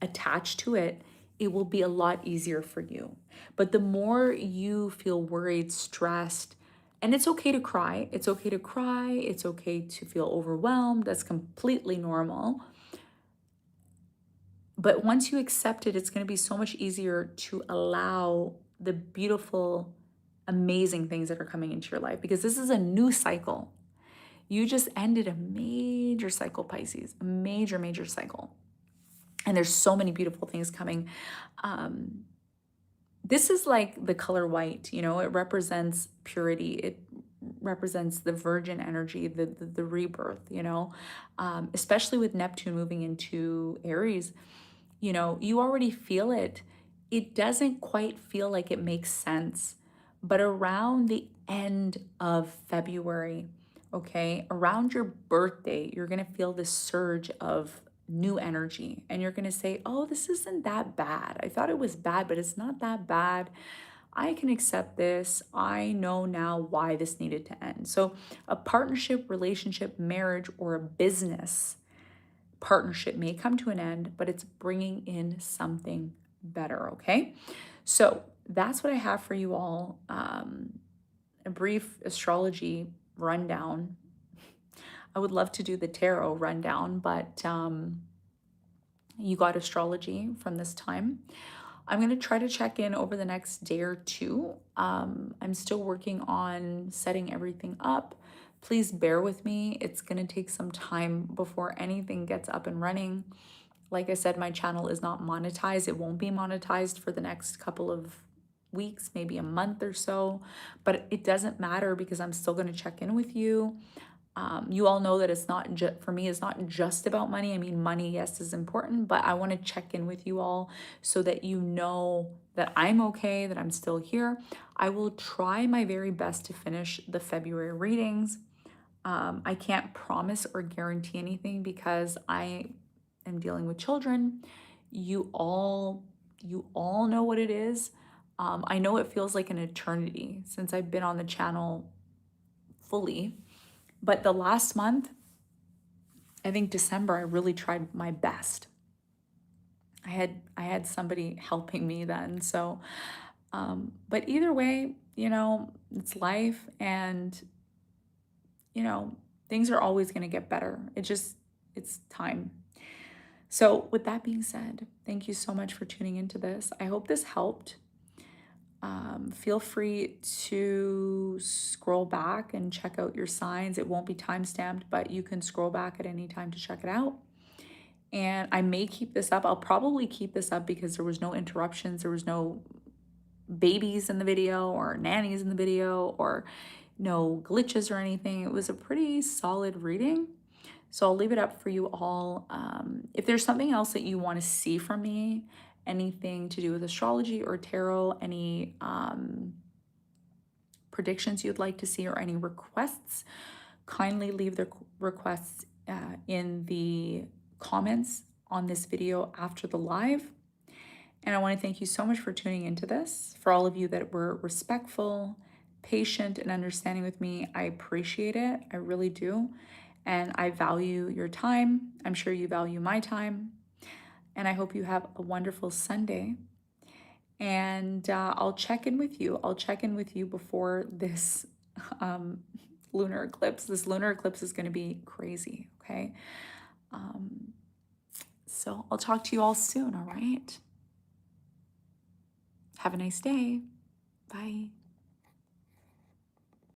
attached to it, it will be a lot easier for you. But the more you feel worried, stressed, and it's okay to cry. It's okay to cry. It's okay to feel overwhelmed. That's completely normal. But once you accept it, it's going to be so much easier to allow the beautiful, amazing things that are coming into your life, because this is a new cycle. You just ended a major cycle, Pisces, a major, major cycle. And there's so many beautiful things coming. Um, this is like the color white, you know, it represents purity. It represents the virgin energy, the rebirth, you know, especially with Neptune moving into Aries, you know, you already feel it. It doesn't quite feel like it makes sense, but around the end of February, okay, around your birthday, you're going to feel this surge of new energy and you're going to say, oh, this isn't that bad. I thought it was bad, but it's not that bad. I can accept this. I know now why this needed to end. So, a partnership, relationship, marriage, or a business partnership may come to an end, but it's bringing in something better, okay? So, that's what I have for you all. A brief astrology rundown. I would love to do the tarot rundown, but you got astrology from this time. I'm going to try to check in over the next day or two. I'm still working on setting everything up. Please bear with me. It's going to take some time before anything gets up and running. Like I said, my channel is not monetized. It won't be monetized for the next couple of weeks, maybe a month or so, but it doesn't matter because I'm still going to check in with you. You all know that it's not just for me, it's not just about money. I mean, money, yes, is important, but I want to check in with you all so that you know that I'm okay, that I'm still here. I will try my very best to finish the February readings. I can't promise or guarantee anything because I am dealing with children. You all know what it is. I know it feels like an eternity since I've been on the channel fully, but the last month, I think December, I really tried my best. I had somebody helping me then. So, but either way, you know, it's life, and you know, things are always going to get better. It's time. So, with that being said, thank you so much for tuning into this. I hope this helped. Feel free to scroll back and check out your signs. It won't be time stamped, but you can scroll back at any time to check it out. And I may keep this up. I'll probably keep this up because there was no interruptions. There was no babies in the video or nannies in the video or no glitches or anything. It was a pretty solid reading. So I'll leave it up for you all. If there's something else that you want to see from me, anything to do with astrology or tarot, any predictions you'd like to see or any requests, kindly leave the requests in the comments on this video after the live. And I want to thank you so much for tuning into this. For all of you that were respectful, patient, and understanding with me, I appreciate it. I really do. And I value your time. I'm sure you value my time. And I hope you have a wonderful Sunday. And I'll check in with you. I'll check in with you before this lunar eclipse. This lunar eclipse is going to be crazy, okay? So I'll talk to you all soon, all right? Have a nice day. Bye.